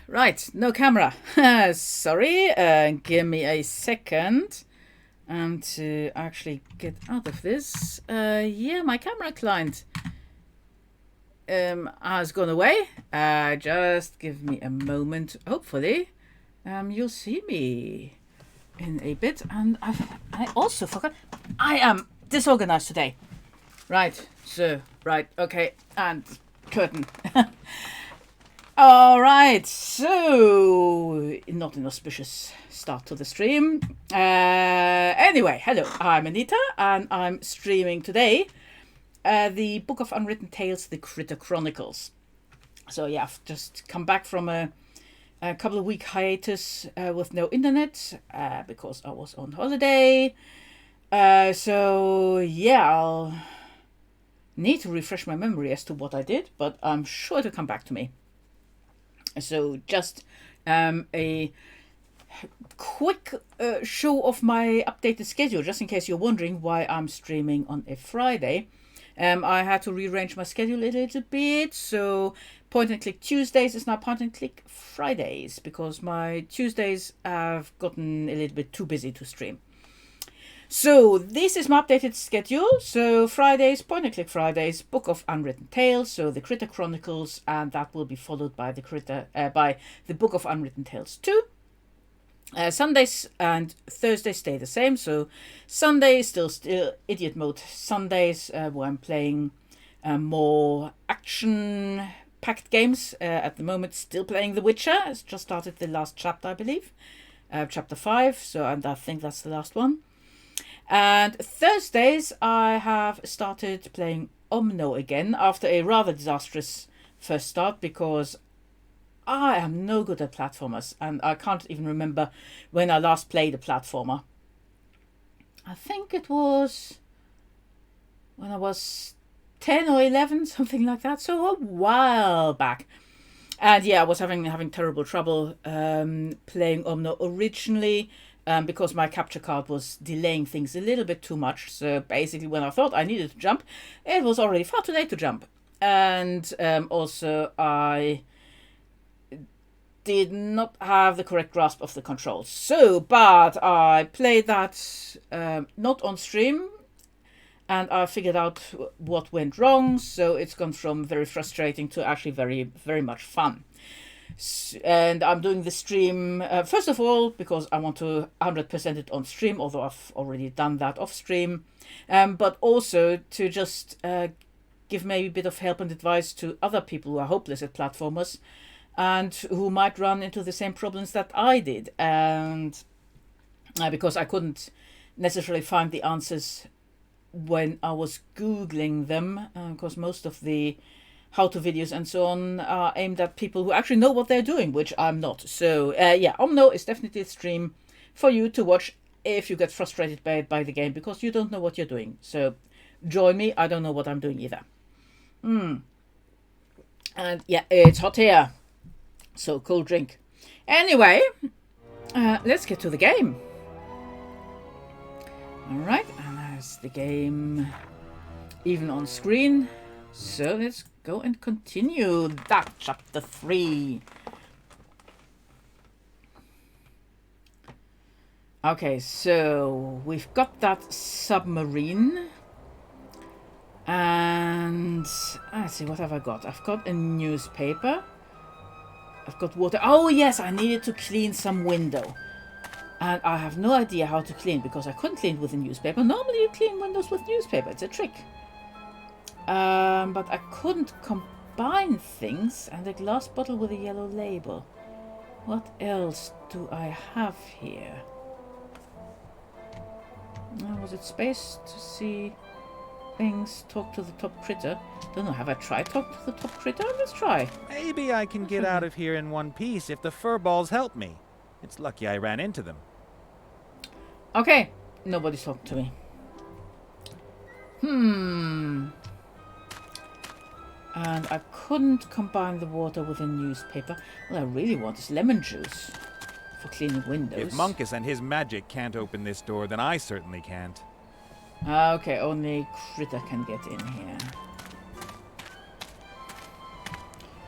Right, no camera. Sorry, give me a second to actually get out of this. Yeah, my camera client has gone away. Just give me a moment. Hopefully, you'll see me in a bit. And I also forgot I am disorganized today. Right, so, right, okay, and curtain. All right, so not an auspicious start to the stream. Anyway, hello, I'm Anita, and I'm streaming today the Book of Unwritten Tales, the Critter Chronicles. So yeah, I've just come back from a couple of week hiatus with no internet because I was on holiday. So yeah, I'll need to refresh my memory as to what I did, but I'm sure it'll come back to me. So just a quick show of my updated schedule, just in case you're wondering why I'm streaming on a Friday. I had to rearrange my schedule a little bit, so point and click Tuesdays is now point and click Fridays, because my Tuesdays have gotten a little bit too busy to stream. So this is my updated schedule. So Fridays, point and click Fridays, Book of Unwritten Tales, so the Critter Chronicles, and that will be followed by the Book of Unwritten Tales 2. Sundays and Thursdays stay the same. So Sundays still idiot mode Sundays, where I'm playing more action-packed games. At the moment, still playing The Witcher. It's just started the last chapter, I believe, chapter 5. So and I think that's the last one. And Thursdays, I have started playing Omno again after a rather disastrous first start, because I am no good at platformers, and I can't even remember when I last played a platformer. I think it was when I was 10 or 11, something like that, so a while back. And yeah, I was having terrible trouble playing Omno originally, because my capture card was delaying things a little bit too much. So basically, when I thought I needed to jump, it was already far too late to jump. And also, I did not have the correct grasp of the controls. So, but I played that not on stream, and I figured out what went wrong. So it's gone from very frustrating to actually very, very much fun. And I'm doing the stream first of all because I want to 100% it on stream, although I've already done that off stream, but also to just give maybe a bit of help and advice to other people who are hopeless at platformers and who might run into the same problems that I did. And because I couldn't necessarily find the answers when I was Googling them, because most of the how-to videos and so on are aimed at people who actually know what they're doing, which I'm not. So yeah, Omno is definitely a stream for you to watch if you get frustrated by the game because you don't know what you're doing. So join me. I don't know what I'm doing either. And yeah, it's hot here, so cold drink. Anyway, let's get to the game. All right, and there's the game even on screen. So let's go and continue that chapter 3. Okay, so we've got that submarine. And let's see, what have I got? I've got a newspaper. I've got water. Oh yes, I needed to clean some window. And I have no idea how to clean because I couldn't clean with a newspaper. Normally you clean windows with newspaper. It's a trick. But I couldn't combine things, and a glass bottle with a yellow label. What else do I have here? Was it space to see things? Talk to the top critter. Don't know, have I tried talk to the top critter? Let's try. Maybe I can get out of here in one piece if the furballs help me. It's lucky I ran into them. Okay, nobody's talking to me. And I couldn't combine the water with a newspaper. What I really want is lemon juice for cleaning windows. If Monkus and his magic can't open this door, then I certainly can't. Okay, only Critter can get in here.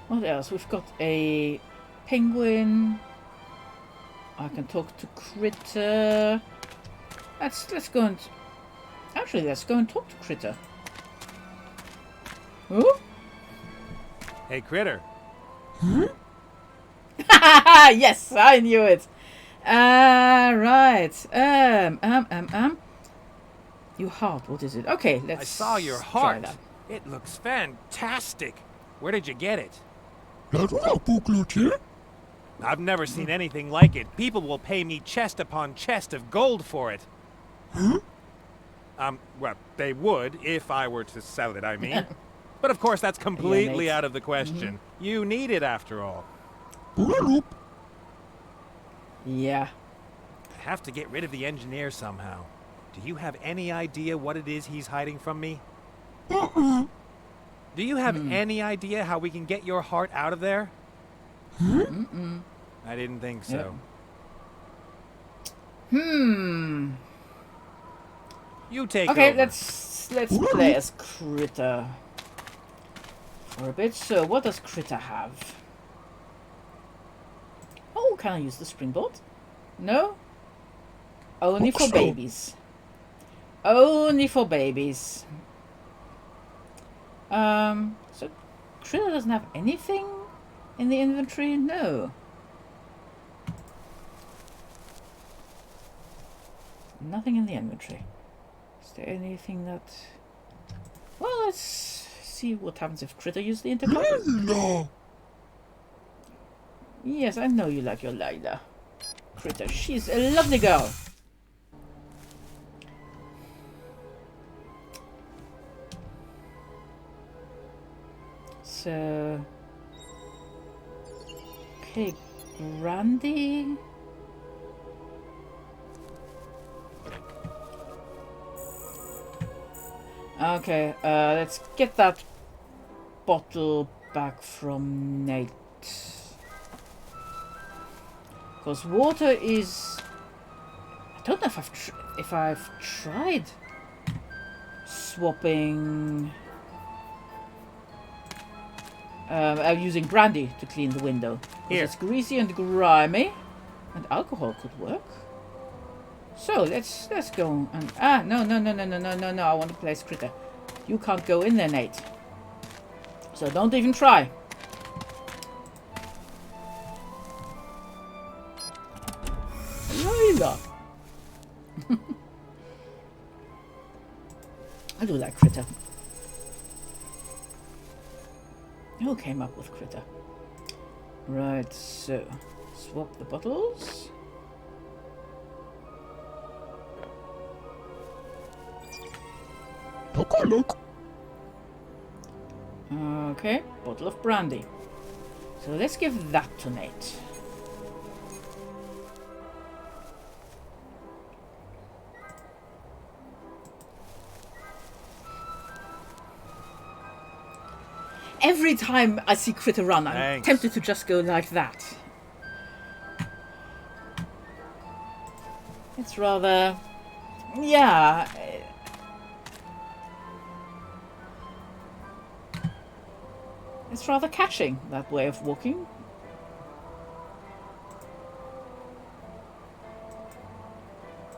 What else? We've got a penguin. I can talk to Critter. Let's go and actually let's go and talk to Critter. Who? Hey, Critter. Yes, I knew it. Right. Your heart. What is it? Okay, let's. I saw your try heart. that. It looks fantastic. Where did you get it? I've never seen anything like it. People will pay me chest upon chest of gold for it. Well, they would if I were to sell it, I mean. But of course, that's completely out of the question. You need it after all. Yeah. I have to get rid of the engineer somehow. Do you have any idea what it is he's hiding from me? Do you have any idea how we can get your heart out of there? I didn't think so. Yeah. You take Okay, over. let's play as Critter for a bit. So, what does Critter have? Oh, can I use the springboard? No? Only for babies. Only for babies. So Critter doesn't have anything in the inventory? No. Nothing in the inventory. Is there anything that... Well, let's see what happens if Critter uses the intercom. Yes, I know you like your Lila. Critter, she's a lovely girl. So... Okay, brandy... Okay, let's get that bottle back from Nate. Because water is... I don't know if I've tried swapping... using brandy to clean the window. Here. It's greasy and grimy, and alcohol could work. So let's go and no, I want to play as Critter. You can't go in there, Nate. So don't even try. Lila. I do like Critter. Who came up with Critter? Right, so swap the bottles. Okay, bottle of brandy. So let's give that to Nate. Every time I see Critter run, I'm tempted to just go like that. It's rather... yeah... It's rather catching, that way of walking.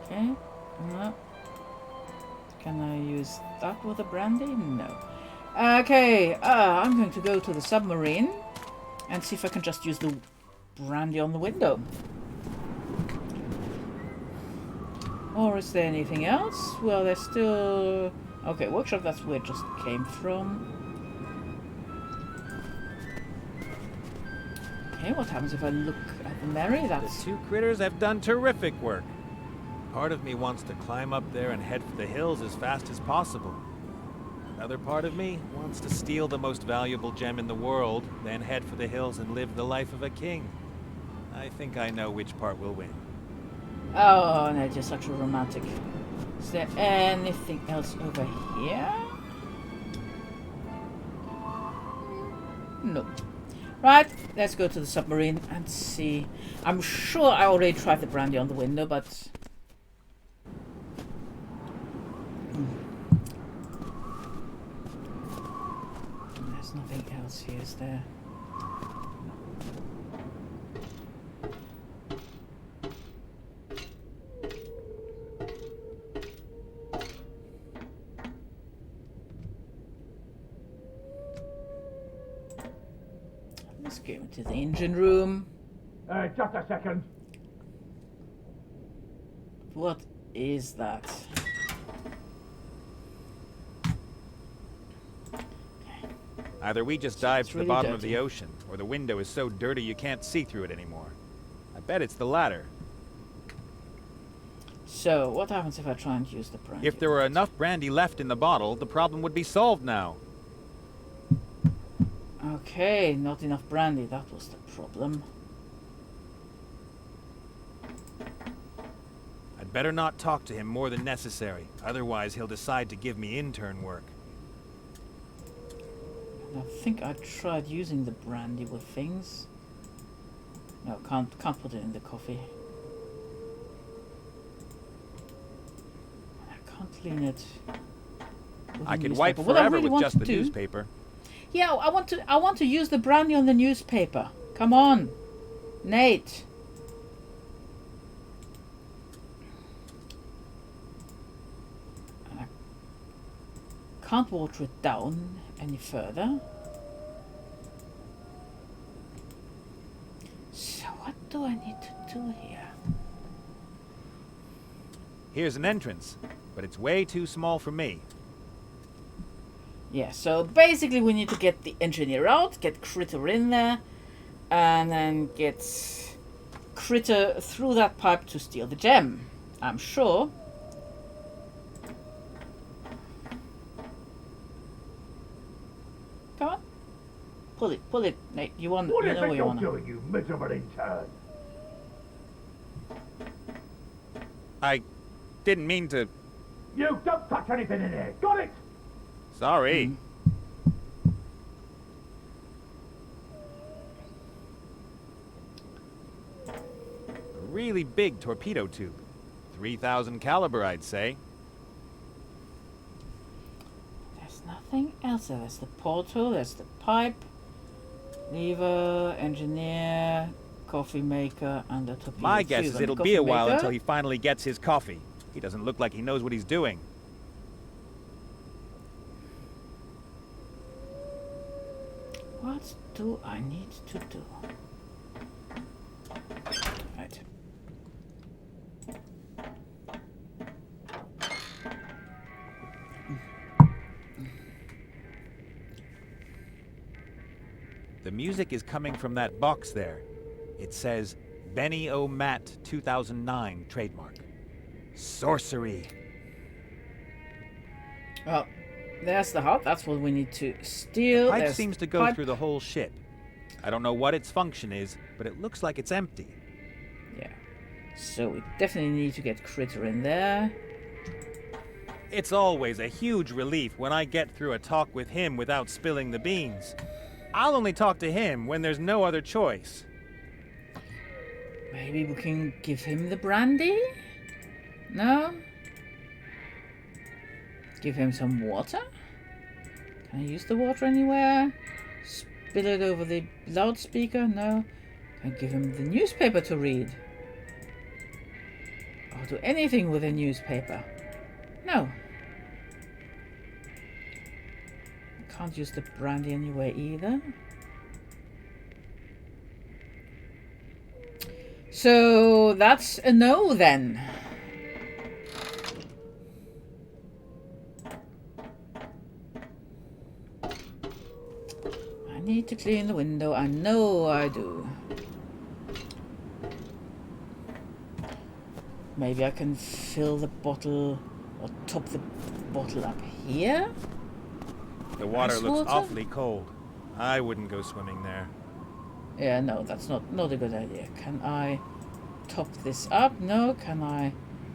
Okay. No. Can I use that with a brandy? No. Okay. I'm going to go to the submarine and see if I can just use the brandy on the window. Or is there anything else? Well, there's still... Okay, workshop, that's where it just came from. Okay, what happens if I look at the Mary? That's... The two critters have done terrific work. Part of me wants to climb up there and head for the hills as fast as possible. Another part of me wants to steal the most valuable gem in the world, then head for the hills and live the life of a king. I think I know which part will win. Oh, no, you're such a romantic. Is there anything else over here? No. Right, let's go to the submarine and see. I'm sure I already tried the brandy on the window, but... There's nothing else here, is there? Let's go into the engine room. Just a second. What is that? Either we just dive to the really bottom of dirty. the ocean, or the window is so dirty you can't see through it anymore. I bet it's the latter. So, what happens if I try and use the brandy? If there were enough brandy left in the bottle, the problem would be solved now. Okay, not enough brandy. That was the problem. I'd better not talk to him more than necessary, otherwise he'll decide to give me intern work. I think I tried using the brandy with things. No, can't put it in the coffee. I can't clean it. with I the could wipe newspaper. What I forever really with want just to the do- newspaper. Yeah, I want to use the brandy on the newspaper. Come on, Nate. And I can't water it down any further. So what do I need to do here? Here's an entrance, but it's way too small for me. Yeah, so basically we need to get the engineer out, get Critter in there, and then get Critter through that pipe to steal the gem. I'm sure. Come on. Pull it, Nate. You want, What do you you know think where you you're want to. doing, you miserable intern? I didn't mean to... You don't touch anything in here. Got it? Sorry. A really big torpedo tube. 3,000 caliber, I'd say. There's nothing else. There's the portal, there's the pipe, lever, engineer, coffee maker, and the torpedo My guess tube. is And the it'll be a coffee while maker- until he finally gets his coffee. He doesn't look like he knows what he's doing. What do I need to do? Right. The music is coming from that box there. It says Benny O. Matt 2009 trademark. Sorcery. Well, there's the hut. That's what we need to steal. Pipe There's seems to go pipe. through the whole ship. I don't know what its function is, but it looks like it's empty. Yeah. So we definitely need to get Critter in there. It's always a huge relief when I get through a talk with him without spilling the beans. I'll only talk to him when there's no other choice. Maybe we can give him the brandy? No? Give him some water? Can I use the water anywhere? Spill it over the loudspeaker? No. Can I give him the newspaper to read? Or do anything with a newspaper? No. Can't use the brandy anywhere either. So that's a no then. I need to clean the window. I know I do. Maybe I can fill the bottle or top the bottle up here. The water Ice looks water? awfully cold. I wouldn't go swimming there. Yeah, no, that's not a good idea. Can I top this up? No. Can I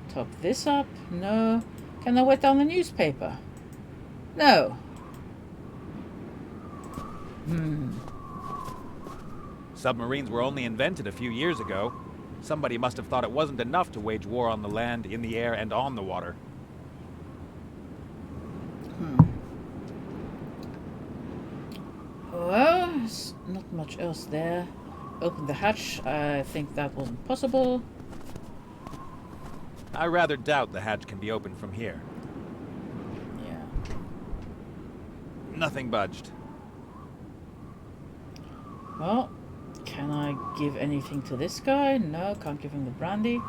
top this up? No. Can I wet down the newspaper? No. Submarines were only invented a few years ago. Somebody must have thought it wasn't enough to wage war on the land, in the air, and on the water. Well, there's not much else there. Open the hatch. I think that wasn't possible. I rather doubt the hatch can be opened from here. Yeah. Nothing budged. Well, can I give anything to this guy? No, can't give him the brandy.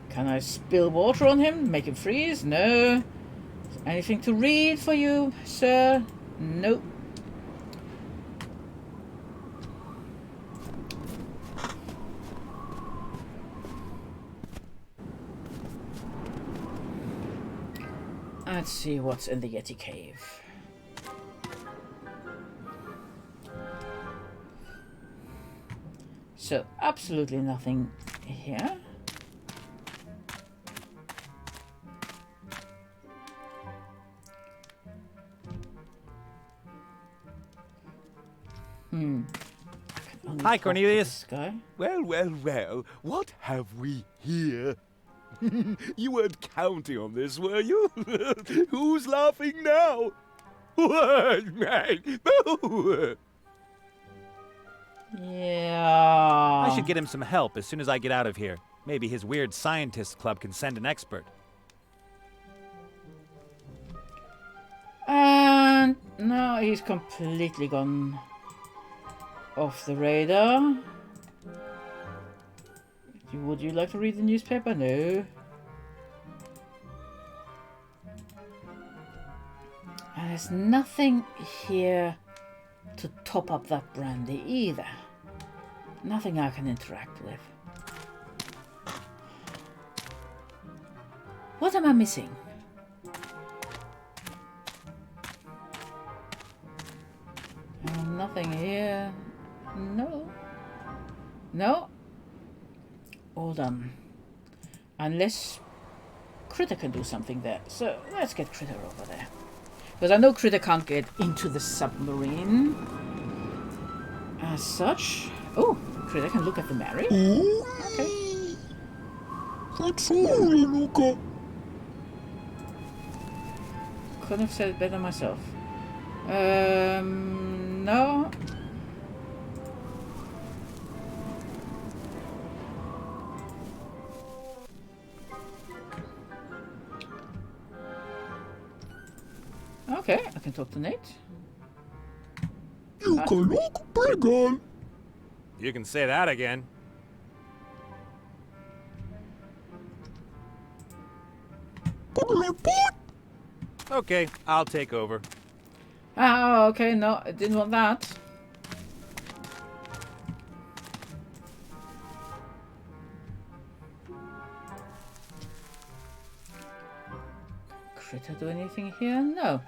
Can I spill water on him? Make him freeze? No. Anything to read for you, sir? Nope. Let's see what's in the Yeti cave. So, absolutely nothing here. Hi, Cornelius. This guy. Well, well, well, what have we here? You weren't counting on this, were you? Who's laughing now? Yeah. I should get him some help as soon as I get out of here. Maybe his weird scientist club can send an expert. And no, he's completely gone off the radar. Would you like to read the newspaper? No. And there's nothing here to top up that brandy either. Nothing I can interact with. What am I missing? Nothing here. No. No. All done. Unless Critter can do something there. So let's get Critter over there. Because I know Critter can't get into the submarine as such. Oh, Critter can look at the Mary. Okay. Couldn't have said it better myself. No. Okay, I can talk to Nate. You can look big. You can say that again. Okay, I'll take over. Oh, okay, no, I didn't want that. Critter do anything here? No.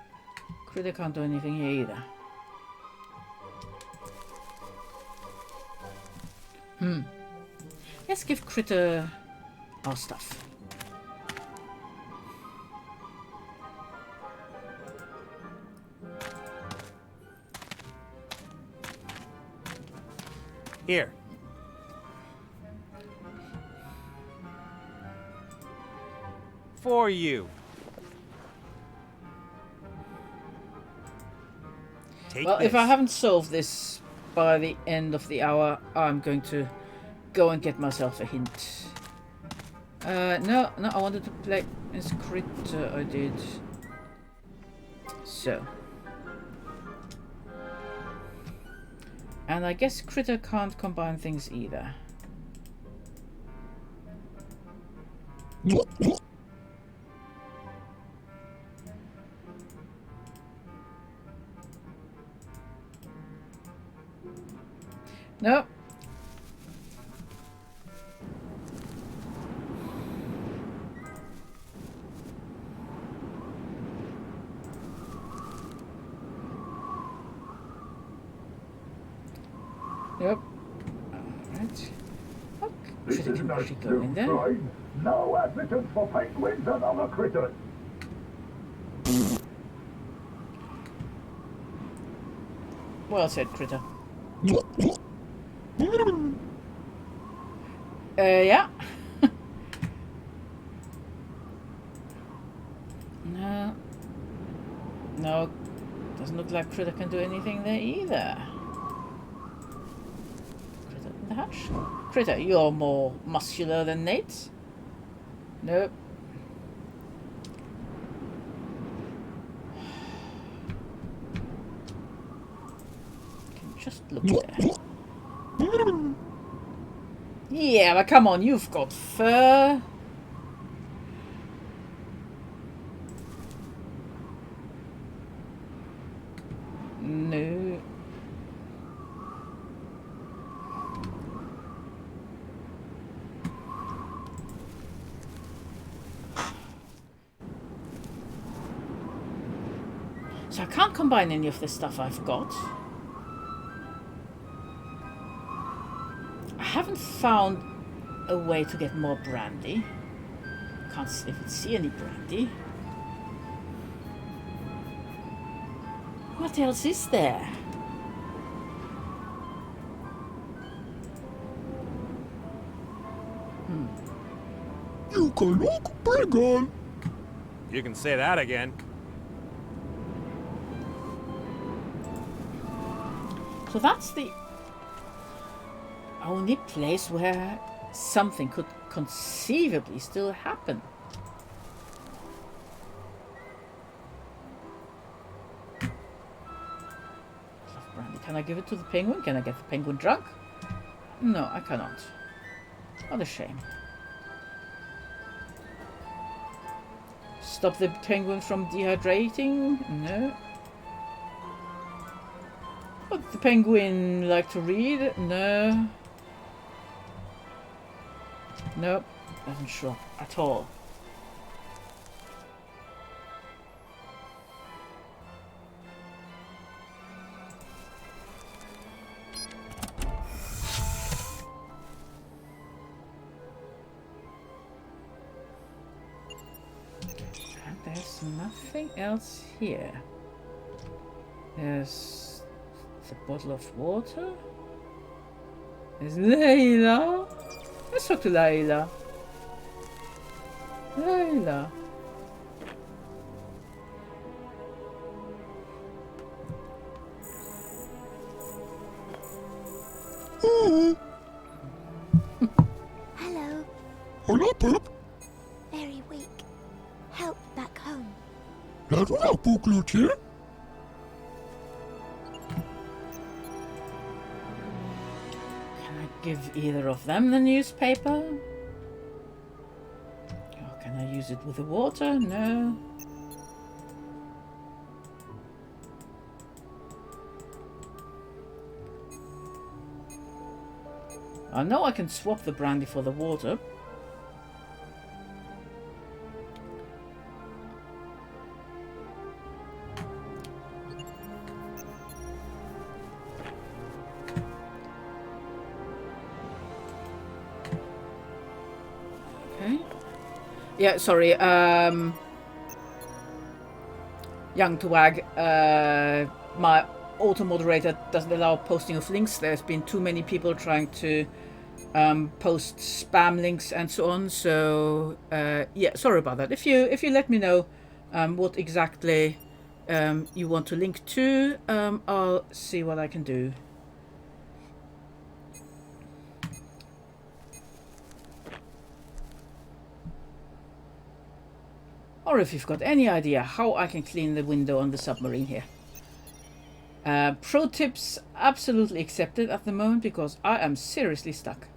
Critter can't do anything here either. Let's give Critter our stuff. Here. For you. Take Well, this. if I haven't solved this by the end of the hour, I'm going to go and get myself a hint. No, I wanted to play as Critter, I did. So. And I guess Critter can't combine things either. Nope. Yep. Alright. Oh, This Critter is can no actually go in there. fine. No admittance for penguins and other critters. Well said, Critter. Yeah. No. No. Doesn't look like Critter can do anything there either. Critter in the hatch? Critter, you're more muscular than Nate. Nope. Can just look there. Yeah, but come on, you've got fur. No. So I can't combine any of the stuff I've got. I haven't found a way to get more brandy. Can't even see any brandy. What else is there? You can look pregnant. You can say that again. So that's the only place where something could conceivably still happen. Brandy. Can I give it to the penguin? Can I get the penguin drunk? No, I cannot. What a shame. Stop the penguin from dehydrating? No. Would the penguin like to read? No. Nope. Doesn't show up at all. And there's nothing else here. There's the bottle of water. There's Layla. Let's talk to Layla. Layla. Hello. Hola, Pip. Very weak. Help back home. Laat me nou, Poekloetje. Can I give either of them the newspaper? Or can I use it with the water? No. I know I can swap the brandy for the water. Okay. Yeah, sorry. Young Twag, my auto moderator doesn't allow posting of links. There's been too many people trying to post spam links and so on. So yeah, sorry about that. If you let me know what exactly you want to link to, I'll see what I can do. Or if you've got any idea how I can clean the window on the submarine here. Pro tips absolutely accepted at the moment because I am seriously stuck.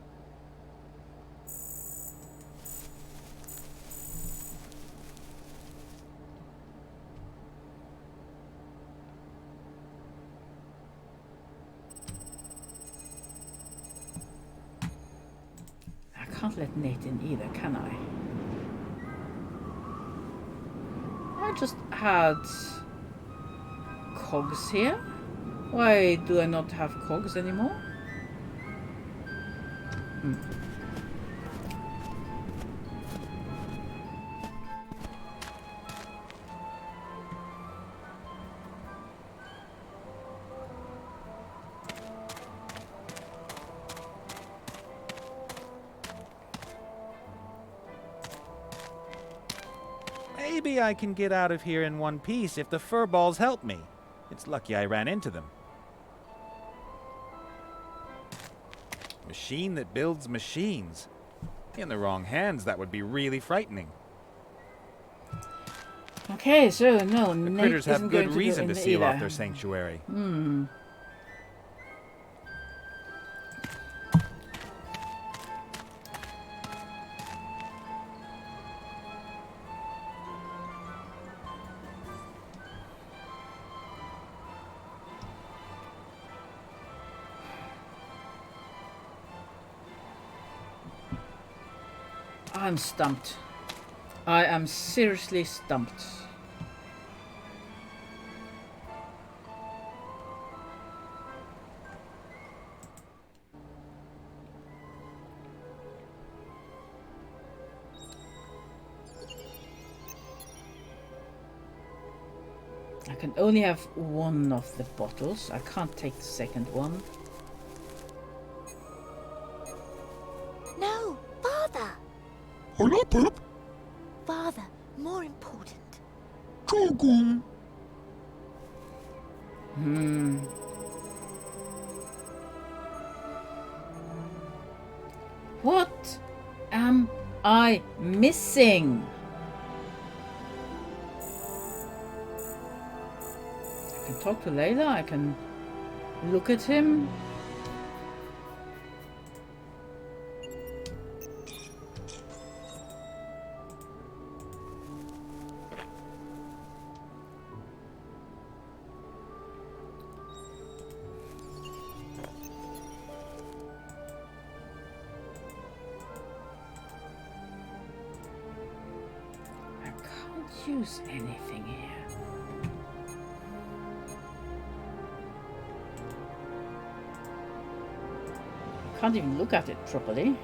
I can't let Nate in either, can I? I just had cogs here. Why do I not have cogs anymore? Maybe I can get out of here in one piece if the furballs help me. It's lucky I ran into them. Machine that builds machines. In the wrong hands, that would be really frightening. Okay, so no, The Nate critters isn't have going good to reason go to in seal off either. their sanctuary. I'm stumped. I am seriously stumped. I can only have one of the bottles. I can't take the second one. No, Father! Hola, Pop. Father, more important. Kogum. What am I missing? I can talk to Layla. I can look at him. Use anything here. Can't even look at it properly.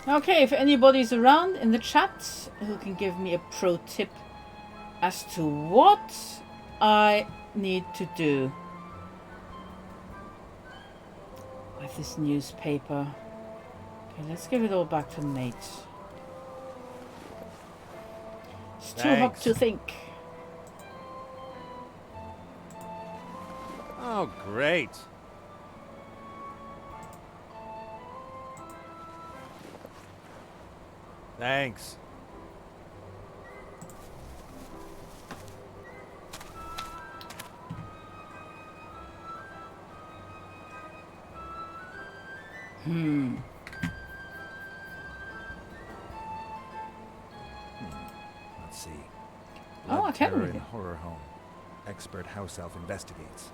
Okay, if anybody's around in the chat who can give me a pro tip as to what I need to do with this newspaper. Okay, let's give it all back to Nate. It's too hot Thanks. to think. Oh, great. Thanks. Let's see. Oh, I Blood can terror read in it. horror home. Expert house elf investigates.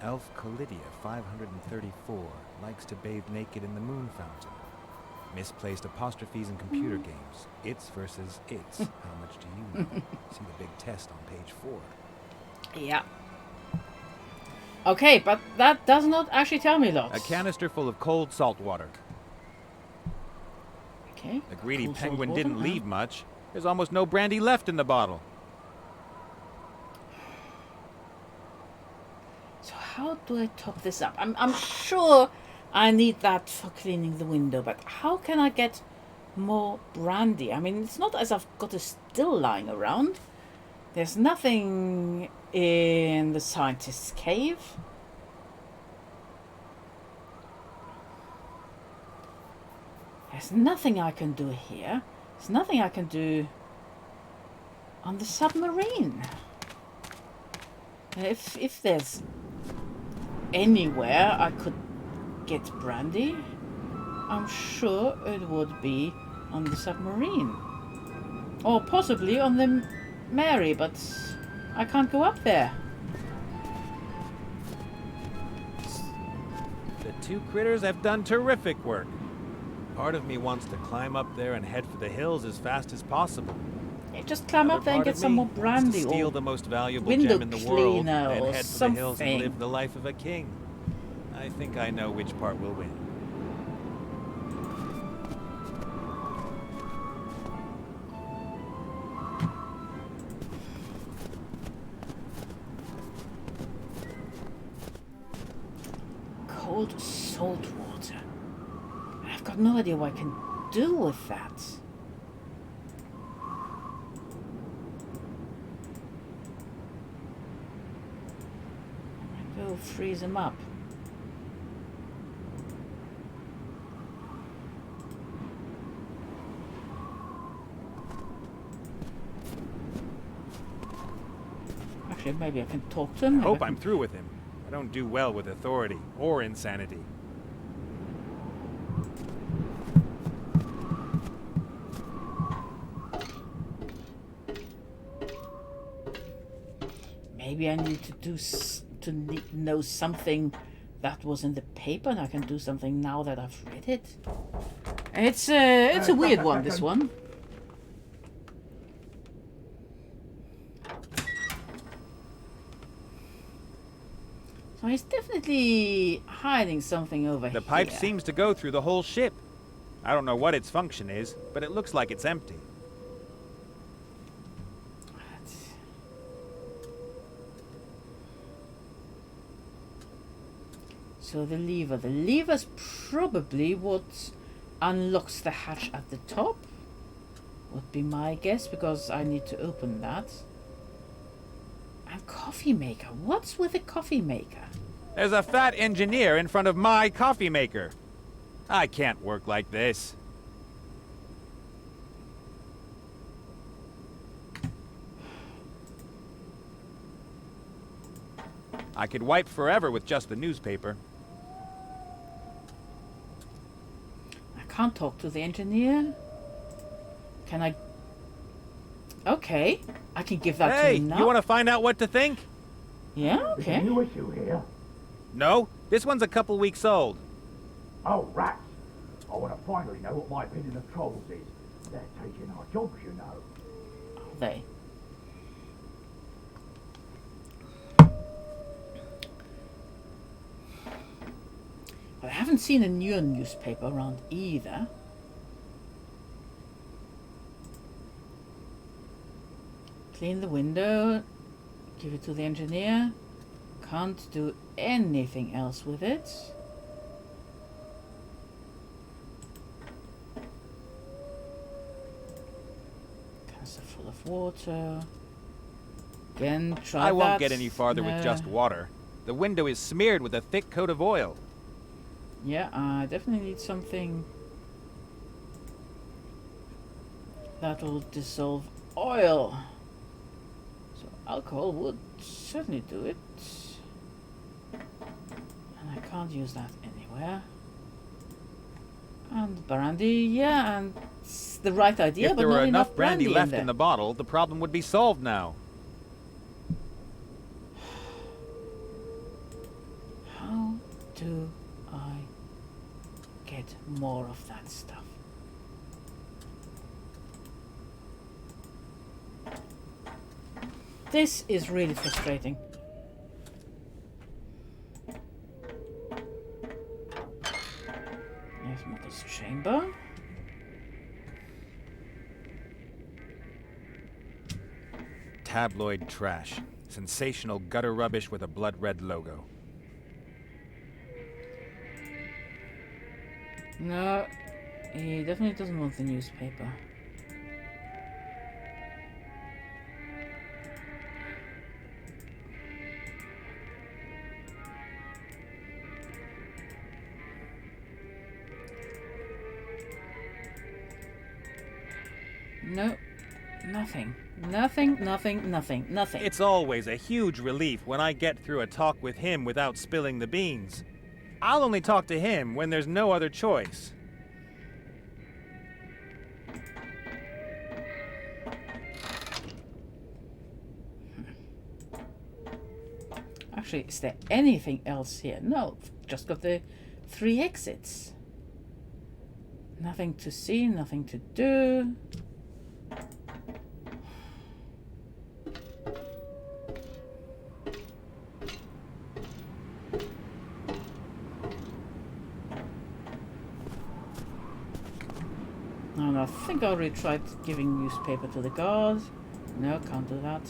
Elf Colidia 534 likes to bathe naked in the moon fountain. Misplaced apostrophes in computer games. It's versus it's. How much do you know? See the big test on page 4. Yeah. Okay, but that does not actually tell me lots. A canister full of cold salt water. Okay. The greedy Cool salt penguin water, didn't huh? leave much. There's almost no brandy left in the bottle. So how do I top this up? I'm sure I need that for cleaning the window, but how can I get more brandy? I mean, it's not as I've got a still lying around. There's nothing in the scientist's cave. There's nothing I can do here. There's nothing I can do on the submarine. If there's anywhere I could get brandy, I'm sure it would be on the submarine. Or possibly on the Mary, but I can't go up there. The two critters have done terrific work. Part of me wants to climb up there and head for the hills as fast as possible. Yeah, just climb Another up there and part get of some me more wants brandy to steal or the most valuable window gem in the world cleaner and or head for the hills and something. live the life of a king. I think I know which part will win. cold salt water. I've got no idea what I can do with that. Go freeze them up. Actually, maybe I can talk to him. I hope I'm through with him. I don't do well with authority or insanity. maybe I need to know something that was in the paper, and I can do something now that I've read it. It's a weird one, this one. So he's definitely hiding something over here. The pipe seems to go through the whole ship. I don't know what its function is, but it looks like it's empty. So the lever. The lever's probably what unlocks the hatch at the top. Would be my guess, because I need to open that. And coffee maker. What's with the coffee maker? There's a fat engineer in front of my coffee maker. I can't work like this. I could wipe forever with just the newspaper. I can't talk to the engineer. Can I? Okay, I can give that to Hey, him now. you want to find out what to think? Yeah, Is a okay. new issue here? No, this one's a couple weeks old. Oh, rats. I want to finally know what my opinion of trolls is. They're taking our jobs, you know. Are they? But I haven't seen a new newspaper around either. Clean the window. Give it to the engineer. Can't do anything else with it. Canister full of water. Again, try I won't that. get any farther No. with just water. The window is smeared with a thick coat of oil. Yeah, I definitely need something that'll dissolve oil. So alcohol would certainly do it. And I can't use that anywhere. And brandy, yeah, and it's the right idea, If but there not were enough enough brandy left there. in the bottle, the problem would be solved now. How do I get more of that stuff? This is really frustrating. There's Mother's chamber. Tabloid trash. Sensational gutter rubbish with a blood-red logo. No, he definitely doesn't want the newspaper. No, nothing. Nothing. It's always a huge relief when I get through a talk with him without spilling the beans. I'll only talk to him when there's no other choice. Actually, is there anything else here? No, just got the 3 exits. Nothing to see, nothing to do. And I think I already tried giving newspaper to the guard. No, can't do that.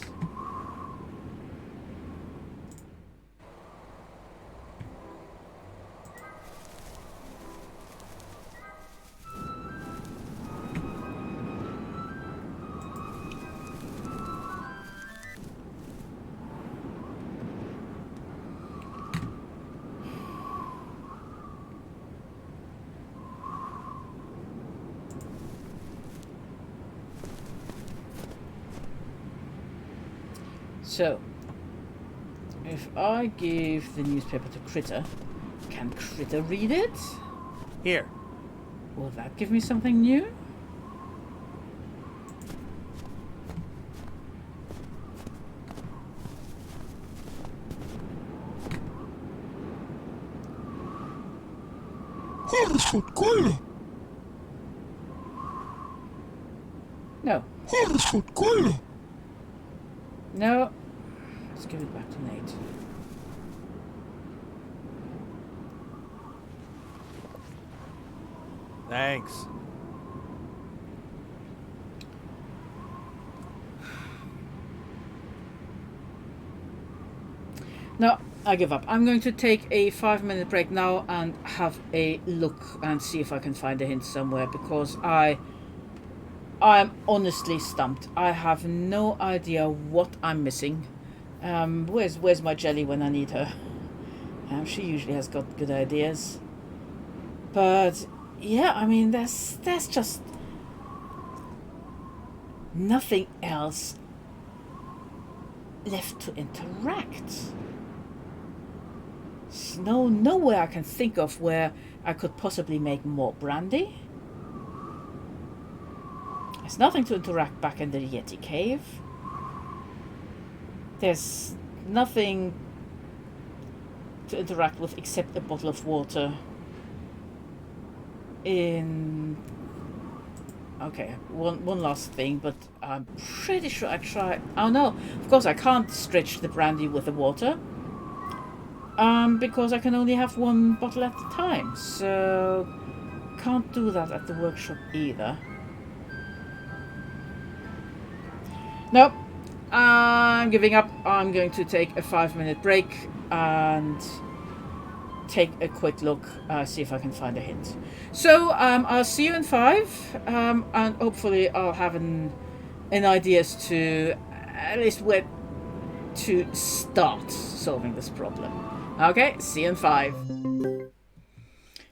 So, if I give the newspaper to Critter, can Critter read it? Here. Will that give me something new? No. No. Let's give it back to Nate. Thanks. No, I give up. I'm going to take a 5-minute break now and have a look and see if I can find a hint somewhere, because I'm honestly stumped. I have no idea what I'm missing. Where's my jelly when I need her? She usually has got good ideas. But yeah, I mean, there's just nothing else left to interact. There's nowhere I can think of where I could possibly make more brandy. There's nothing to interact back in the Yeti cave. There's nothing to interact with except a bottle of water in... Okay, one last thing, but I'm pretty sure I tried... Oh no, of course I can't stretch the brandy with the water. Because I can only have one bottle at a time, so can't do that at the workshop either. Nope, I'm giving up. I'm going to take a 5-minute break and take a quick look, see if I can find a hint. So I'll see you in 5, and hopefully I'll have an idea as to at least where to start solving this problem. Okay, see you in 5.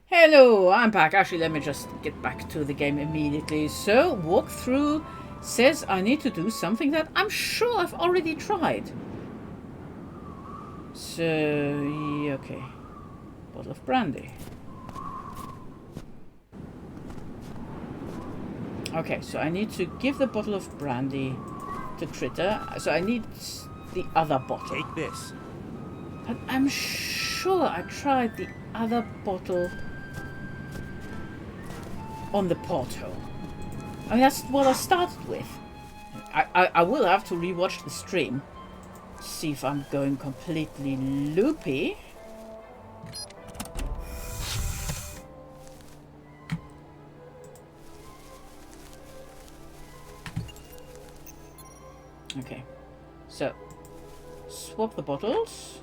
Hello, I'm back. Actually, let me just get back to the game immediately. So, walkthrough says I need to do something that I'm sure I've already tried. So, yeah, okay. Bottle of brandy. Okay, so I need to give the bottle of brandy to Critter. So I need the other bottle. Take this. But I'm sure I tried the other bottle on the porthole. I mean, that's what I started with. I will have to rewatch the stream. See if I'm going completely loopy. Okay. So, swap the bottles.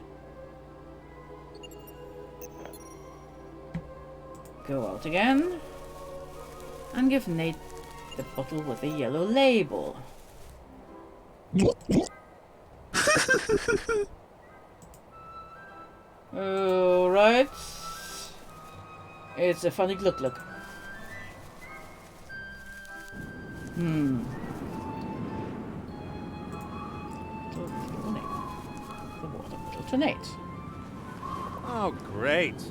Go out again. And give Nate the bottle with the yellow label. Alright. It's a funny look. The water bottle to Nate. Oh, great.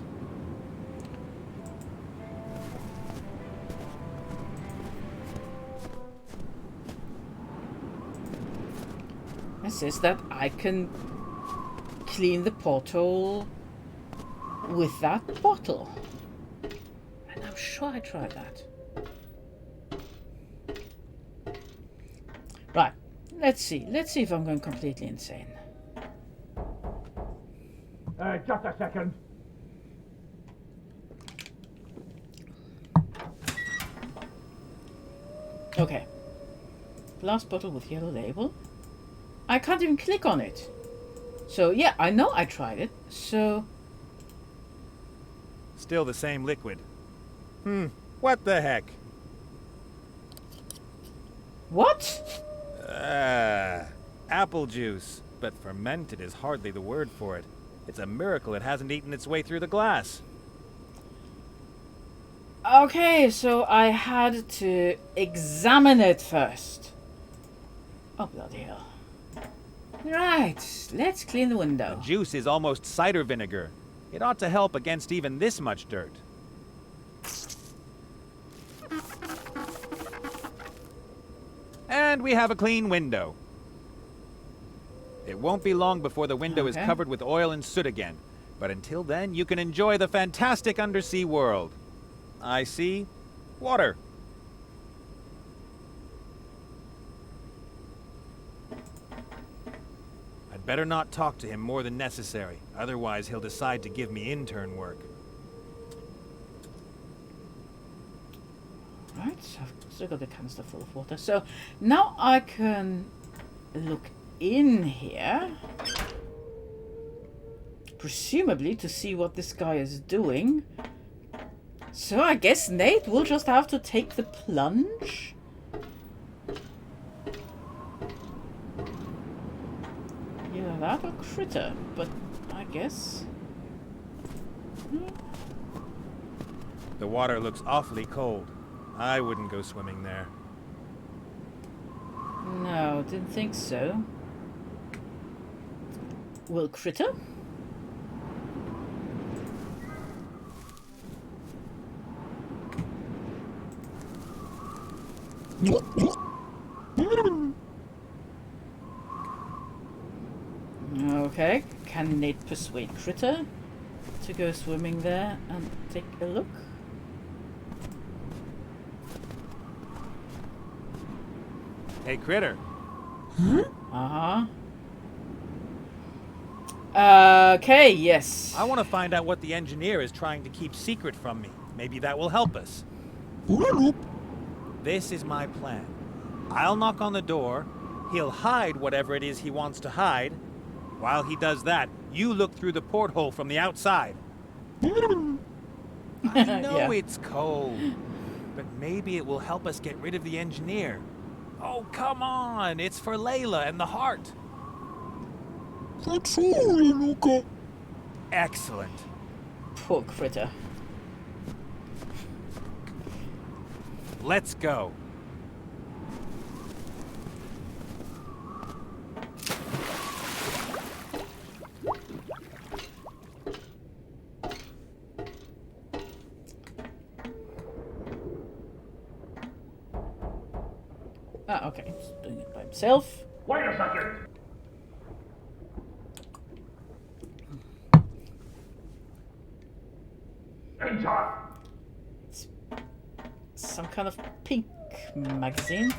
It says that I can clean the porthole with that bottle. And I'm sure I tried that. Right. Let's see. Let's see if I'm going completely insane. Just a second. Okay. Glass bottle with yellow label. I can't even click on it. So, yeah, I know I tried it. So... Still the same liquid. What the heck? What? Apple juice. But fermented is hardly the word for it. It's a miracle it hasn't eaten its way through the glass. Okay, so I had to examine it first. Oh, bloody hell. Right, let's clean the window. The juice is almost cider vinegar. It ought to help against even this much dirt. And we have a clean window. It won't be long before the window is covered with oil and soot again. But until then, you can enjoy the fantastic undersea world. I see water. I'd better not talk to him more than necessary, otherwise he'll decide to give me intern work. Right, so I've still got the canister full of water. So now I can look in here, presumably to see what this guy is doing. So I guess Nate will just have to take the plunge. Either that or critter, but I guess... The water looks awfully cold. I wouldn't go swimming there. No, didn't think so. Will critter? Okay, can Nate persuade critter to go swimming there and take a look? Hey, Critter. Uh-huh. Okay, yes. I want to find out what the engineer is trying to keep secret from me. Maybe that will help us. This is my plan. I'll knock on the door. He'll hide whatever it is he wants to hide. While he does that, you look through the porthole from the outside. I know it's cold, but maybe it will help us get rid of the engineer. Oh, come on! It's for Layla and the heart. Excellent. Poor critter. Let's go. Ah, okay. He's doing it by himself. Wait a second! Enter! Some kind of pink magazine.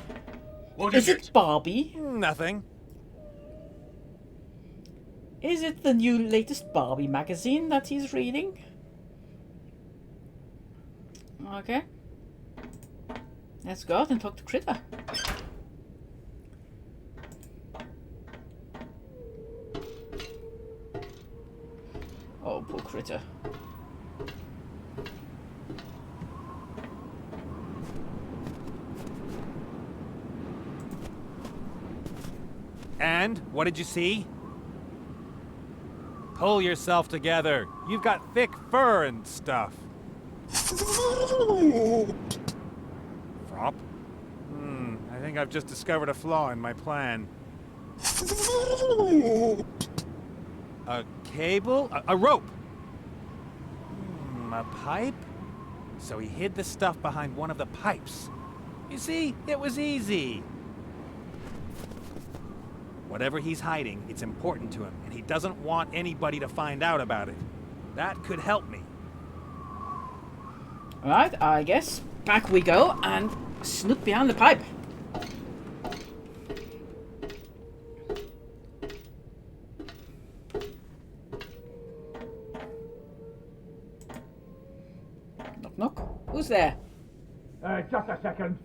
What Is it Barbie? Nothing. Is it the new latest Barbie magazine that he's reading? Okay. Let's go out and talk to Critter. Oh, poor Critter. And what did you see? Pull yourself together. You've got thick fur and stuff. Frop? I think I've just discovered a flaw in my plan. A cable? A rope? A pipe? So he hid the stuff behind one of the pipes. You see, it was easy. Whatever he's hiding, it's important to him, and he doesn't want anybody to find out about it. That could help me. Alright, I guess back we go and snoop behind the pipe. Knock knock. Who's there? Just a second.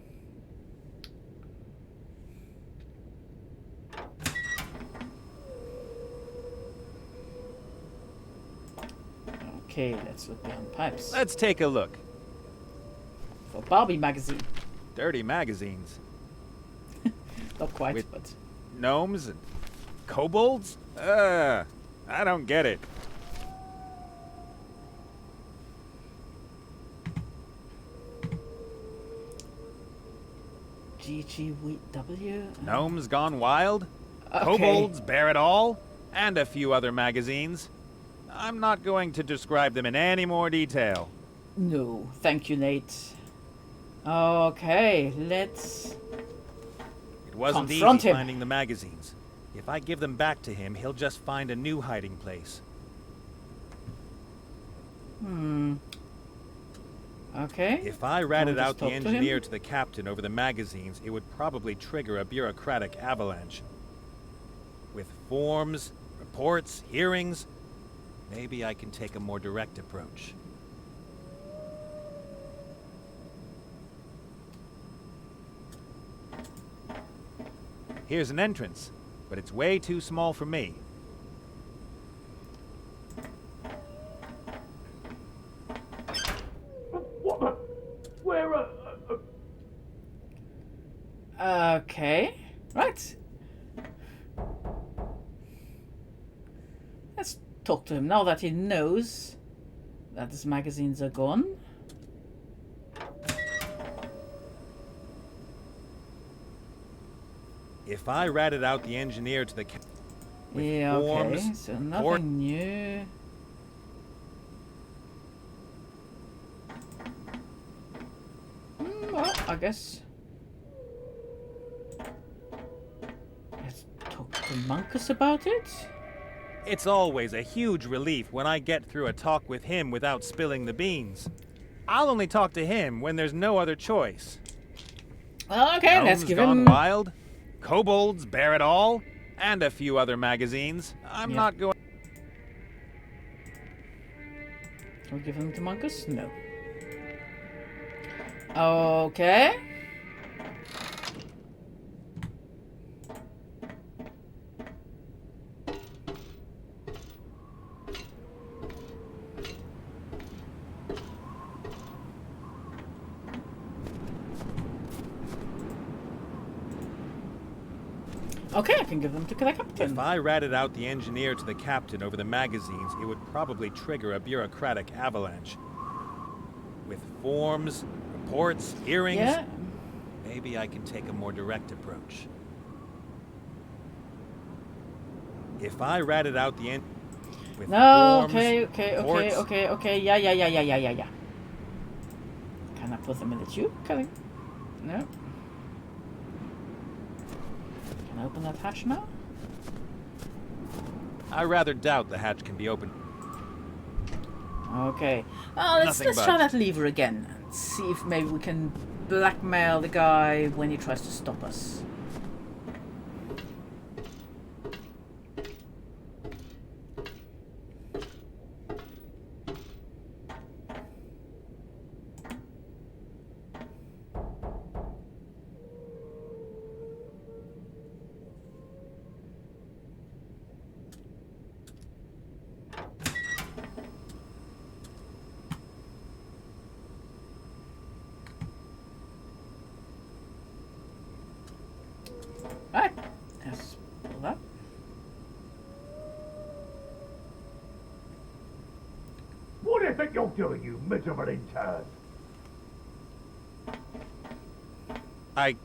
Okay, let's look behind the pipes. Let's take a look. For Barbie magazine. Dirty magazines. Not quite, With- but... Gnomes and kobolds? I don't get it. GGW? Gnomes Gone Wild? Okay. Kobolds Bear It All? And a few other magazines. I'm not going to describe them in any more detail. No, thank you, Nate. Okay, let's... It wasn't Confront easy him. finding the magazines. If I give them back to him, he'll just find a new hiding place. Okay. If I ratted just out the talk to him? engineer to the captain over the magazines, it would probably trigger a bureaucratic avalanche. With forms, reports, hearings, maybe I can take a more direct approach. Here's an entrance, but it's way too small for me. What the? Where, Okay. Right. Let's talk to him now that he knows that his magazines are gone. If I ratted out the engineer to the with Yeah, okay. forms, So report- nothing new. Well, I guess. Let's talk to Monkus about it. It's always a huge relief when I get through a talk with him without spilling the beans. I'll only talk to him when there's no other choice. Well, okay, let's Gnomes give Gone him. Wild, Kobolds Bear It All, and a few other magazines. I'm Yeah. not going. Can we give him to Monkus? No. Okay. Okay, I can give them to the captain. If I ratted out the engineer to the captain over the magazines, it would probably trigger a bureaucratic avalanche. With forms, reports, hearings, Yeah. maybe I can take a more direct approach. If I ratted out the with No, forms, okay. reports, Yeah. Can I put them in the tube? Can I? No. Can I open that hatch now? I rather doubt the hatch can be opened. Okay. Oh, let's Nothing try budged. that lever again and see if maybe we can blackmail the guy when he tries to stop us. Right. Let's pull that. what do you think you're doing, you miserable intern? I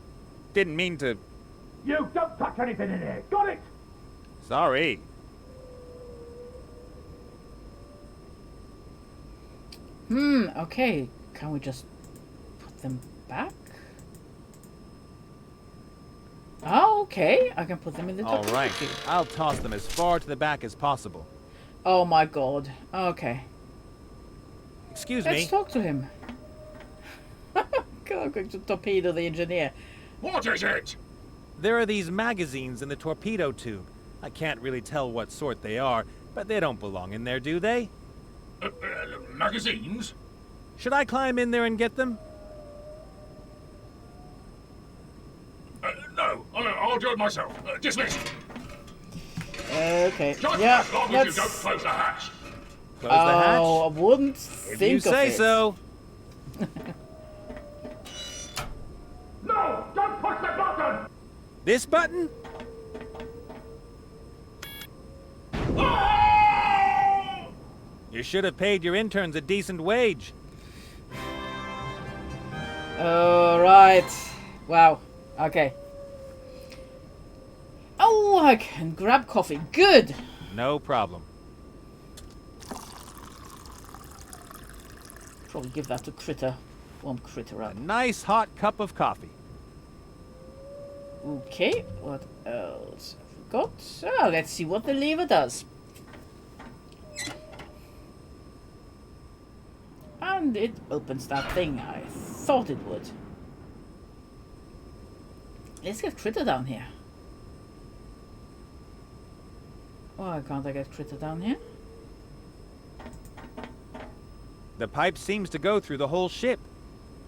didn't mean to. You don't touch anything in here, got it? Sorry. Okay. Can we just put them back? Oh, okay. I can put them in the All top. right. I'll toss them as far to the back as possible. Oh my god. Okay. Excuse Let's me. talk to him. God, I'm going to torpedo the engineer. What is it? There are these magazines in the torpedo tube. I can't really tell what sort they are, but they don't belong in there, do they? Magazines? Should I climb in there and get them? No, I'll do it myself. Dismissed. Okay. Just Yeah. as long as Let's. you don't close the hatch. Close the hatch? Oh, I wouldn't If think you say of it. so. No, don't push the button! This button? You should have paid your interns a decent wage. Alright. Wow. Okay. Oh, I can grab coffee. Good. No problem. Probably give that to Critter. One Critter A up. nice hot cup of coffee. Okay. What else have we got? Ah, let's see what the lever does. And it opens that thing. I thought it would. Let's get Critter down here. Why can't I get Critter down here? The pipe seems to go through the whole ship.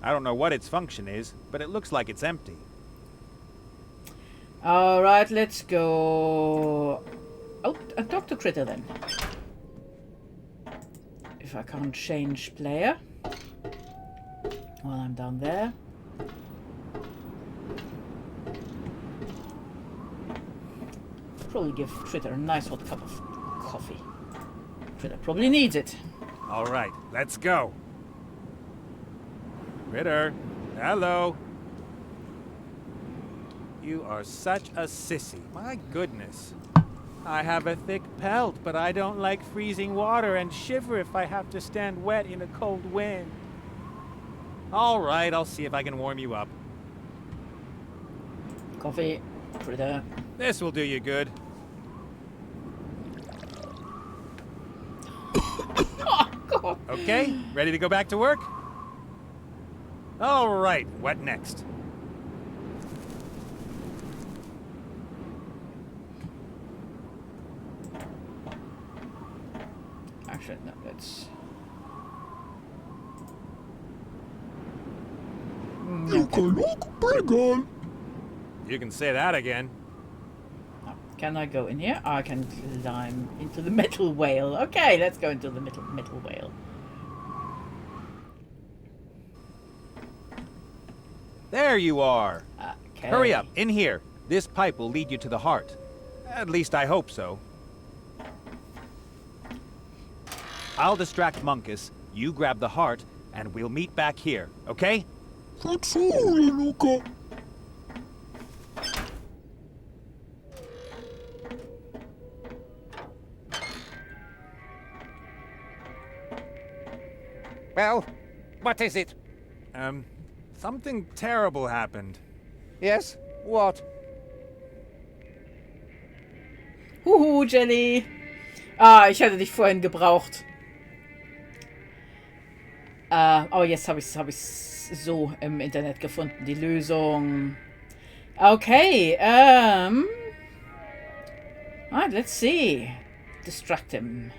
I don't know what its function is, but it looks like it's empty. Alright, let's go out and talk to Critter then. If I can't change player while I'm down there. Probably give Critter a nice hot cup of coffee. Critter probably needs it. All right, let's go. Critter, hello. You are such a sissy. My goodness. I have a thick pelt, but I don't like freezing water and shiver if I have to stand wet in a cold wind. All right, I'll see if I can warm you up. Coffee, Critter. This will do you good. Oh, God. Okay, ready to go back to work? All right, what next? Actually, no, let's... You can say that again. Oh, can I go in here? I can climb into the metal whale. Okay, let's go into the metal whale. There you are. Okay. Hurry up, in here. This pipe will lead you to the heart. At least I hope so. I'll distract Munkus, you grab the heart, and we'll meet back here, okay? Well, what is it? Something terrible happened. Yes? What? Huhu, Jenny. Ah, ich hätte dich vorhin gebraucht. Aber jetzt habe ich es so im Internet gefunden, die Lösung. Okay, alright, let's see. Distract him.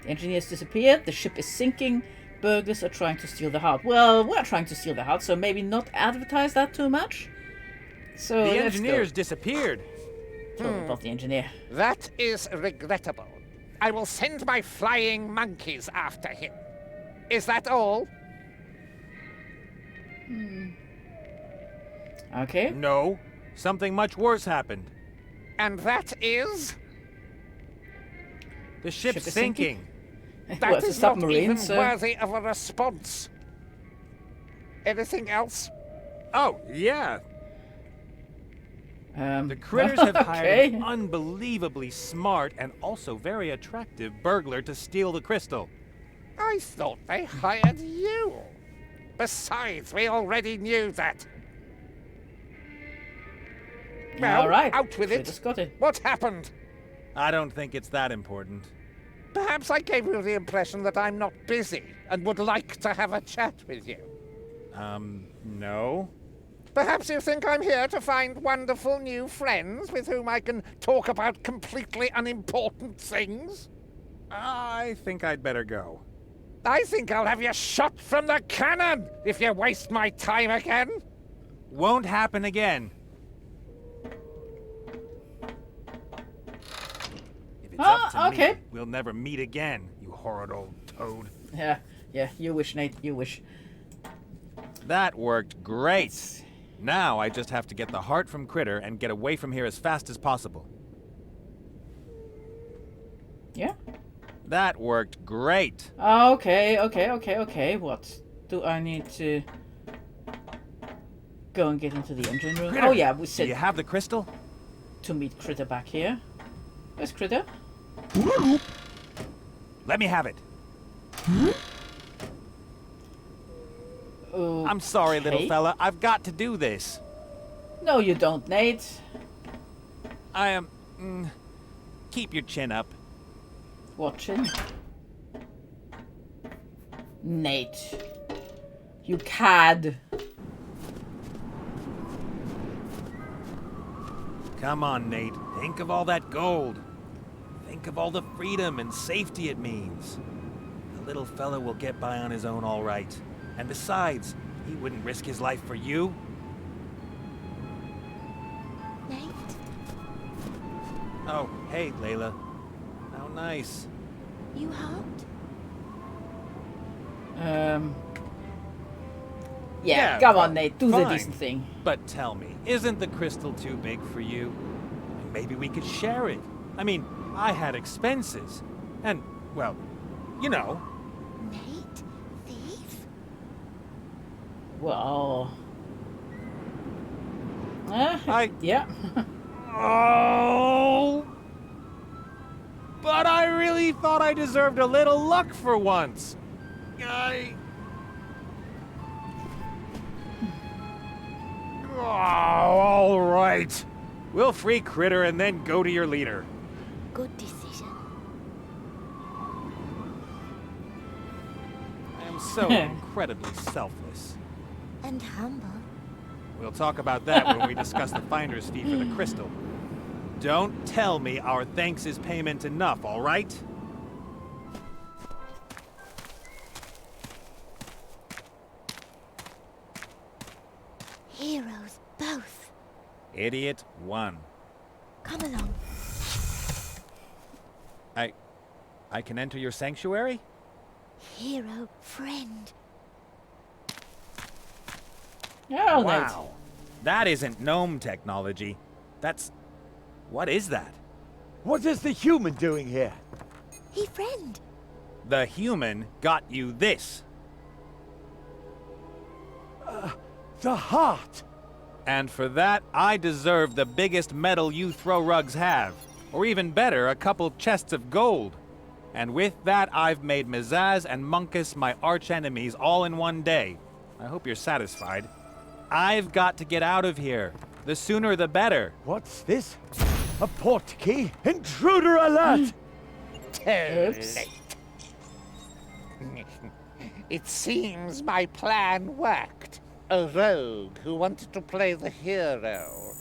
The engineers disappeared, the ship is sinking, burglars are trying to steal the heart. Well, we're trying to steal the heart, so maybe not advertise that too much. So The let's engineers go. disappeared. Tell them about the engineer. That is regrettable. I will send my flying monkeys after him. Is that all? Okay. No, something much worse happened. And that is? The ship's Ship is sinking. That Well, it's a is not submarine, even so... worthy of a response. Anything else? Oh, yeah. The critters have hired okay. an unbelievably smart and also very attractive burglar to steal the crystal. I thought they hired you. Besides, we already knew that. Well, All right. out with Should've it. got it. What happened? I don't think it's that important. Perhaps I gave you the impression that I'm not busy and would like to have a chat with you. No. Perhaps you think I'm here to find wonderful new friends with whom I can talk about completely unimportant things? I think I'd better go. I think I'll have you shot from the cannon if you waste my time again. Won't happen again. If it's up to okay. me, we'll never meet again, you horrid old toad. Yeah, you wish, Nate, you wish. That worked great. Now I just have to get the heart from Critter and get away from here as fast as possible. Yeah? That worked great. Okay. What? Do I need to go and get into the engine room? Critter, Oh yeah, we Do said you have the crystal? to meet Critter back here. Where's Critter? Let me have it. Okay. I'm sorry, little fella. I've got to do this. No, you don't, Nate. I am... keep your chin up. Watching. Nate. You cad. Come on, Nate. Think of all that gold. Think of all the freedom and safety it means. The little fella will get by on his own all right. And besides, he wouldn't risk his life for you. Nate? Oh, hey, Layla. How nice. You harmed? Yeah, Yeah, come on, Nate. Do the fine. decent thing. But tell me, isn't the crystal too big for you? Maybe we could share it. I mean, I had expenses. And, well, you know. Nate? Thief? Well... yeah. Oh! But I really thought I deserved a little luck for once. Oh, all right. We'll free Critter and then go to your leader. Good decision. I am so incredibly selfless. And humble. We'll talk about that when we discuss the finder's fee for the crystal. Don't tell me our thanks is payment enough, all right? Heroes both. Idiot 1. Come along. I can enter your sanctuary? Hero friend. Oh, Wow. That isn't gnome technology. That's... What is that? What is the human doing here? He friend. The human got you this. The heart! And for that, I deserve the biggest medal you throw rugs have. Or even better, a couple chests of gold. And with that, I've made Mizaz and Munkus my arch-enemies all in one day. I hope you're satisfied. I've got to get out of here. The sooner the better. What's this? A portkey? Intruder alert! Too Oops. late. It seems my plan worked. A rogue who wanted to play the hero.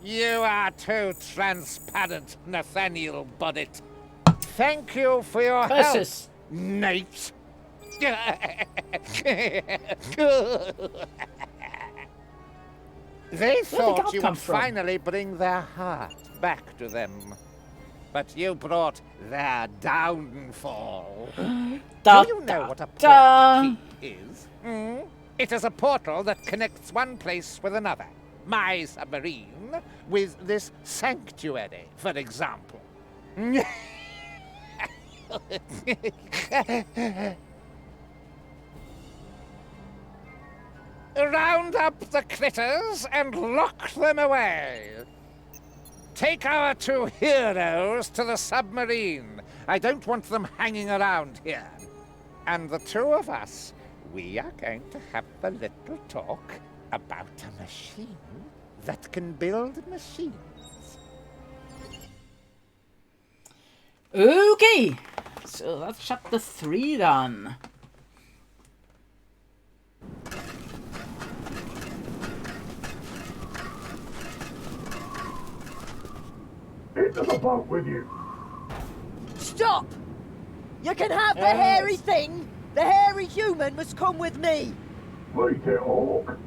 You are too transparent, Nathaniel Bonnet. Thank you for your Curses. help, Nate. They thought God you come would from? finally bring their heart back to them. But you brought their downfall. Da, Do you know da, what a da. portkey is? It is a portal that connects one place with another. My submarine with this sanctuary, for example. Round up the critters and lock them away. Take our two heroes to the submarine. I don't want them hanging around here. And the two of us, we are going to have a little talk about a machine that can build machines. Okay. So that's chapter 3 done. Into the boat with you. Stop! You can have the hairy thing. The hairy human must come with me. Wait it, Orc.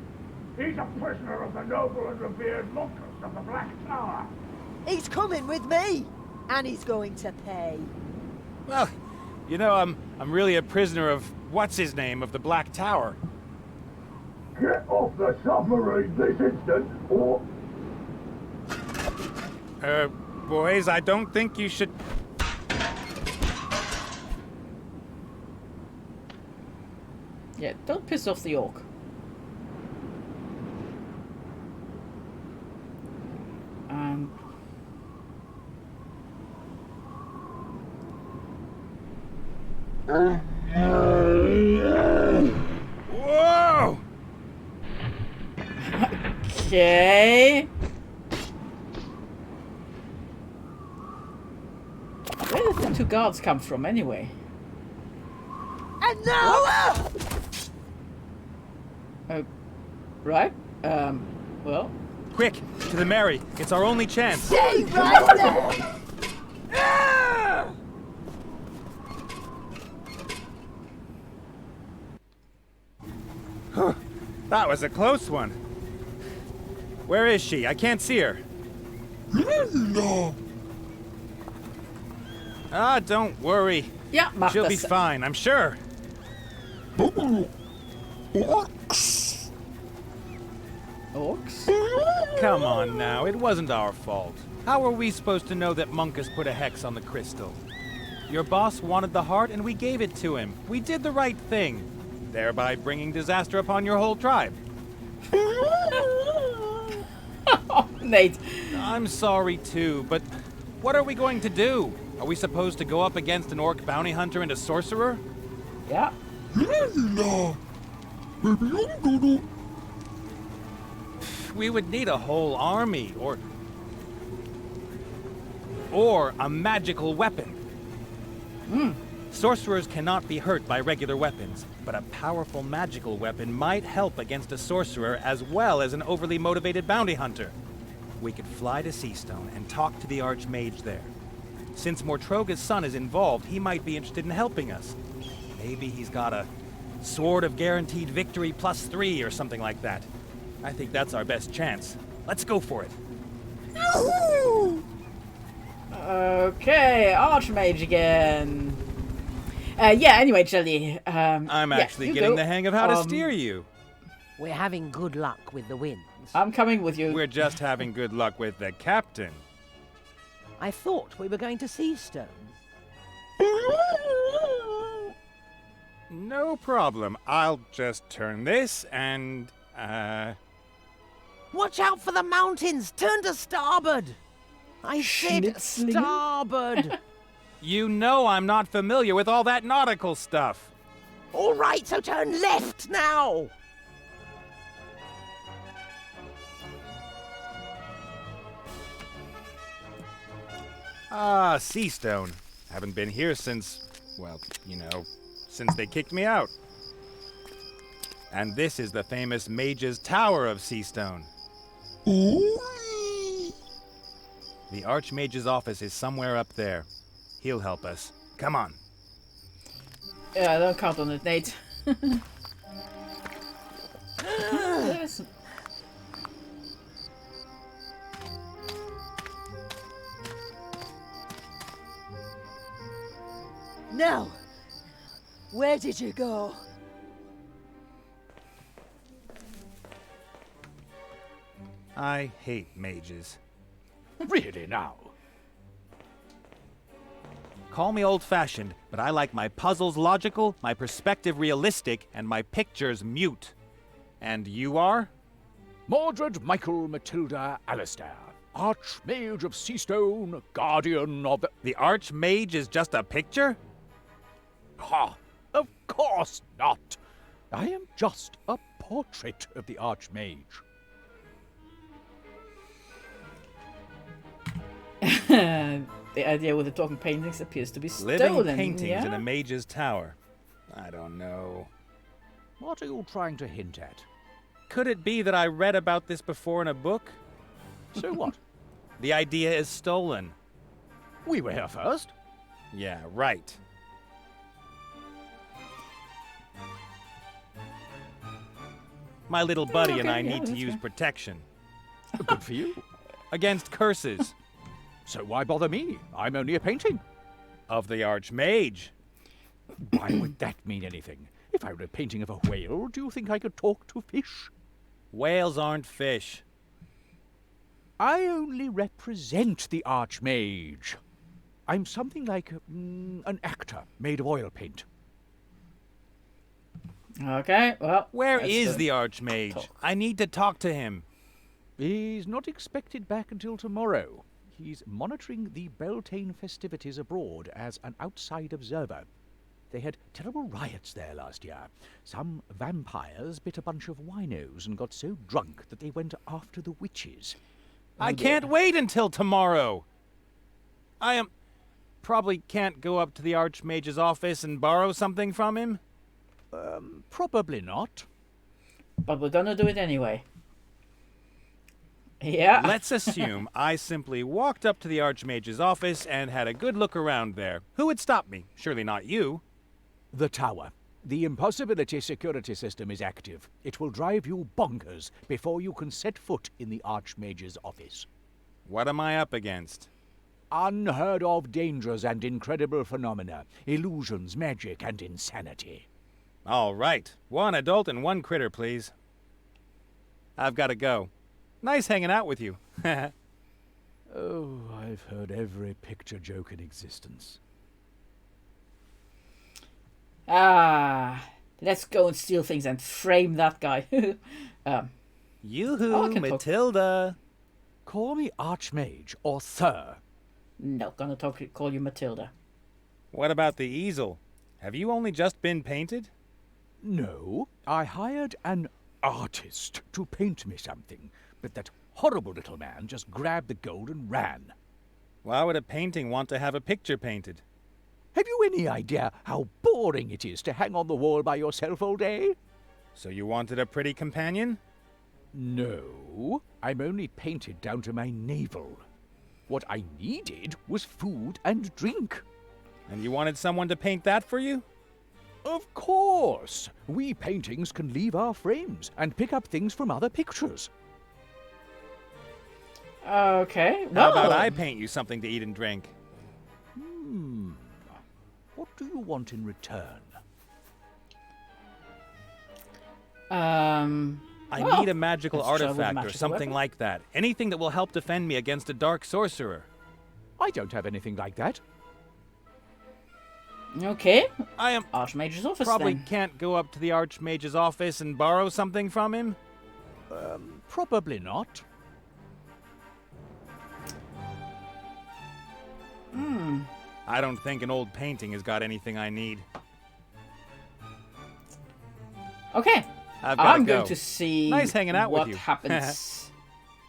He's a prisoner of the noble and revered Monkus of the Black Tower. He's coming with me, and he's going to pay. Well, you know, I'm really a prisoner of what's-his-name of the Black Tower. Get off the submarine this instant, or... Boys, I don't think you should... Yeah, don't piss off the orc. Whoa! Okay. Where did the two guards come from, anyway? And now, Right. Well. Quick, to the Mary. It's our only chance. Stay right there! That was a close one. Where is she? I can't see her. Ah, don't worry. Ja, mag She'll be das. fine, I'm sure. Orcs? Come on now, it wasn't our fault. How were we supposed to know that Munkus put a hex on the crystal? Your boss wanted the heart and we gave it to him. We did the right thing, thereby bringing disaster upon your whole tribe. Oh, Nate. I'm sorry too, but what are we going to do? Are we supposed to go up against an orc bounty hunter and a sorcerer? Ja. We would need a whole army, or a magical weapon. Sorcerers cannot be hurt by regular weapons, but a powerful magical weapon might help against a sorcerer as well as an overly motivated bounty hunter. We could fly to Seastone and talk to the Archmage there. Since Mortroga's son is involved, he might be interested in helping us. Maybe he's got a Sword of Guaranteed Victory +3 or something like that. I think that's our best chance. Let's go for it. Okay, Archmage again. Yeah, anyway, Jelly. I'm yeah, actually you getting go. the hang of how to steer you. We're having good luck with the winds. I'm coming with you. We're just having good luck with the captain. I thought we were going to Seastone. No problem. I'll just turn this and, Watch out for the mountains! Turn to starboard! I said Schnitzlingen? starboard! You know I'm not familiar with all that nautical stuff. All right, so turn left now! Ah, Seastone. Haven't been here since, well, you know, since they kicked me out. And this is the famous Mage's Tower of Seastone. The Archmage's office is somewhere up there. He'll help us. Come on. Yeah, don't count on it, Nate. Yes. Now, where did you go? I hate mages. Really now? Call me old-fashioned, but I like my puzzles logical, my perspective realistic, and my pictures mute. And you are? Mordred Michael Matilda Alistair, Archmage of Seastone, Guardian of the... The Archmage is just a picture? Ha! Of course not! I am just a portrait of the Archmage. The idea with the talking paintings appears to be Living stolen. paintings yeah? in a mage's tower. I don't know. What are you trying to hint at? Could it be that I read about this before in a book? So what? The idea is stolen. We were here first. Yeah, right. My little buddy and okay, I yeah, need to that's use fair. protection. Good for you. Against curses. So why bother me? I'm only a painting. Of the Archmage. Why would that mean anything? If I were a painting of a whale, do you think I could talk to fish? Whales aren't fish. I only represent the Archmage. I'm something like an actor made of oil paint. Okay, well. Where that's is the Archmage? talk. I need to talk to him. He's not expected back until tomorrow. He's monitoring the Beltane festivities abroad as an outside observer. They had terrible riots there last year. Some vampires bit a bunch of winos and got so drunk that they went after the witches. I can't wait until tomorrow. Probably can't go up to the Archmage's office and borrow something from him. Probably not. but we're gonna do it anyway. Yeah. Let's assume I simply walked up to the Archmage's office and had a good look around there. Who would stop me? Surely not you. The tower. The impossibility security system is active. It will drive you bonkers before you can set foot in the Archmage's office. What am I up against? Unheard of dangers and incredible phenomena, illusions, magic, and insanity. All right. One adult and one critter, please. I've got to go. Nice hanging out with you. Oh, I've heard every picture joke in existence. Let's go and steal things and frame that guy. Yoo-hoo, I can talk. Matilda. Call me Archmage or Sir. No, gonna call you Matilda. What about the easel? Have you only just been painted? No, I hired an artist to paint me something, but that horrible little man just grabbed the gold and ran. Why would a painting want to have a picture painted? Have you any idea how boring it is to hang on the wall by yourself all day? So you wanted a pretty companion? No, I'm only painted down to my navel. What I needed was food and drink. And you wanted someone to paint that for you? Of course! We paintings can leave our frames and pick up things from other pictures. Okay. How Well, about I paint you something to eat and drink? What do you want in return? I well, need a magical let's try with artifact or magical something weapon. like that. Anything that will help defend me against a dark sorcerer. I don't have anything like that. Okay. I am Archmage's office probably then. can't go up to the Archmage's office and borrow something from him. Probably not. I don't think an old painting has got anything I need. Okay. I've got I'm to go. going to see Nice hanging out with what you. happens.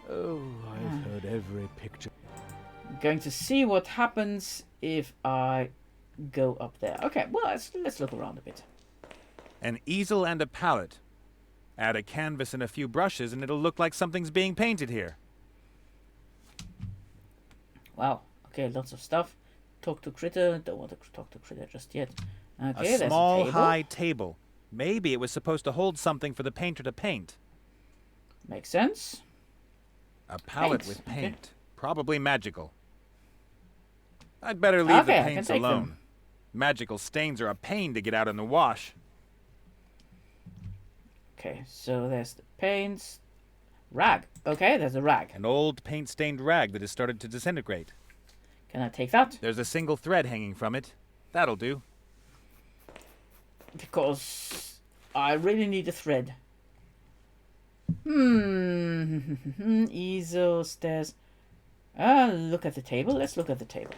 Oh, I've heard every picture. Going to see what happens if I go up there. Okay, well, let's look around a bit. An easel and a palette. Add a canvas and a few brushes and it'll look like something's being painted here. Wow. Okay, lots of stuff. Talk to Critter. Don't want to talk to Critter just yet. Okay, A there's small, a table. high table. Maybe it was supposed to hold something for the painter to paint. Makes sense. A palette Paint, with okay. paint. Probably magical. I'd better leave Okay, I the can paints take them. alone. Magical stains are a pain to get out in the wash. Okay, so there's the paints. Rag. Okay, there's a rag. An old paint-stained rag that has started to disintegrate. Can I take that? There's a single thread hanging from it. That'll do. Because I really need a thread. Easel, stairs. Look at the table. Let's look at the table.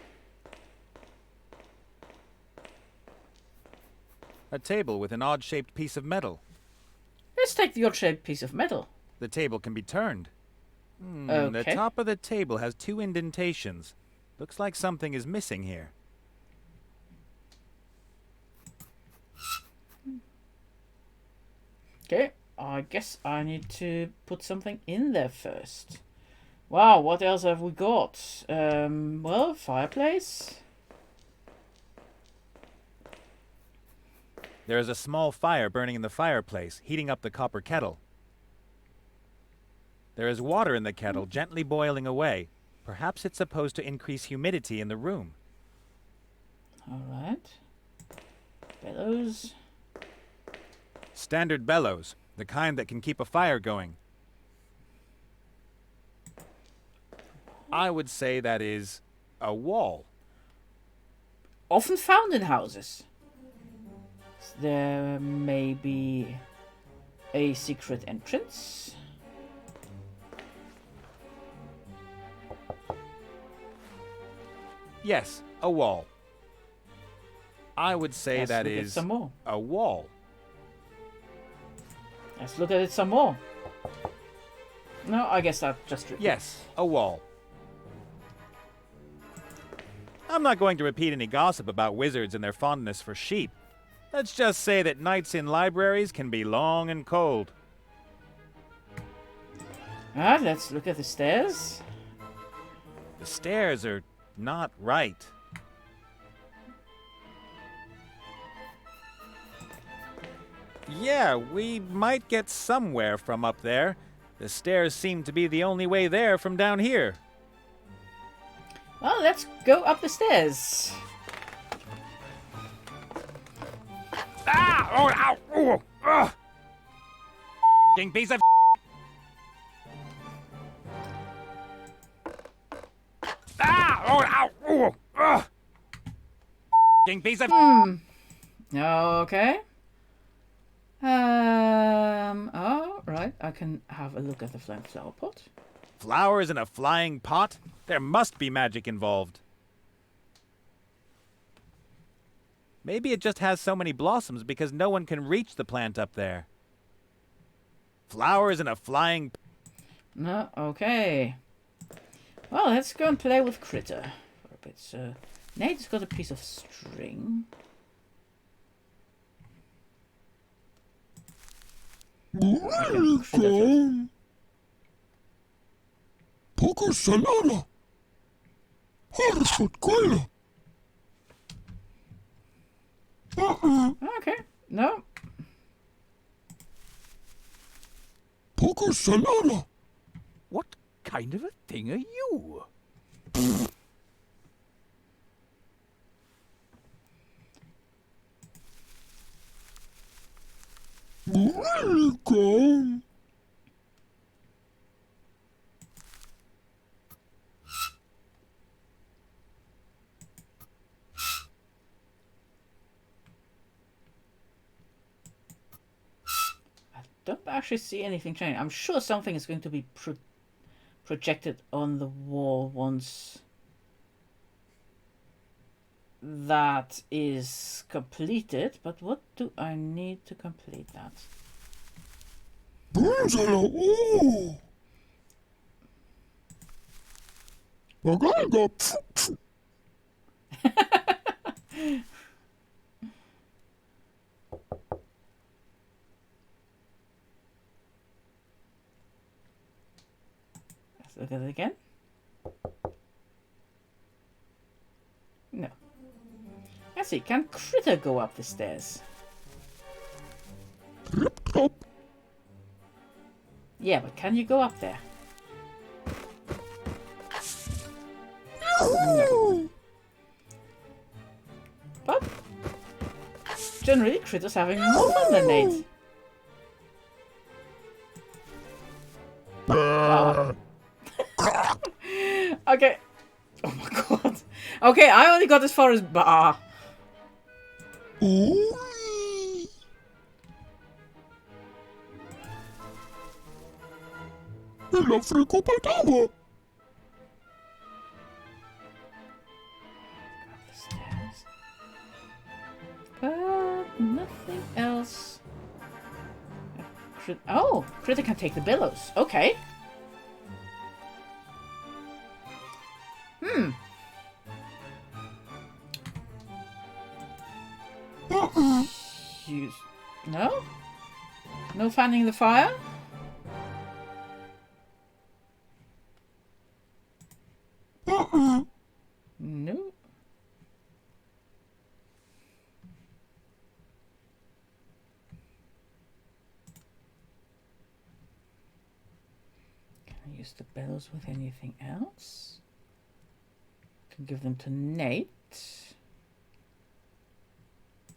A table with an odd-shaped piece of metal. Let's take the odd-shaped piece of metal. The table can be turned. The Okay. top of the table has 2 indentations. Looks like something is missing here. Okay, I guess I need to put something in there first. Wow, what else have we got? Well, fireplace. There is a small fire burning in the fireplace, heating up the copper kettle. There is water in the kettle, gently boiling away. Perhaps it's supposed to increase humidity in the room. All right. Bellows. Standard bellows, the kind that can keep a fire going. I would say that is a wall. Often found in houses. There may be a secret entrance. Yes, a wall. I would say Let's that look at is some more. a wall. Let's look at it some more. No, I guess that just repeats. Yes, a wall. I'm not going to repeat any gossip about wizards and their fondness for sheep. Let's just say that nights in libraries can be long and cold. Ah, let's look at the stairs. The stairs are not right. Yeah, we might get somewhere from up there. The stairs seem to be the only way there from down here. Well, let's go up the stairs. Ah! Oh, ow! Oh, ugh! F***ing piece of Ah! Oh, ow! Oh, ugh! F***ing piece of Okay. Oh, right. I can have a look at the flying flower pot. Flowers in a flying pot? There must be magic involved. Maybe it just has so many blossoms because no one can reach the plant up there. Flowers in a flying... No, okay. Well, let's go and play with Critter for a bit. So, Nate's got a piece of string. Welcome. Poco salada. Harford cola. Okay, no. Poco salada. What kind of a thing are you? Welcome. Don't actually see anything changing. I'm sure something is going to be projected on the wall once that is completed. But what do I need to complete that? Bronzala. Oh. Magaga. Let's look at it again. No. Let's see, can Critter go up the stairs? Trip top. Yeah, but can you go up there? No. But generally, Critter's having more fun than Nate. Wow. Okay. Oh my god. Okay, I only got as far as bar. Oh. El Africo pataba. Up the stairs. But nothing else. Oh, Critter can take the billows. Okay. Use... No? No fanning the fire? No. Can I use the bells with anything else? Can give them to Nate.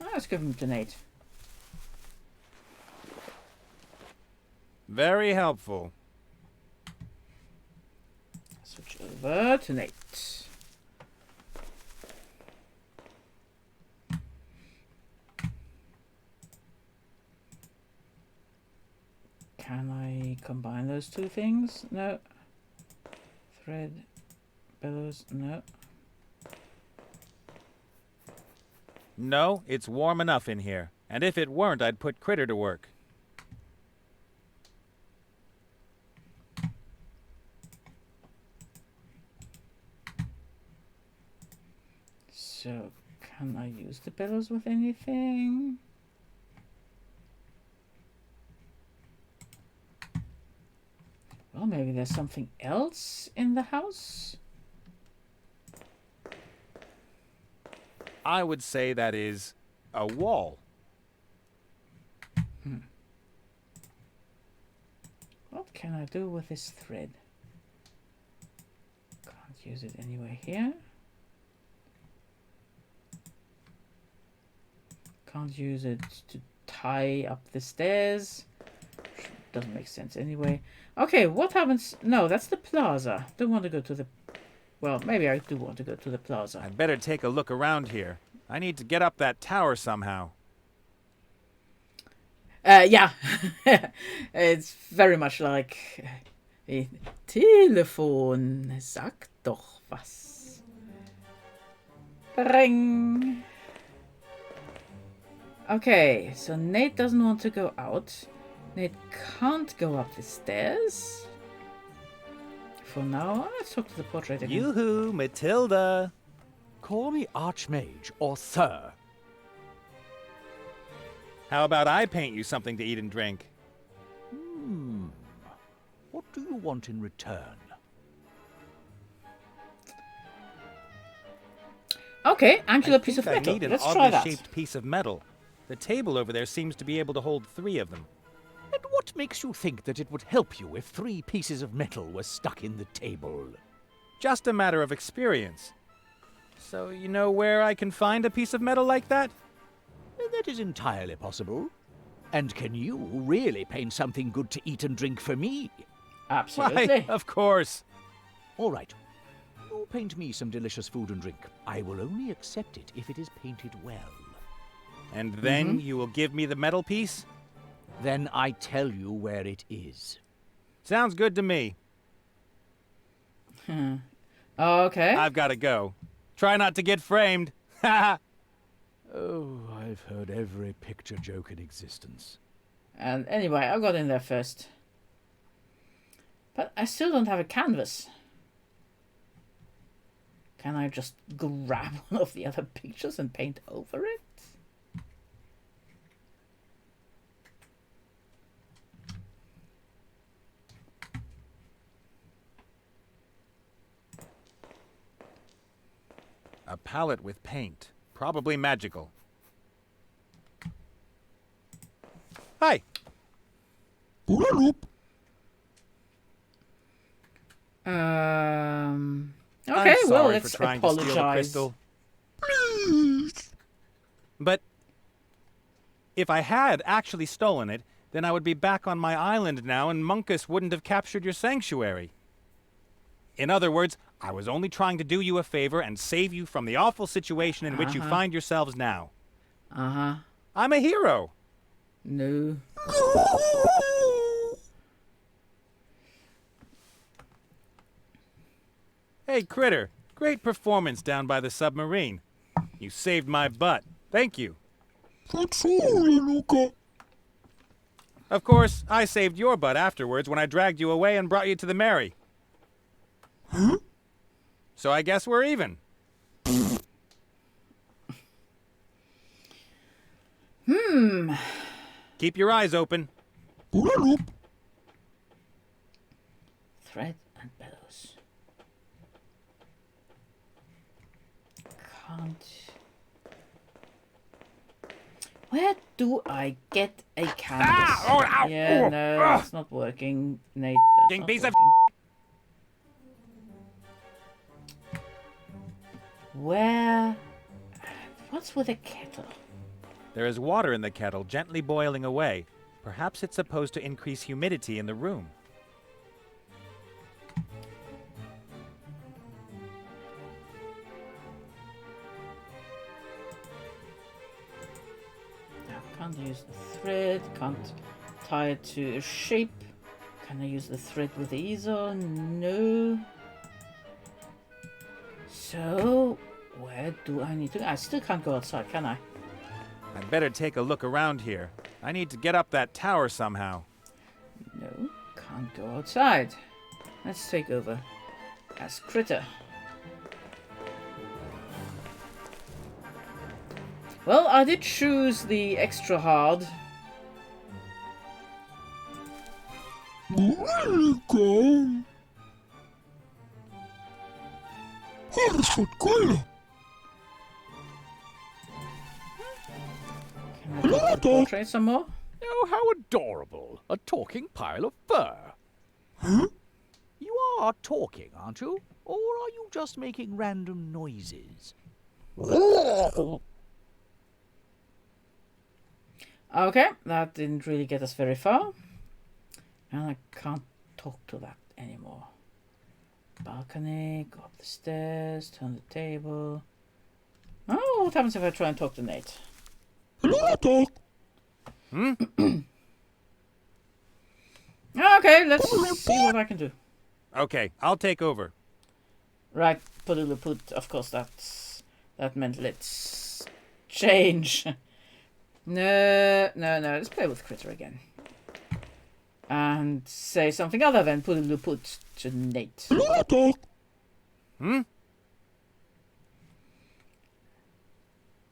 Oh, let's give them to Nate. Very helpful. Switch over to Nate. Can I combine those two things? No. Thread, bellows, no. No, it's warm enough in here. And if it weren't, I'd put Critter to work. So, can I use the bellows with anything? Well, maybe there's something else in the house? I would say that is a wall. What can I do with this thread? Can't use it anywhere here. Can't use it to tie up the stairs. Doesn't make sense anyway. Okay, what happens? No, that's the plaza. Don't want to go to the... Well, maybe I do want to go to the plaza. I'd better take a look around here. I need to get up that tower somehow. Yeah. It's very much like... Telefon, sag doch was. Ring. Okay, so Nate doesn't want to go out. Nate can't go up the stairs. For now, let's talk to the portrait again. Yoo-hoo, Matilda! Call me Archmage or Sir. How about I paint you something to eat and drink? What do you want in return? Okay, angular I piece of think I metal. need an Let's try oddly that. shaped piece of metal. The table over there seems to be able to hold 3 of them. And what makes you think that it would help you if 3 pieces of metal were stuck in the table? Just a matter of experience. So you know where I can find a piece of metal like that? That is entirely possible. And can you really paint something good to eat and drink for me? Absolutely. Why, of course. All right. You paint me some delicious food and drink. I will only accept it if it is painted well. And then you will give me the metal piece? Then I tell you where it is. Sounds good to me. Okay. I've got to go. Try not to get framed. Ha! Oh, I've heard every picture joke in existence. And anyway, I got in there first. But I still don't have a canvas. Can I just grab one of the other pictures and paint over it? A palette with paint. Probably magical. Hi. Okay, I'm well, sorry let's for trying to steal the apologize. crystal. Please. But if I had actually stolen it, then I would be back on my island now and Munkus wouldn't have captured your sanctuary. In other words, I was only trying to do you a favor and save you from the awful situation in which you find yourselves now. I'm a hero. No. Hey, Critter. Great performance down by the submarine. You saved my butt. Thank you. Of course, I saved your butt afterwards when I dragged you away and brought you to the Mary. Huh? So I guess we're even. Keep your eyes open. Thread and bellows. Can't. Where do I get a canvas? Yeah, no, it's not working, Nate. That's Ding not piece of working. Where? What's with a kettle? There is water in the kettle, gently boiling away. Perhaps it's supposed to increase humidity in the room. Now, can't use the thread, can't tie it to a shape. Can I use the thread with the easel? No. So, where do I need to go? I still can't go outside, can I? I'd better take a look around here. I need to get up that tower somehow. No, can't go outside. Let's take over as Critter. Well, I did choose the extra hard. Welkom. Hier is wat kolen. Can I talk to the portrait some more? Oh, how adorable. A talking pile of fur. Huh? You are talking, aren't you? Or are you just making random noises? Okay, that didn't really get us very far. And I can't talk to that anymore. Balcony, go up the stairs, turn the table. Oh, what happens if I try and talk to Nate? Later. Okay, let's see what I can do. Okay, I'll take over. Right, put. Of course, that meant let's change. No. Let's play with Critter again. And say something other than put to Nate. Later.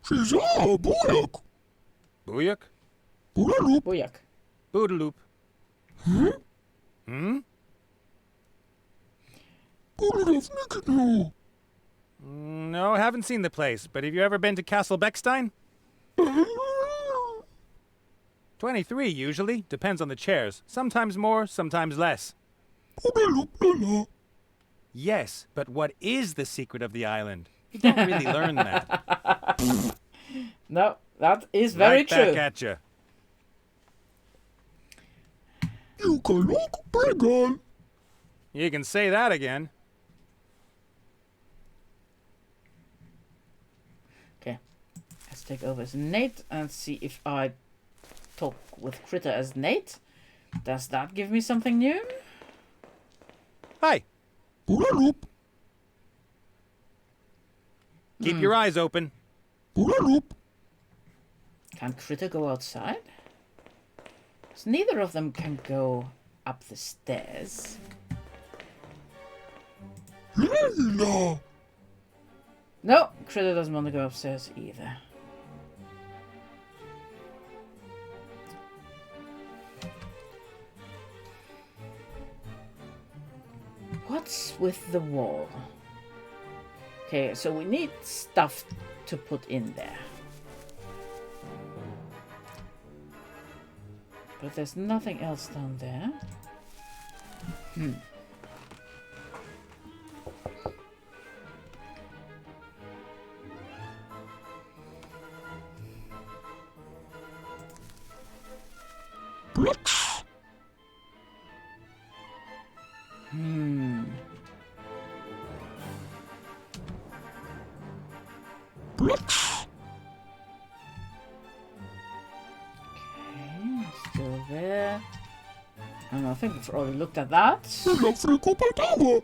She's a boyak. Booyak? Boodaloop. Boyak. Boodaloop. Boodaloop naked no. No, haven't seen the place, but have you ever been to Castle Beckstein? 23 usually, depends on the chairs. Sometimes more, sometimes less. Boodaloop lala. Yes, but what is the secret of the island? You don't really learn that. No, that is very Right true. back at you. You can look pagan. You can say that again. Okay, let's take over as Nate and see if I talk with Critter as Nate. Does that give me something new? Hi. Boodaloop. Keep your eyes open. Boodaloop. Can Critter go outside? 'Cause neither of them can go up the stairs. Lila. No, Critter doesn't want to go upstairs either. What's with the wall? Okay, so we need stuff to put in there. But there's nothing else down there. Blitz. Blitz. Okay, still there. And I think we've already looked at that. Lila frico patava.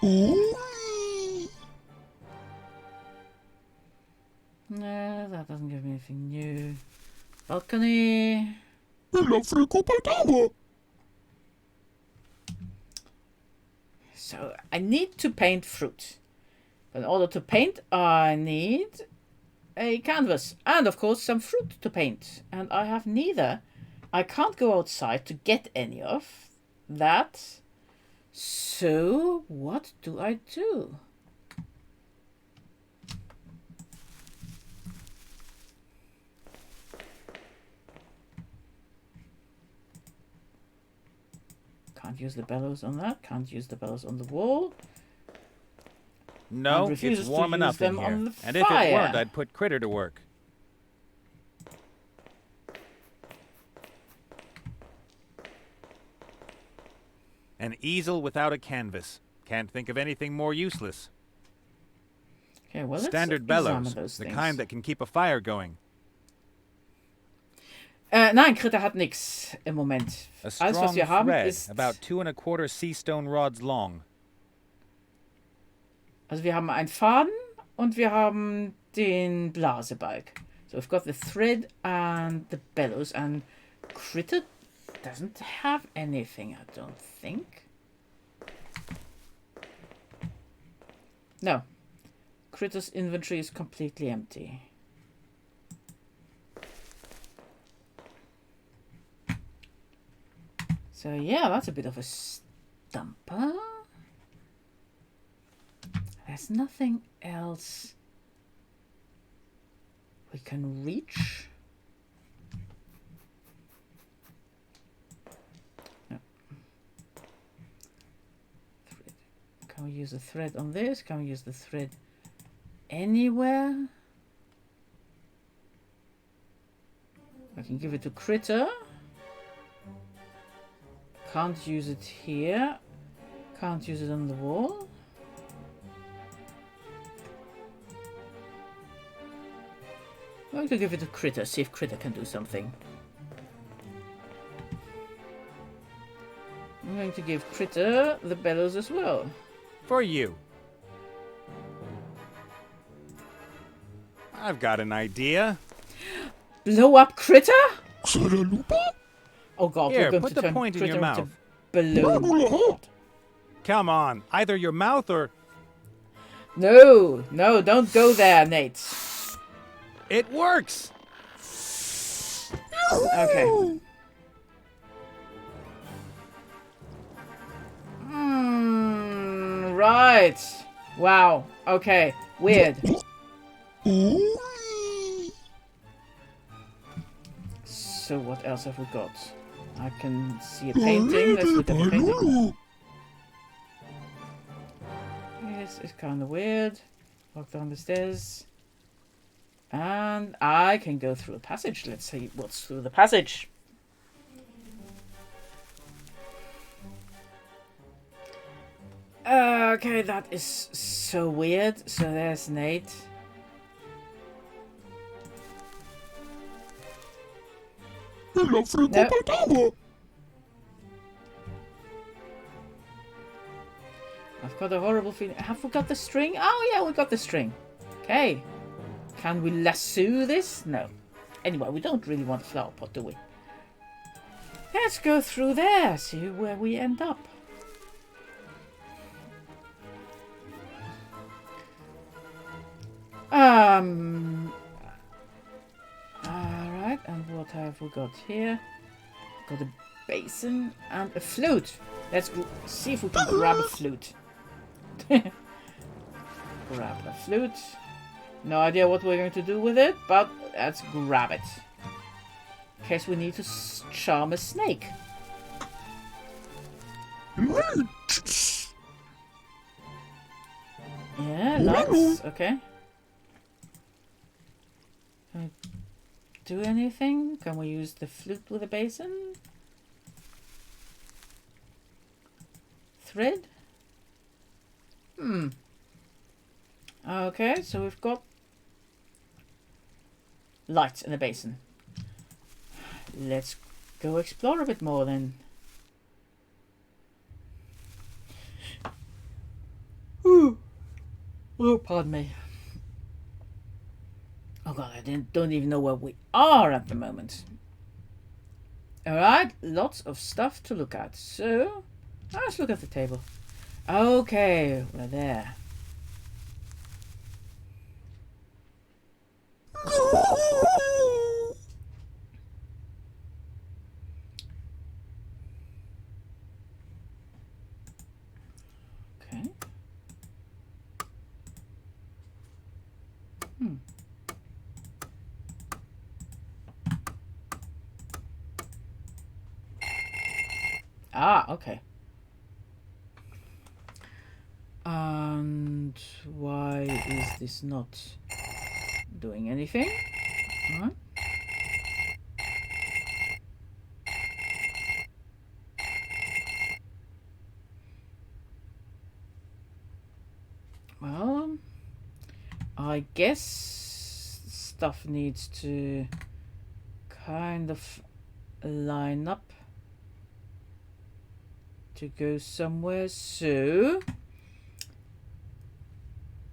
Oh. No, that doesn't give me anything new. Balcony. Lila frico patava. So I need to paint fruit. But in order to paint, I need a canvas and of course some fruit to paint. And I have neither. I can't go outside to get any of that. So what do I do? Can't use the bellows on that. Can't use the bellows on the wall. No, And refuses it's to warm use enough in them here. on the And if it fire. weren't, I'd put Critter to work. An easel without a canvas. Can't think of anything more useless. Okay, well, Standard let's examine bellows, those the things. kind that can keep a fire going. Nein, Critter hat nix im Moment. A Alles, strong was wir haben, thread, ist... about 2 1/4 sea stone rods long. Also wir haben einen Faden und wir haben den Blasebalg. So we've got the thread and the bellows, and Critter doesn't have anything, I don't think. No. Critter's inventory is completely empty. So yeah, that's a bit of a stumper. There's nothing else we can reach. No. Thread. Can we use the thread on this? Can we use the thread anywhere? I can give it to Critter. Can't use it here. Can't use it on the wall. I'm going to give it to Critter, see if Critter can do something. I'm going to give Critter the bellows as well. For you. I've got an idea. Blow up Critter? Oh god, Here, we're going put to the turn point in your Critter mouth. into balloon. Come on, either your mouth or... No, no, don't go there, Nate. It works! Okay. Right. Wow. Okay. Weird. So what else have we got? I can see a painting. Let's look at the painting. This is kind of weird. Walk down the stairs. And I can go through a passage. Let's see what's through the passage. Okay, that is so weird. So there's Nate. No. I've got a horrible feeling. Have we got the string? Oh yeah, we got the string. Okay. Can we lasso this? No. Anyway, we don't really want a flower pot, do we? Let's go through there, see where we end up. Alright, and what have we got here? Got a basin and a flute. Let's see if we can grab a flute. Grab a flute. No idea what we're going to do with it, but let's grab it. In case we need to charm a snake. Yeah, lights. Okay. Can we do anything? Can we use the flute with a basin? Thread? Okay, so we've got lights in a basin. Let's go explore a bit more then. Ooh. Oh, pardon me. Oh god, I don't even know where we are at the moment. Alright, lots of stuff to look at. So, let's look at the table. Okay, we're there. Okay. Ah, okay. And why is this not doing anything? Huh? Well, I guess stuff needs to kind of line up to go somewhere. So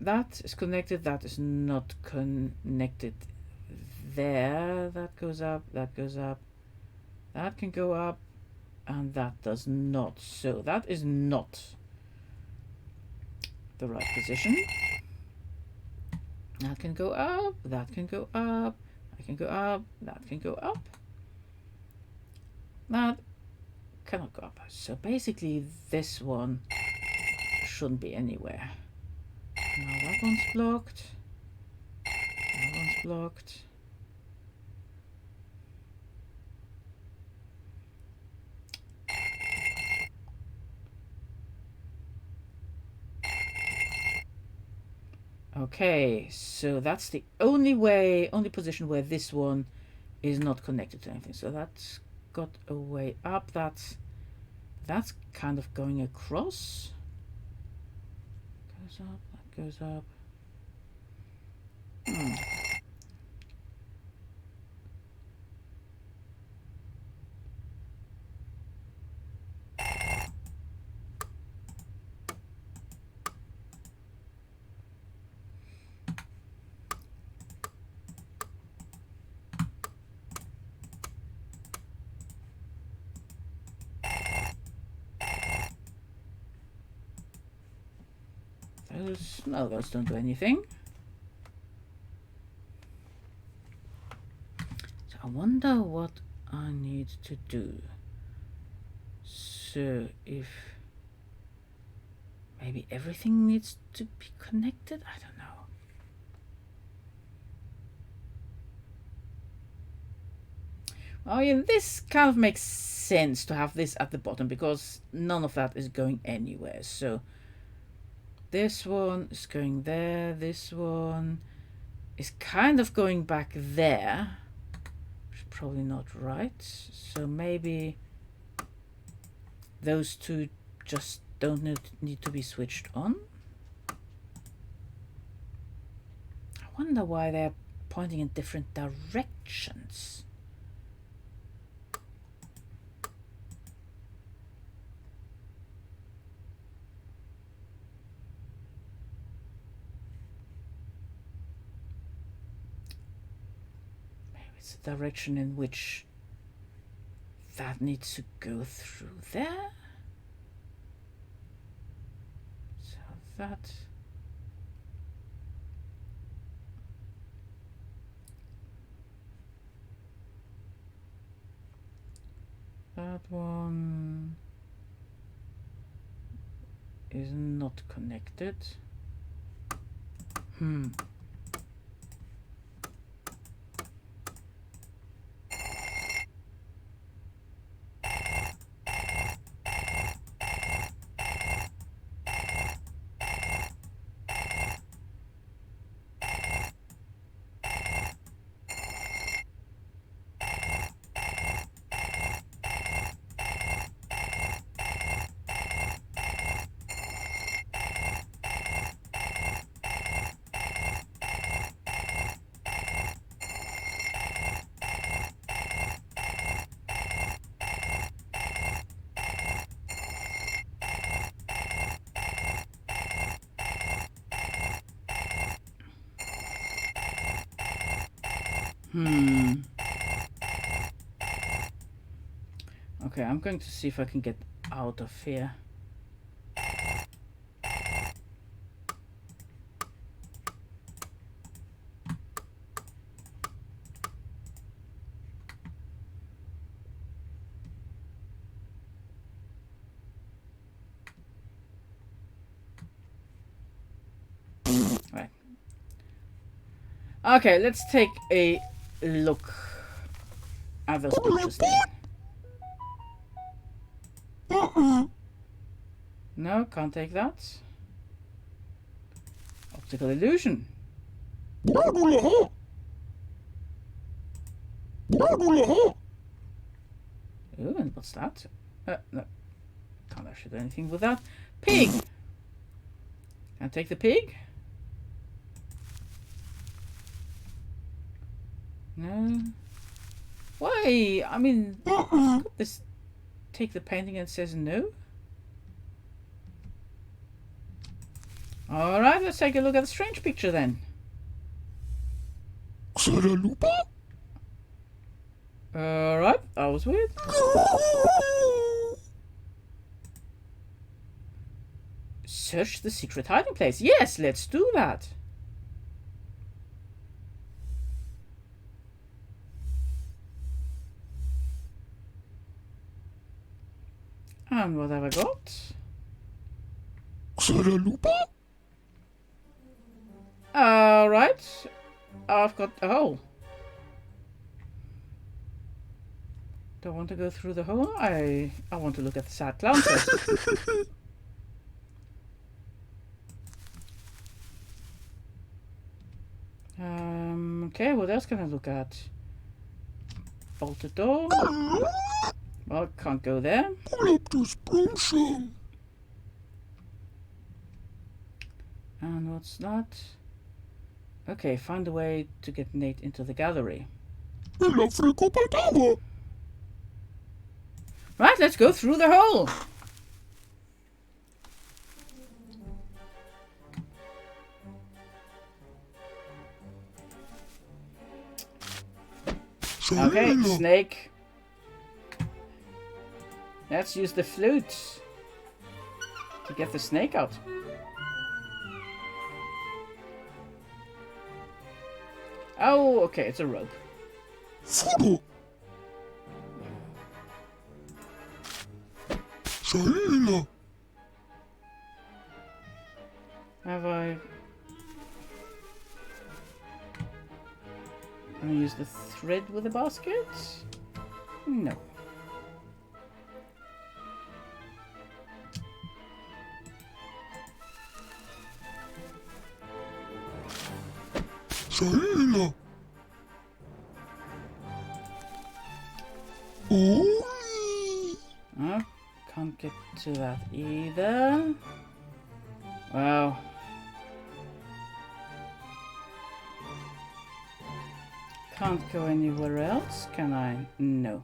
that is connected, that is not connected there. That goes up, that goes up, that can go up, and that does not. So that is not the right position. That can go up, that can go up, that can go up, that can go up. That cannot go up. So basically this one shouldn't be anywhere. Now that one's blocked. That one's blocked. Okay, so that's the only position where this one is not connected to anything. So that's got a way up. That's kind of going across. Goes up, that goes up. Those don't do anything. So I wonder what I need to do. So if maybe everything needs to be connected, I don't know. Oh yeah, this kind of makes sense to have this at the bottom because none of that is going anywhere. So this one is going there, this one is kind of going back there, which is probably not right. So maybe those two just don't need to be switched on. I wonder why they're pointing in different directions. It's the direction in which that needs to go through there. So that one is not connected. Okay, I'm going to see if I can get out of here. Right. Okay, let's take a look at those pictures then. No, can't take that. Optical illusion. Ooh, and what's that? No. Can't actually do anything with that. Pig! Can I take the pig? No. Why? I mean, could this take the painting and it says no? Alright, let's take a look at the strange picture then. Alright, that was weird. Search the secret hiding place. Yes, let's do that. And what have I got? Xaralupa? Alright. I've got a hole. Do I want to go through the hole? I want to look at the sad clown first. Okay, what else can I look at? Bolted door. Well, can't go there. Pull up to Spring. And what's that? Okay, find a way to get Nate into the gallery. Right, let's go through the hole. Okay, snake. Let's use the flute to get the snake out. Oh, okay, it's a rope. Have I... Can I use the thread with the basket? No. Oh, can't get to that either. Wow. Can't go anywhere else, can I? No.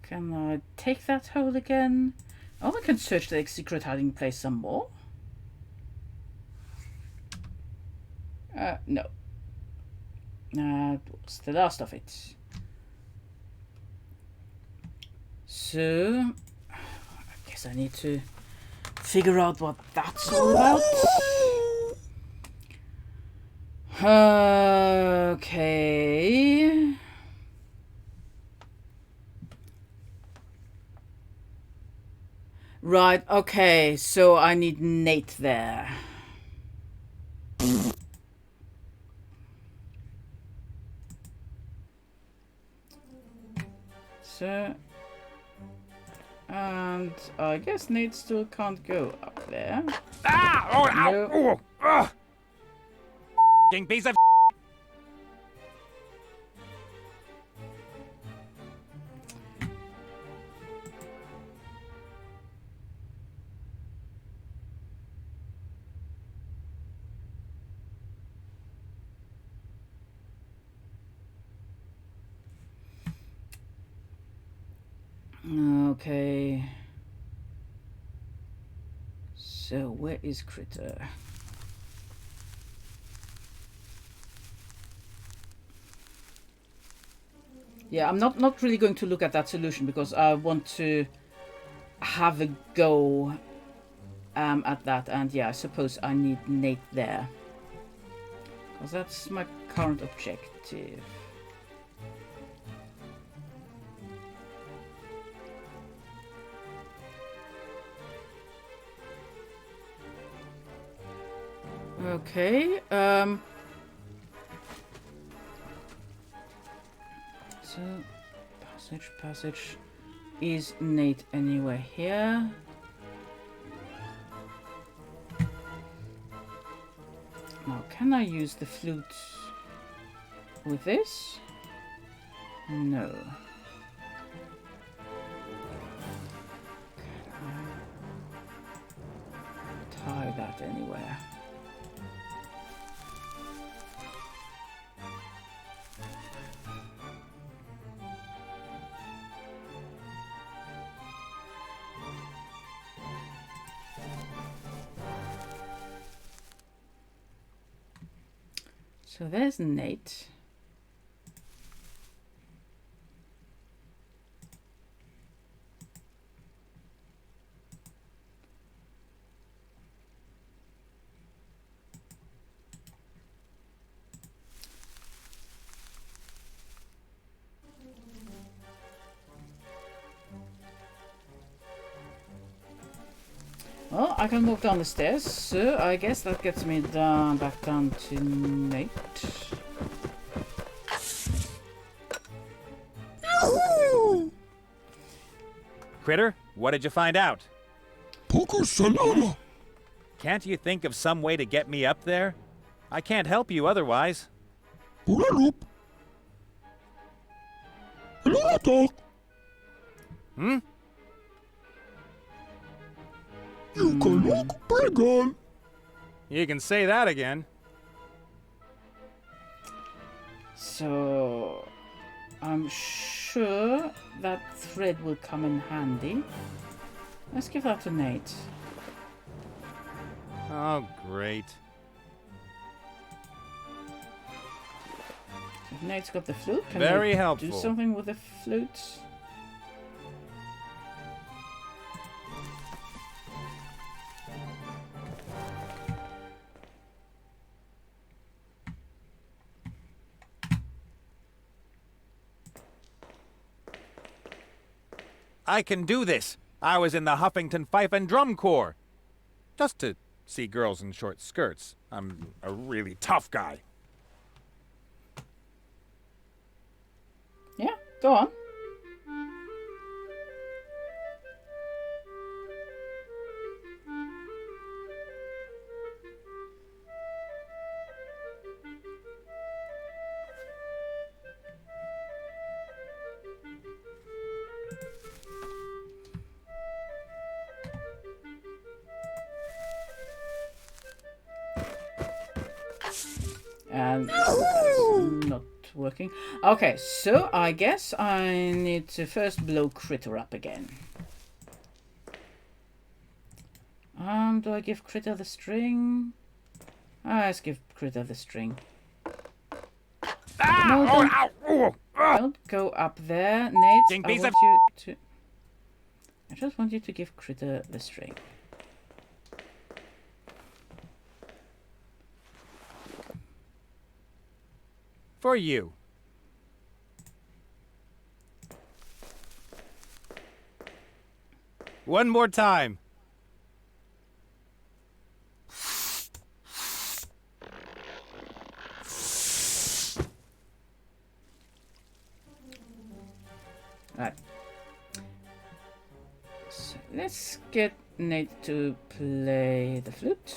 Can I take that hole again? Oh, I can search the secret hiding place some more. No. That was the last of it. So, I guess I need to figure out what that's all about. Okay. Right, okay, so I need Nate there. So, and I guess Nate still can't go up there. Ah! Oh, ow! No. Oh, ugh. F***ing piece of Okay. So where is Critter? Yeah, I'm not really going to look at that solution because I want to have a go at that, and yeah, I suppose I need Nate there because that's my current objective. Okay, so passage. Is Nate anywhere here? Now, can I use the flute with this? No. Can I tie that anywhere? So there's Nate. Well, I can walk down the stairs, so I guess that gets me down, back down to Nate. Critter, what did you find out? Poco salama. Can't you think of some way to get me up there? I can't help you otherwise. Pulalup. Hello, talk. Hmm? You can look pagan. You can say that again. So I'm sure that thread will come in handy. Let's give that to Nate. Oh, great. If Nate's got the flute, can Very we helpful. do something with the flute? I can do this. I was in the Huffington Fife and Drum Corps. Just to see girls in short skirts. I'm a really tough guy. Yeah, go on. And it's not working. Okay, so I guess I need to first blow Critter up again. Do I give Critter the string? Let's give Critter the string. No, don't go up there, Nate. Ding, I piece want of- you to. I just want you to give Critter the string. For you. One more time. Right. So let's get Nate to play the flute.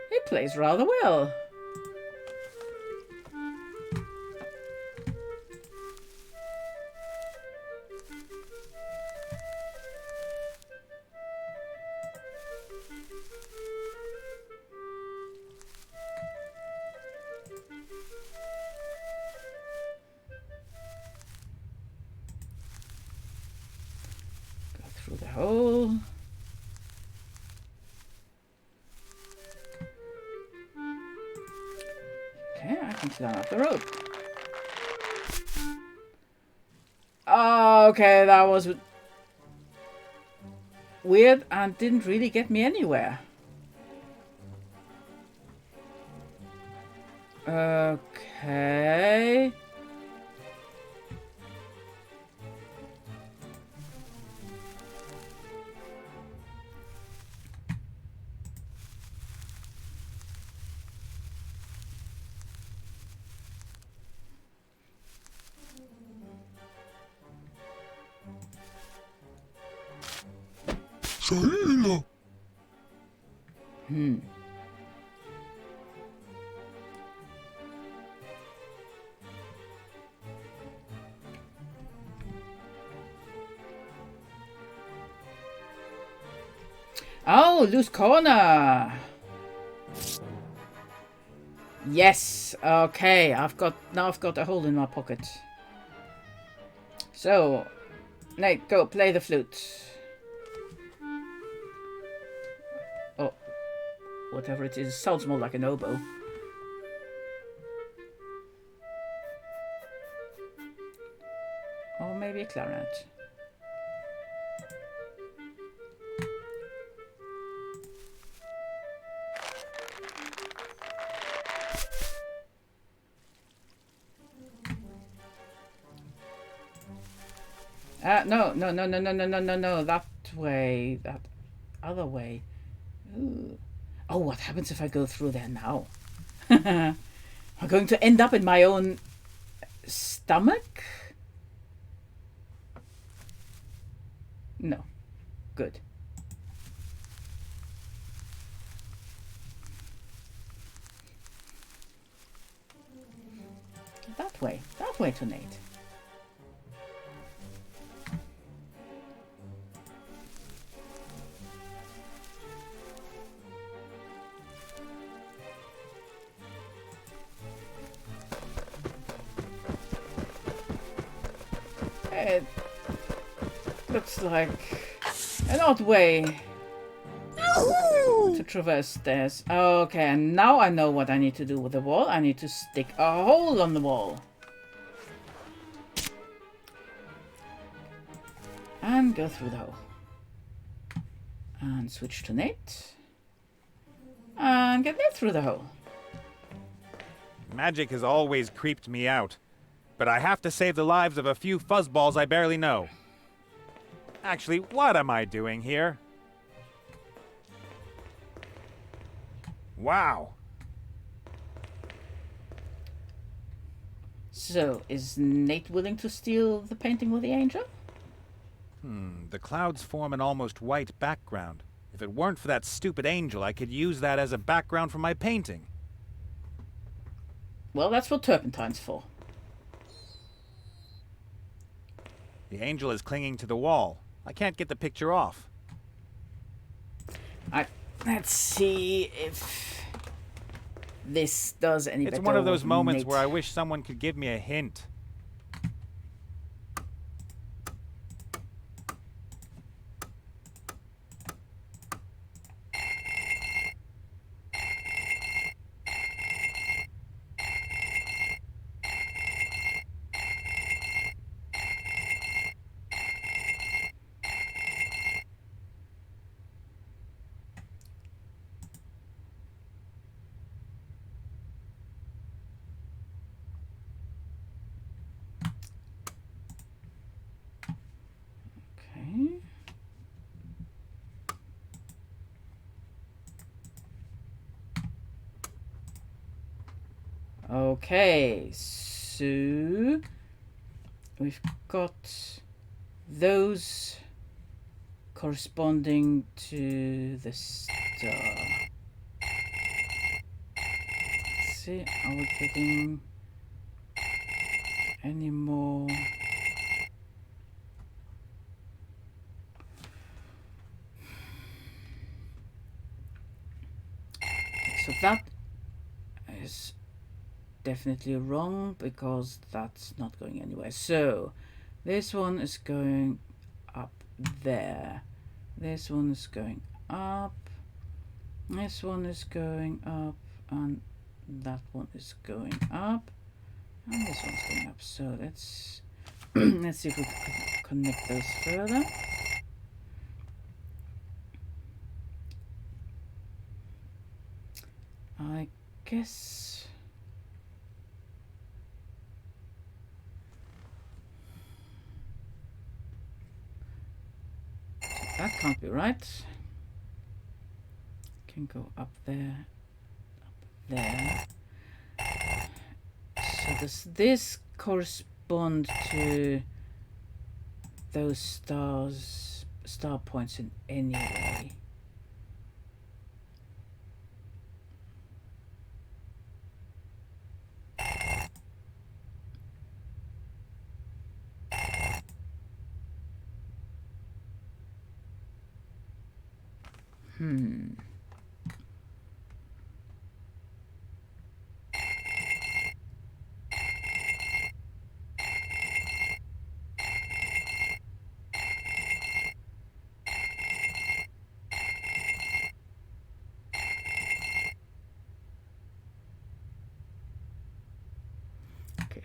He plays rather well. Go through the hole. Okay, I can climb up the rope. Okay, that was weird and didn't really get me anywhere. Okay. Saila. Oh, loose corner. Yes. Okay, I've got a hole in my pocket. So Nate, go play the flute. Oh, whatever it is, sounds more like an oboe. Or maybe a clarinet. No, that way, that other way. Ooh. Oh, what happens if I go through there now? I'm going to end up in my own stomach? No. Good. That way to Nate. It looks like an odd way to traverse stairs. Okay, and now I know what I need to do with the wall. I need to stick a hole on the wall. And go through the hole. And switch to Nate. And get Nate through the hole. Magic has always creeped me out, but I have to save the lives of a few fuzzballs I barely know. Actually, what am I doing here? Wow. So, is Nate willing to steal the painting with the angel? The clouds form an almost white background. If it weren't for that stupid angel, I could use that as a background for my painting. Well, that's what turpentine's for. The angel is clinging to the wall. I can't get the picture off. Let's see if this does any better. It's one of those with moments Nate. where I wish someone could give me a hint. Okay. Okay, so we've got those corresponding to the star. Let's see, are we getting any more? So that is definitely wrong because that's not going anywhere. So this one is going up there. This one is going up. This one is going up. And that one is going up. And this one's going up. So let's let's see if we can connect those further. I guess that can't be right. Can go up there, up there. So does this correspond to those star points in any way?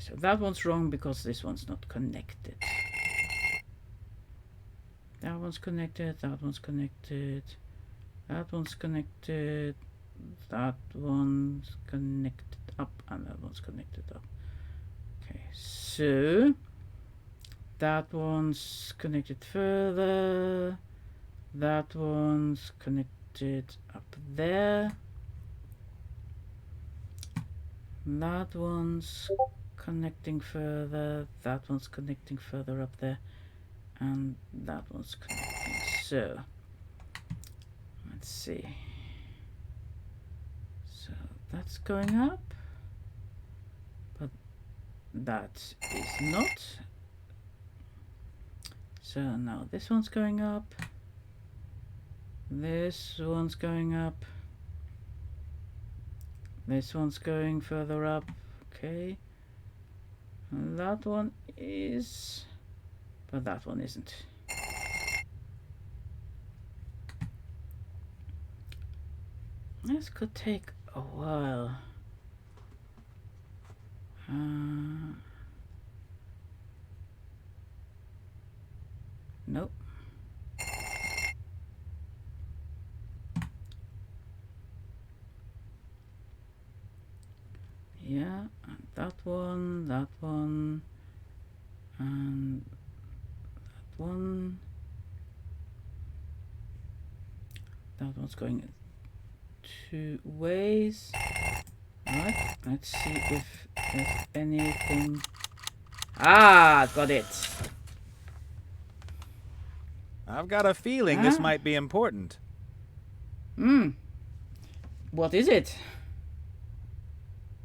so that one's wrong because this one's not connected. That one's connected, that one's connected, that one's connected, that one's connected up, and that one's connected up. Okay, so that one's connected further, that one's connected up there, that one's connecting further, that one's connecting further up there, and that one's connecting. So let's see. So that's going up, but that is not. So now this one's going up, this one's going up, this one's going further up. Okay, and that one is, but that one isn't. This could take a while. Nope. Yeah, and that one, and that one. That one's going 2 ways. Right, let's see if there's anything. Ah, got it. I've got a feeling this might be important. What is it?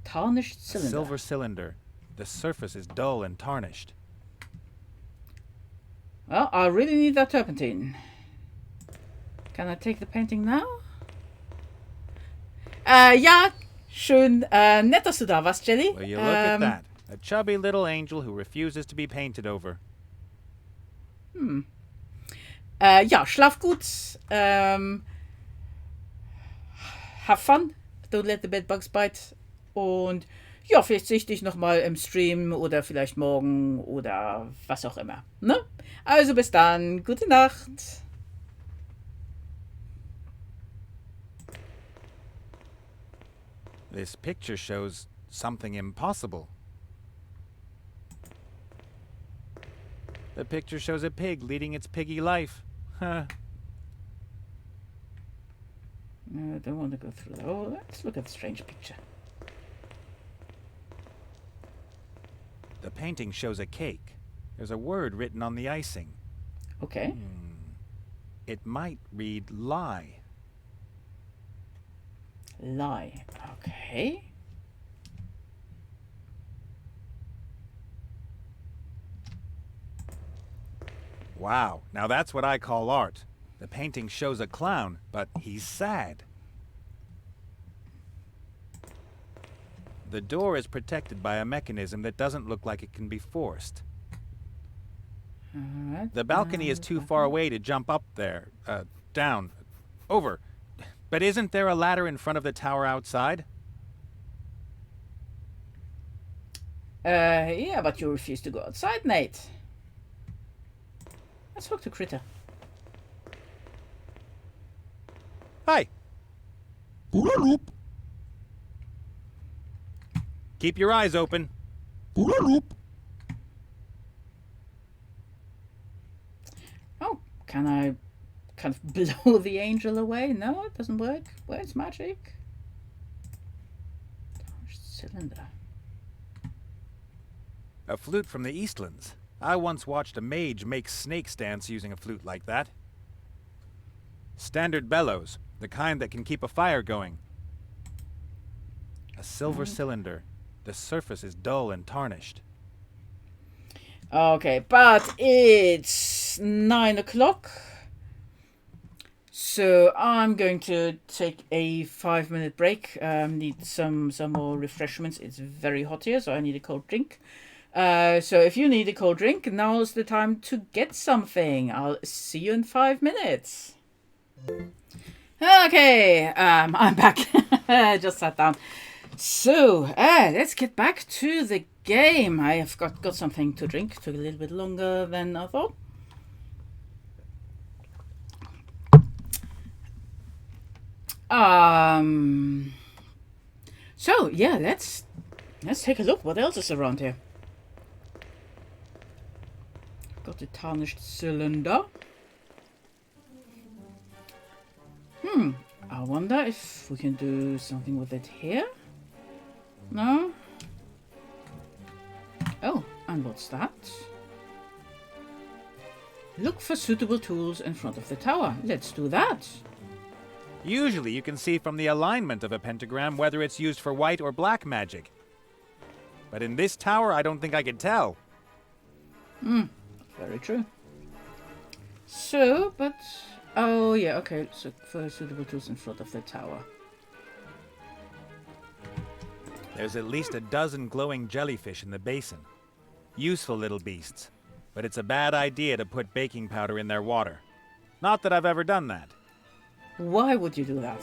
Tarnished cylinder. Silver cylinder. The surface is dull and tarnished. Well, I really need that turpentine. Can I take the painting now? Ja, schön. Nett, dass du da warst, Jelly. Will you look at that? A chubby little angel who refuses to be painted over. Ja, schlaf gut. Have fun. Don't let the bed bugs bite. Und ja, vielleicht sehe ich dich nochmal im Stream oder vielleicht morgen oder was auch immer. Ne? Also bis dann. Gute Nacht. This picture shows something impossible. The picture shows a pig leading its piggy life. Huh. No, I don't want to go through that. Oh, let's look at the strange picture. The painting shows a cake. There's a word written on the icing. Okay. It might read lie. Lie. Okay. Wow, now that's what I call art. The painting shows a clown, but he's sad. The door is protected by a mechanism that doesn't look like it can be forced. All right. The balcony is too far away to jump up there. Down. Over. But isn't there a ladder in front of the tower outside? Yeah, but you refuse to go outside, Nate. Let's talk to Critter. Hi. Boodaloop. Keep your eyes open. Boodaloop. Oh, can I kind of blow the angel away? No, it doesn't work. Where's magic? Cylinder. A flute from the Eastlands. I once watched a mage make snakes dance using a flute like that. Standard bellows, the kind that can keep a fire going. A silver cylinder. The surface is dull and tarnished. Okay, but it's 9 o'clock. So I'm going to take a 5-minute break. Need some more refreshments. It's very hot here, so I need a cold drink. So if you need a cold drink, now's the time to get something. I'll see you in 5 minutes. Okay, I'm back. I just sat down. So let's get back to the game. I have got something to drink. Took a little bit longer than I thought. So yeah, let's take a look. What else is around here? Got the tarnished cylinder. I wonder if we can do something with it here. No? Oh, and what's that? Look for suitable tools in front of the tower. Let's do that. Usually you can see from the alignment of a pentagram whether it's used for white or black magic. But in this tower, I don't think I could tell. Very true. So, but... Oh, yeah, okay. So, for suitable tools in front of the tower. There's at least a dozen glowing jellyfish in the basin. Useful little beasts. But it's a bad idea to put baking powder in their water. Not that I've ever done that. Why would you do that?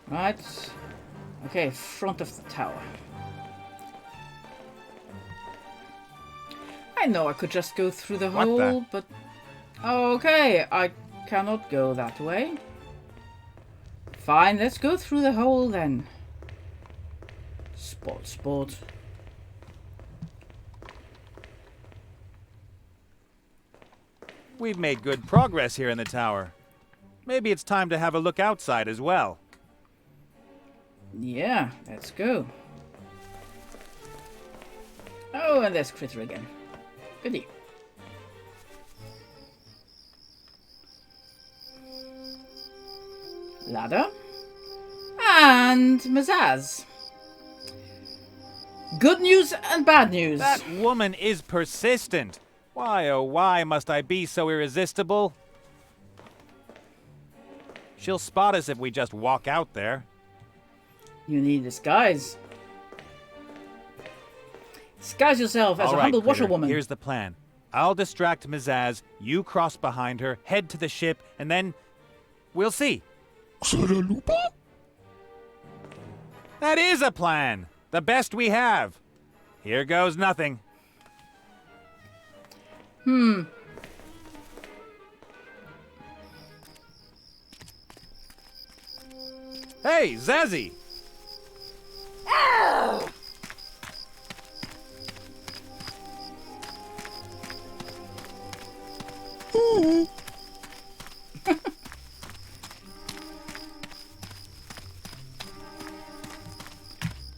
Right. Okay, front of the tower. I know I could just go through the What hole, the? but... Okay, I cannot go that way. Fine, let's go through the hole then. Sport. We've made good progress here in the tower. Maybe it's time to have a look outside as well. Yeah, let's go. Oh, and there's Critter again. Goodie. Ladder. And Mazaz. Good news and bad news. That woman is persistent. Why, oh why must I be so irresistible? She'll spot us if we just walk out there. You need disguise. Disguise yourself as All a right, humble Critter, washerwoman. here's the plan. I'll distract Mizaz, you cross behind her, head to the ship, and then... we'll see. Saralupa? That is a plan! The best we have. Here goes nothing. Hey, Zazzy!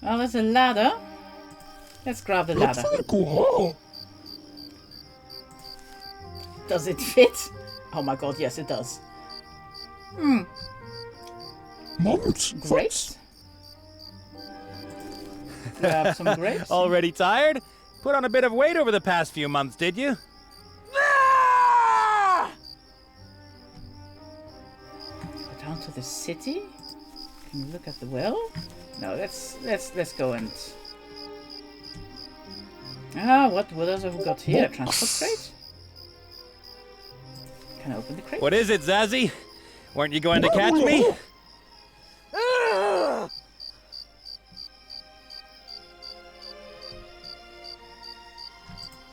Oh, there's a ladder. Let's grab the ladder. Go. Does it fit? Oh my god, yes it does. Mums. Grapes. Grab some grapes. Already tired? Put on a bit of weight over the past few months, did you? Go down to the city. Can we look at the well? No, let's go and... what else have we got here? Transport crate? Can I open the crate? What is it, Zazzy? Weren't you going to catch me?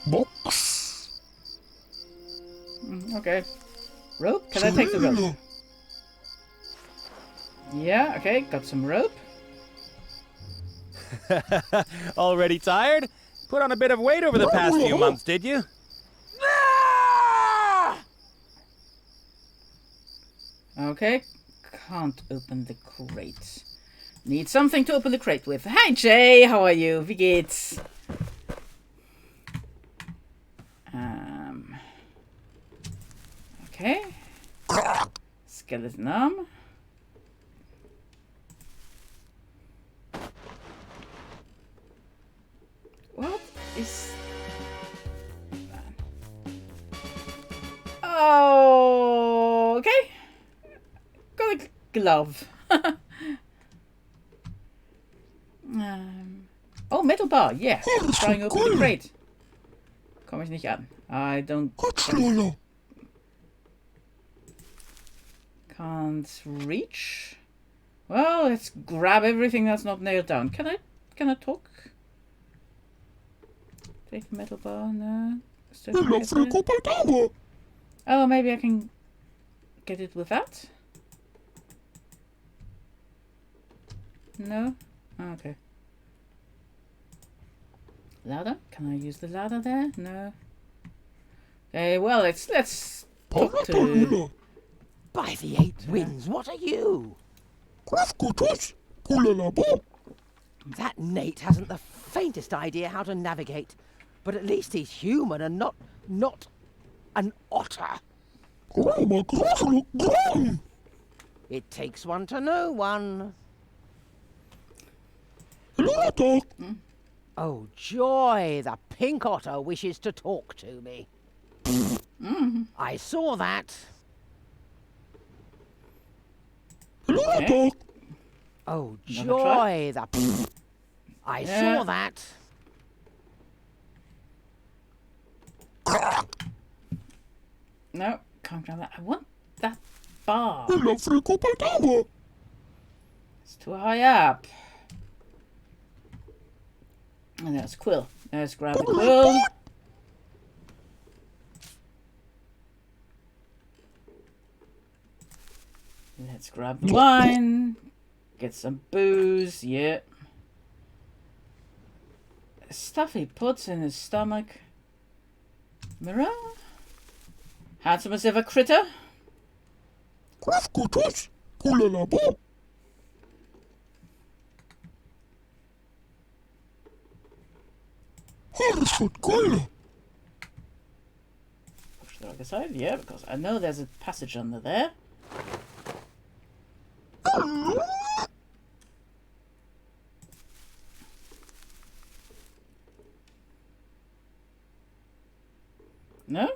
Box. Okay. Rope? Can I take the rope? Yeah, okay, got some rope. Already tired? Put on a bit of weight over the past few months, did you? Okay, can't open the crate. Need something to open the crate with. Hi Jay, how are you? Wie geht's? Okay. Skeleton arm. What is... Oh, okay. Got a glove. Oh, metal bar, yeah. Trying open the crate. Komm ich nicht an. I don't... Can't reach. Well, let's grab everything that's not nailed down. Can I talk? Take a metal bar, no. Electrical. Oh, maybe I can get it with that? No? Oh, okay. Ladder? Can I use the ladder there? No. Well, let's talk to... By the eight winds, what are you? That Nate hasn't the faintest idea how to navigate. But at least he's human and not an otter. It takes one to know one. Oh, joy! The pink otter wishes to talk to me. I saw that. Okay. Oh, Another try? joy! I saw that. No, can't grab that. I want that bar. It's too high up. And there's quill. Let's grab the quill. Let's grab the wine. Get some booze. Yeah. Stuff he puts in his stomach. Mirror. Handsome as ever critter. Push the other side, yeah, because I know there's a passage under there. No?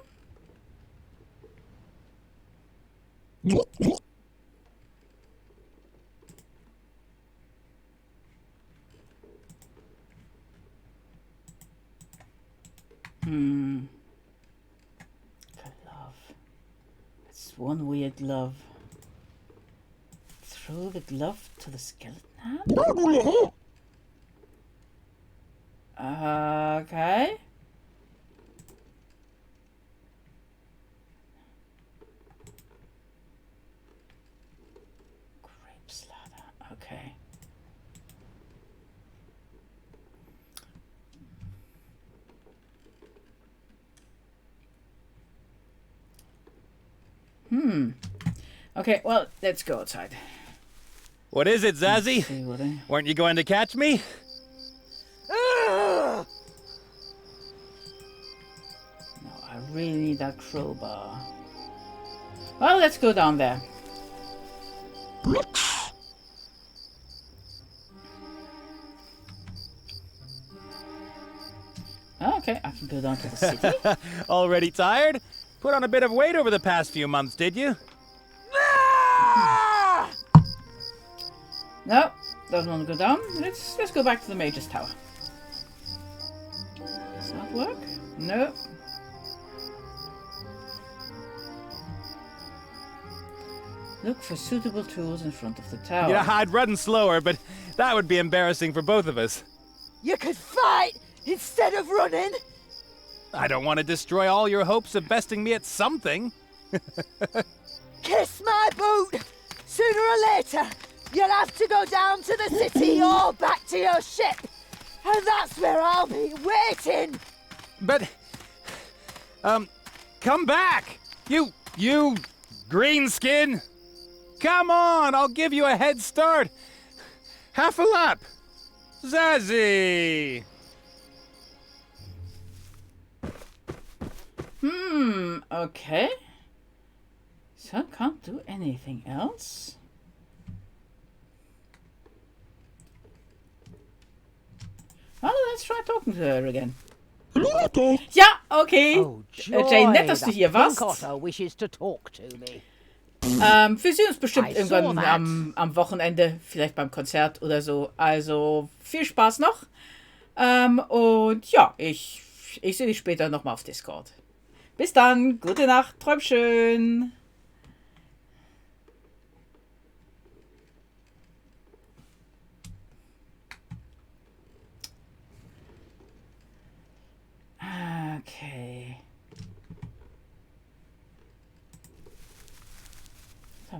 Glove. It's one weird glove. Throw the glove to the skeleton hand? Okay. Grape slather. Okay. Okay, well, let's go outside. What is it, Zazzy? See what I... Weren't you going to catch me? No, I really need that crowbar. Well, let's go down there. Okay, I can go down to the city. Already tired? Put on a bit of weight over the past few months, did you? No, doesn't want to go down. Let's go back to the Mage's Tower. Does that work? No. Look for suitable tools in front of the tower. Yeah, I'd run slower, but that would be embarrassing for both of us. You could fight instead of running. I don't want to destroy all your hopes of besting me at something. Kiss my boot. Sooner or later, you'll have to go down to the city or back to your ship. And that's where I'll be waiting. But, come back! You greenskin! Come on, I'll give you a head start. Half a lap. Zazzy! Okay. So I can't do anything else. Well, let's try talking to her again. Ja, okay. Oh, joy, Jane, nett, dass du the hier warst. pink otter wishes to talk to me. Wir sehen uns bestimmt I irgendwann saw that. am Wochenende, vielleicht beim Konzert oder so. Also viel Spaß noch. Und ja, ich sehe dich später nochmal auf Discord. Bis dann, gute Nacht, träum schön.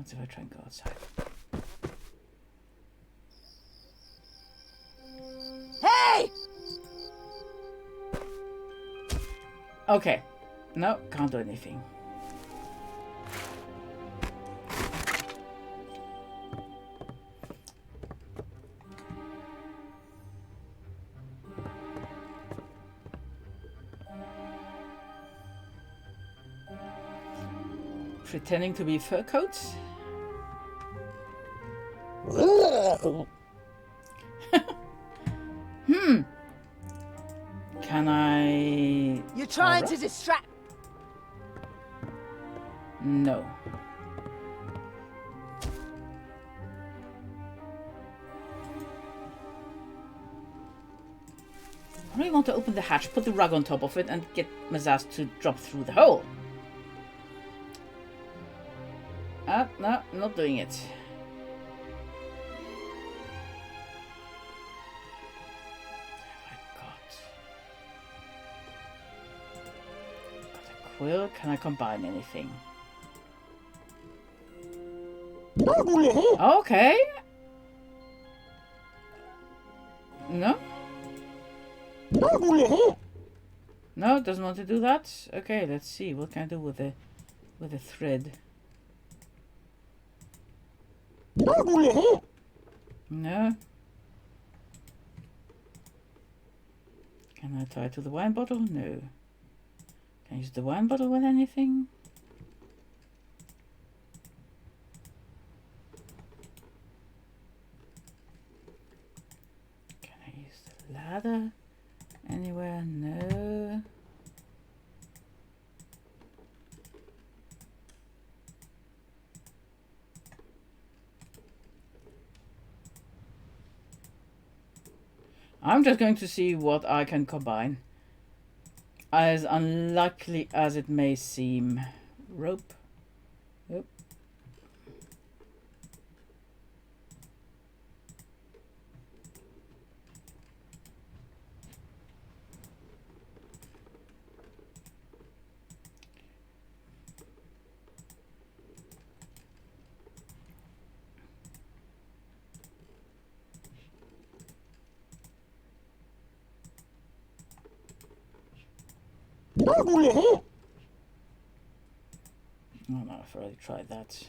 happens if I try and go outside? Hey! Okay. No, can't do anything. Pretending to be fur coats? Can I... You're trying to Alright. distract. No. I really want to open the hatch, put the rug on top of it, and get Mazaz to drop through the hole. No, not doing it. Got a quill. Can I combine anything? Okay. No? No, it doesn't want to do that. Okay, let's see. What can I do with the thread? No. Can I tie it to the wine bottle? No. Can I use the wine bottle with anything? Can I use the ladder anywhere? No. I'm just going to see what I can combine. As unlikely as it may seem. Rope. Yep. Oh no, I've already tried that.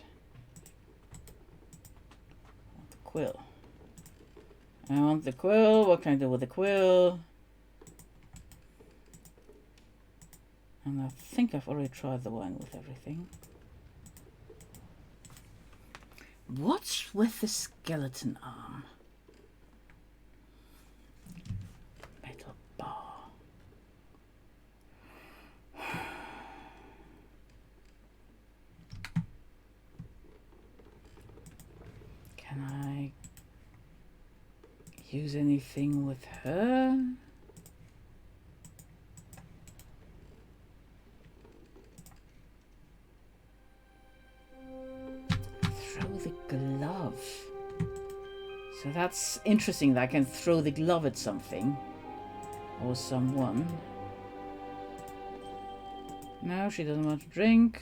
I want the quill. I want the quill. What can I do with the quill? And I think I've already tried the one with everything. What's with the skeleton arm? Metal bar. Can I use anything with her? Throw the glove. So that's interesting that I can throw the glove at something or someone. No, she doesn't want to drink.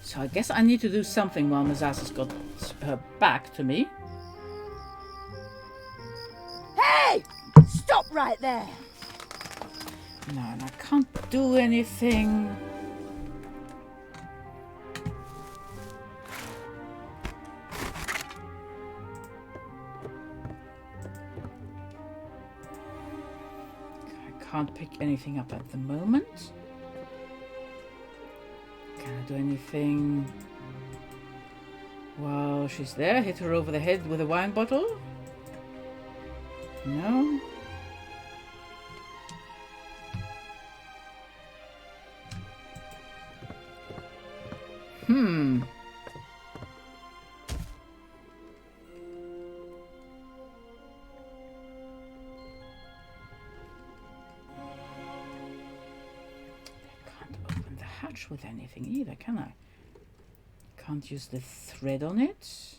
So I guess I need to do something while Mazaz has got her back to me. Hey! Stop right there! No, and I can't do anything. I can't pick anything up at the moment. Can I do anything while she's there? Hit her over the head with a wine bottle? No. With anything either, can I? Can't use the thread on it.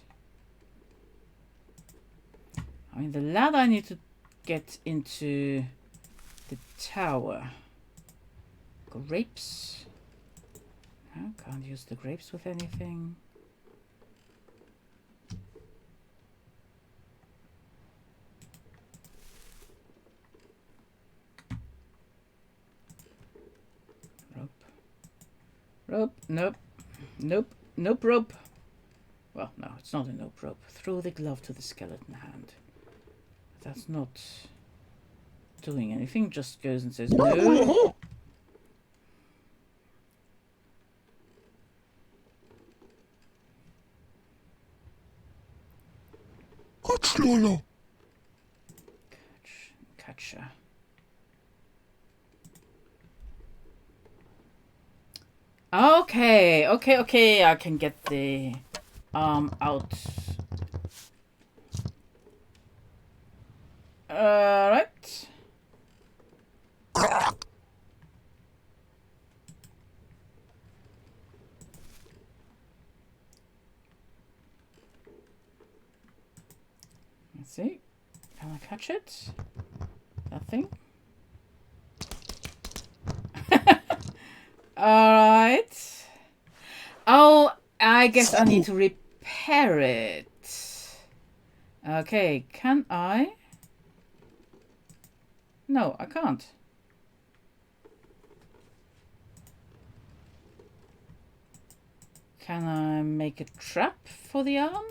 I mean, the ladder I need to get into the tower. grapes. No, can't use the grapes with anything. Rope. Nope. Nope rope. Well, no, it's not a nope rope. Throw the glove to the skeleton hand. That's not doing anything, just goes and says no. Catcher. Okay, I can get the arm out. Right. Let's see. Can I catch it? That thing? Alright. Oh, I guess I need to repair it. Okay, can I? No, I can't. Can I make a trap for the arm?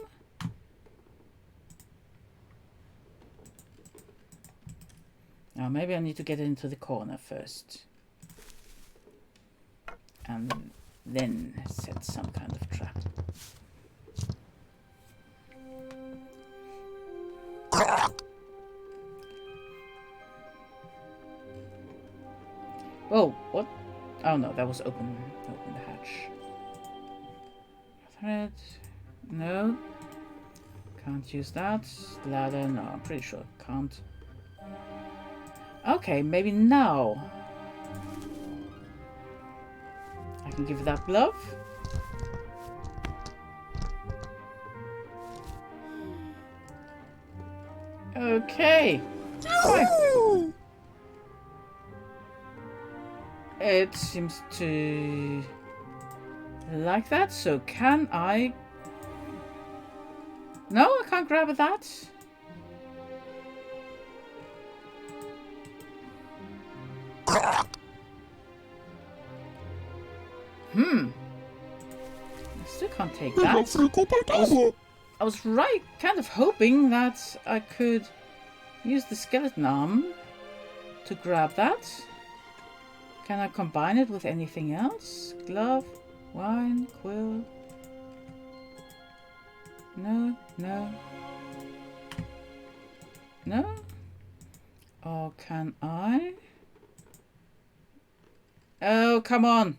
Now maybe I need to get it into the corner first. And then set some kind of trap. Whoa, what? Oh no, that was open the hatch. Thread, no. Can't use that. Ladder, no, I'm pretty sure can't. Okay, maybe now. I can give that glove. Okay. Fine. It seems to like that, so can I? No, I can't grab that. I still can't take that. I was right, kind of hoping that I could use the skeleton arm to grab that. Can I combine it with anything else? Glove, wine, quill. No, no. No? Or can I? Oh, come on.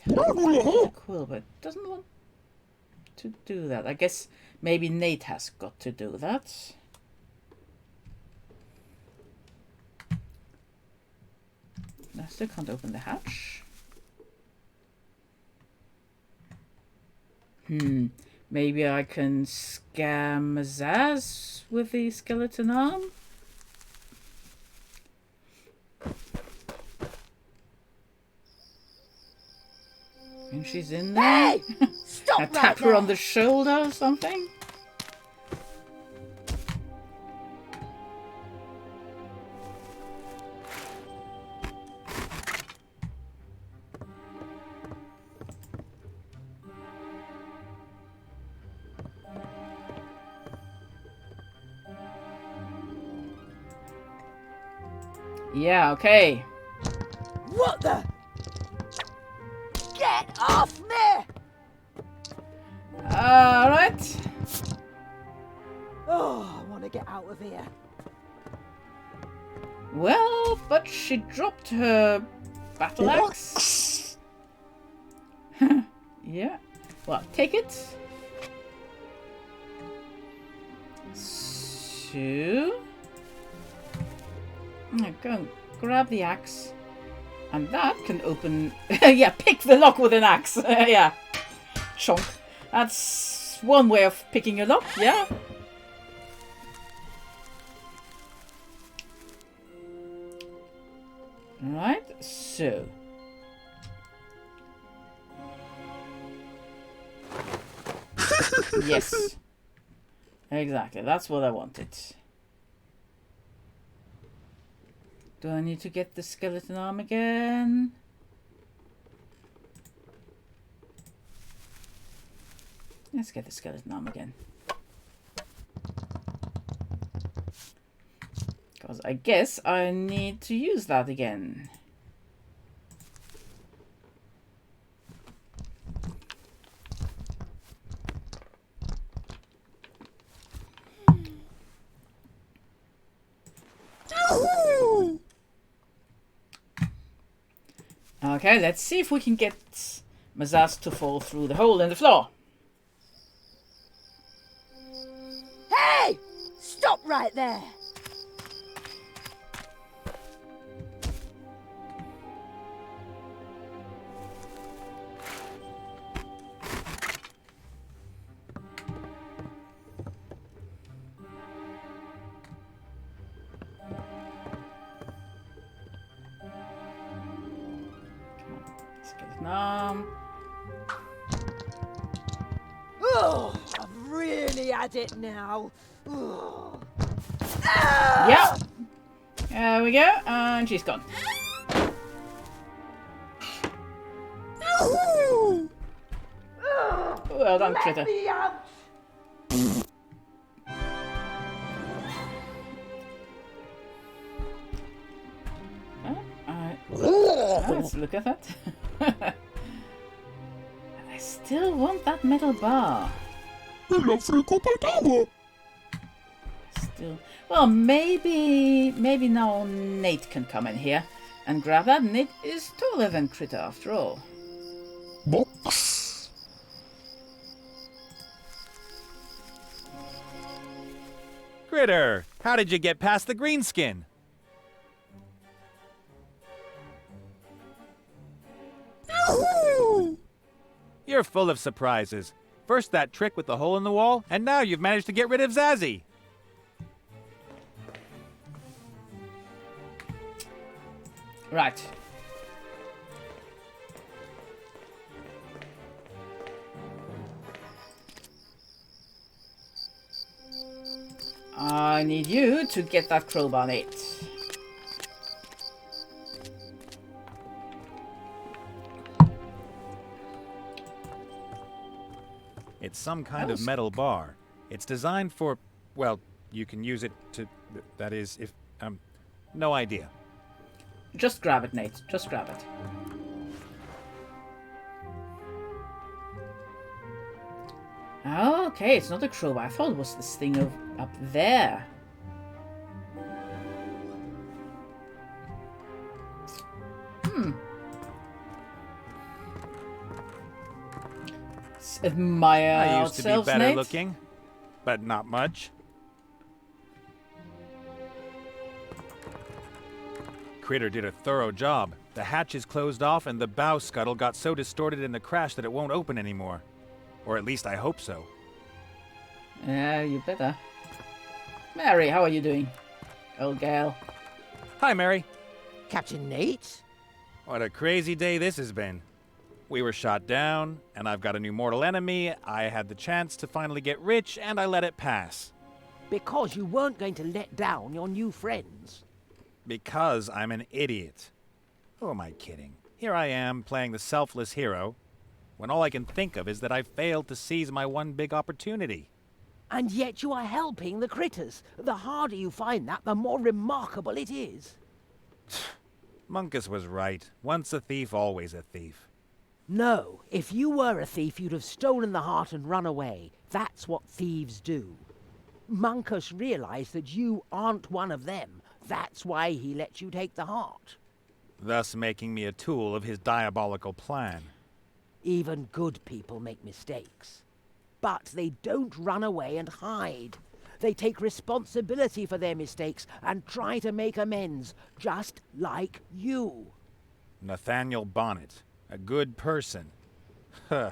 The quill, but doesn't want to do that. I guess maybe Nate has got to do that. I still can't open the hatch. Maybe I can scam Zaz with the skeleton arm? And she's in there. Hey! Stop I right tap her there. on the shoulder or something. Yeah, okay. What the? Get off me! Alright. Oh, I want to get out of here. Well, but she dropped her battle axe. Yeah. Well, take it. So... go and grab the axe. And that can open... yeah, pick the lock with an axe. Yeah. Chonk. That's one way of picking a lock, yeah. Right, so. Yes. Exactly, that's what I wanted. Do I need to get the skeleton arm again? Let's get the skeleton arm again. Because I guess I need to use that again. Okay, let's see if we can get Mazaz to fall through the hole in the floor. Hey! Stop right there! Skeleton arm. Oh, I've really had it now. Oh. Yep. There we go, and she's gone. Well done, critter. Let me out! Let's look at that. I still want that metal bar. Still, well, maybe now Nate can come in here and grab that. Nate is taller than Critter after all. Critter, how did you get past the greenskin? You're full of surprises. First that trick with the hole in the wall, and now you've managed to get rid of Zazzy. Right. I need you to get that crowbar, Nate. It's some kind of metal bar. It's designed for, well, you can use it to, that is, if, no idea. Just grab it, Nate. Just grab it. Okay, it's not a crowbar. I thought it was this thing up there. Let's admire I used to be ourselves, better Nate. looking, but not much. Critter did a thorough job. The hatch is closed off and the bow scuttle got so distorted in the crash that it won't open anymore. Or at least I hope so. Yeah, you better. Mary, how are you doing? Old gal. Hi, Mary. Captain Nate? What a crazy day this has been. We were shot down, and I've got a new mortal enemy. I had the chance to finally get rich, and I let it pass. Because you weren't going to let down your new friends. Because I'm an idiot. Who am I kidding? Here I am, playing the selfless hero, when all I can think of is that I failed to seize my one big opportunity. And yet you are helping the critters. The harder you find that, the more remarkable it is. Munkus was right. Once a thief, always a thief. No, if you were a thief, you'd have stolen the heart and run away. That's what thieves do. Munkus realized that you aren't one of them. That's why he let you take the heart. Thus making me a tool of his diabolical plan. Even good people make mistakes. But they don't run away and hide. They take responsibility for their mistakes and try to make amends, just like you. Nathaniel Bonnet. A good person. Huh.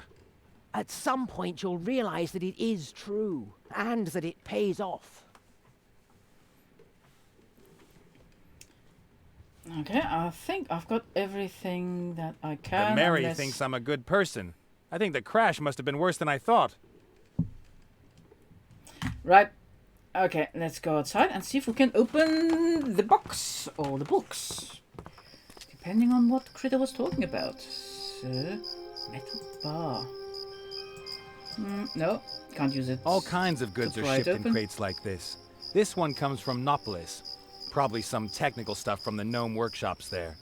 At some point you'll realize that it is true, and that it pays off. Okay, I think I've got everything that I can. The Mary unless- thinks I'm a good person. I think the crash must have been worse than I thought. Right. Okay, let's go outside and see if we can open the box or the books. Depending on what Critter was talking about. So, metal bar. No, can't use it. All kinds of goods To are pry it shipped in open. crates like this. This one comes from Nopolis. Probably some technical stuff from the gnome workshops there.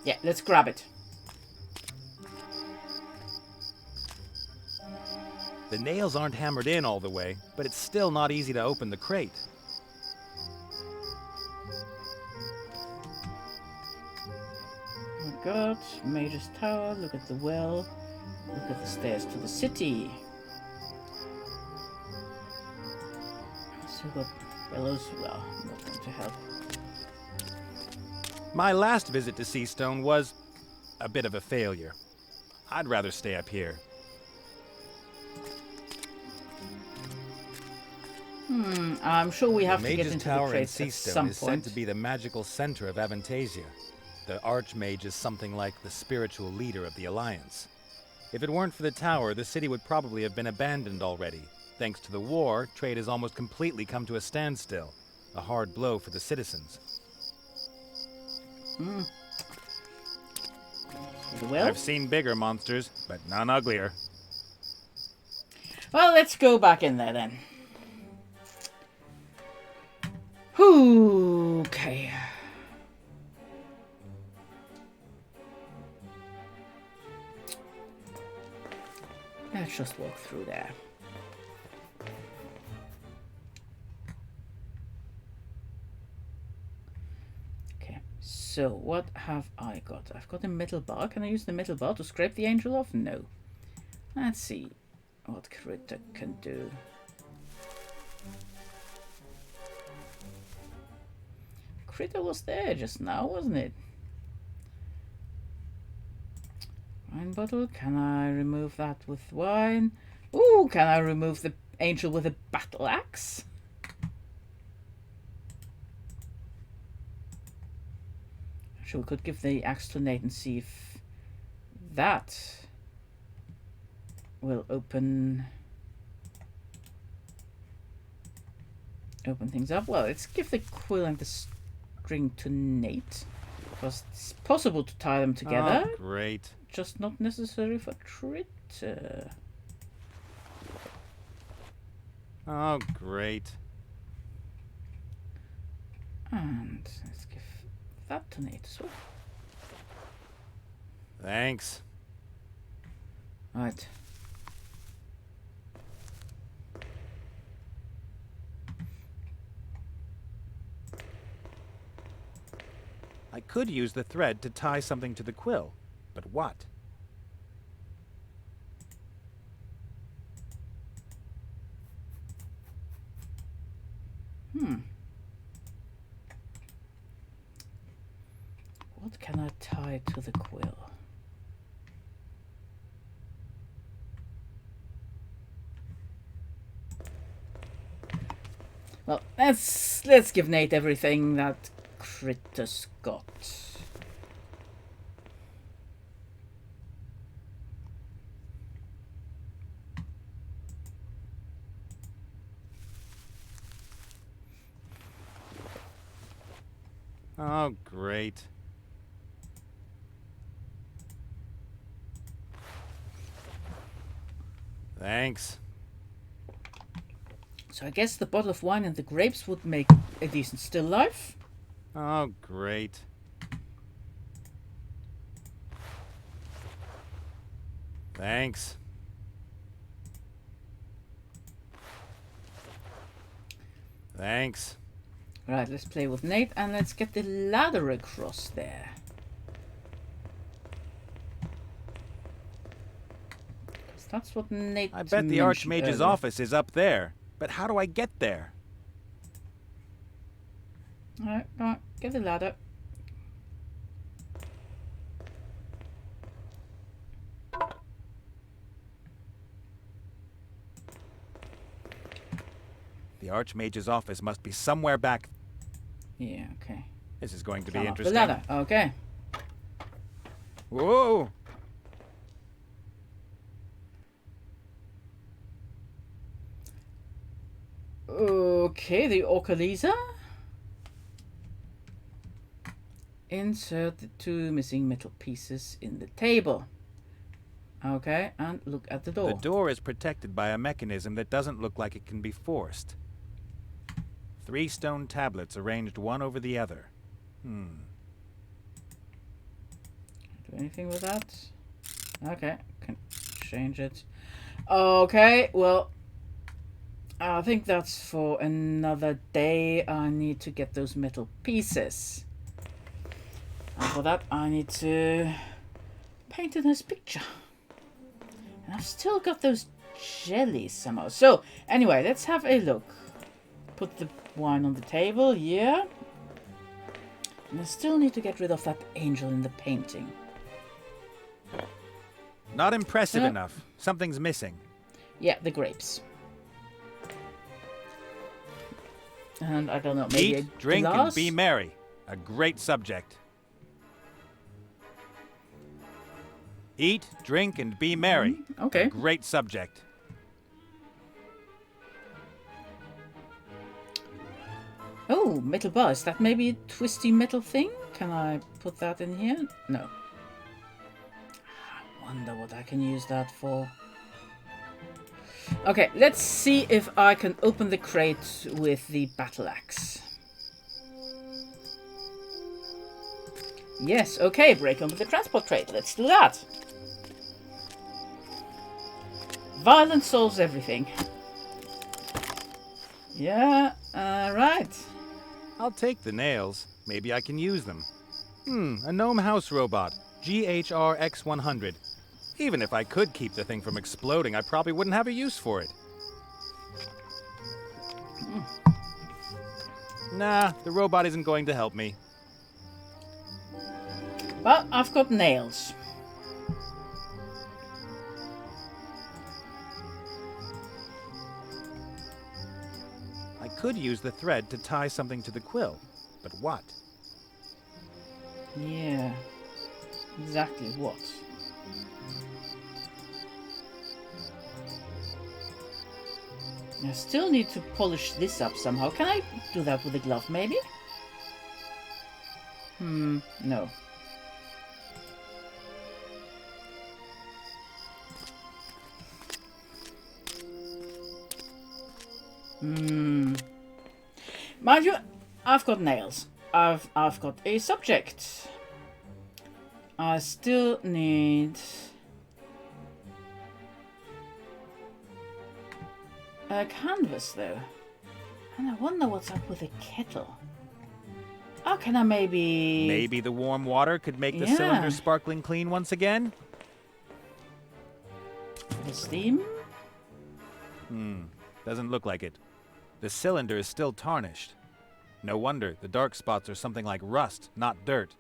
Yeah, let's grab it. The nails aren't hammered in all the way, but it's still not easy to open the crate. Oh my god, Mage's Tower, look at the well, look at the stairs to the city. Still got bellows, well, not going to help. My last visit to Seastone was a bit of a failure. I'd rather stay up here. I'm sure we have The to get Mage's into Tower the in crates at Seastone some is said point. to be the magical center of Avantasia. The Archmage is something like the spiritual leader of the Alliance. If it weren't for the tower, the city would probably have been abandoned already. Thanks to the war, trade has almost completely come to a standstill. A hard blow for the citizens. The well? I've seen bigger monsters, but none uglier. Well, let's go back in there then. Okay. Let's just walk through there. Okay, so what have I got? I've got a metal bar. Can I use the metal bar to scrape the angel off? No. Let's see what Critter can do. Critter was there just now, wasn't it? Wine bottle. Can I remove that with wine? Ooh, can I remove the angel with a battle axe? Actually, we could give the axe to Nate and see if that will open things up. Well, let's give the quill and the string to Nate, because it's possible to tie them together. Oh, great. Just not necessary for Critter. Oh, great. And let's give that to Nate as well. Thanks. Right. I could use the thread to tie something to the quill, but what? What can I tie to the quill? Well, let's give Nate everything that Critter's got. Oh, great. Thanks. So I guess the bottle of wine and the grapes would make a decent still life. Oh, great. Thanks. Thanks. Right, let's play with Nate and let's get the ladder across there. 'Cause that's what Nate I bet the mentioned Archmage's earlier. office is up there. But how do I get there? Alright, come on, get the ladder. The Archmage's office must be somewhere back. Yeah, okay. This is going to be Climb up the interesting. ladder. Okay. Whoa! Okay, the Orcaliza. Insert the 2 missing metal pieces in the table. Okay, and look at the door. The door is protected by a mechanism that doesn't look like it can be forced. 3 stone tablets arranged one over the other. Do anything with that? Okay, can change it. Okay, well, I think that's for another day. I need to get those metal pieces. And for that, I need to paint a nice picture. And I've still got those jellies somehow. So, anyway, let's have a look. Put the wine on the table, yeah. And I still need to get rid of that angel in the painting. Not impressive enough. Something's missing. Yeah, the grapes. And I don't know, maybe Eat, a drink, glass? and be merry. A great subject. Eat, drink, and be merry. Okay. A great subject. Oh, metal bar. Is that maybe a twisty metal thing? Can I put that in here? No. I wonder what I can use that for. Okay, let's see if I can open the crate with the battle axe. Yes, okay, break open the transport crate. Let's do that. Violence solves everything. Yeah, right. I'll take the nails. Maybe I can use them. A gnome house robot. GHRX100. Even if I could keep the thing from exploding, I probably wouldn't have a use for it. Nah, the robot isn't going to help me. Well, I've got nails. I could use the thread to tie something to the quill, but what? Yeah, exactly what? I still need to polish this up somehow. Can I do that with a glove, maybe? No. Mind you, I've got nails. I've got a subject. I still need a canvas though. And I wonder what's up with the kettle. Oh, can I maybe... Maybe the warm water could make the Yeah. cylinder sparkling clean once again? The steam? Doesn't look like it. The cylinder is still tarnished. No wonder, the dark spots are something like rust, not dirt.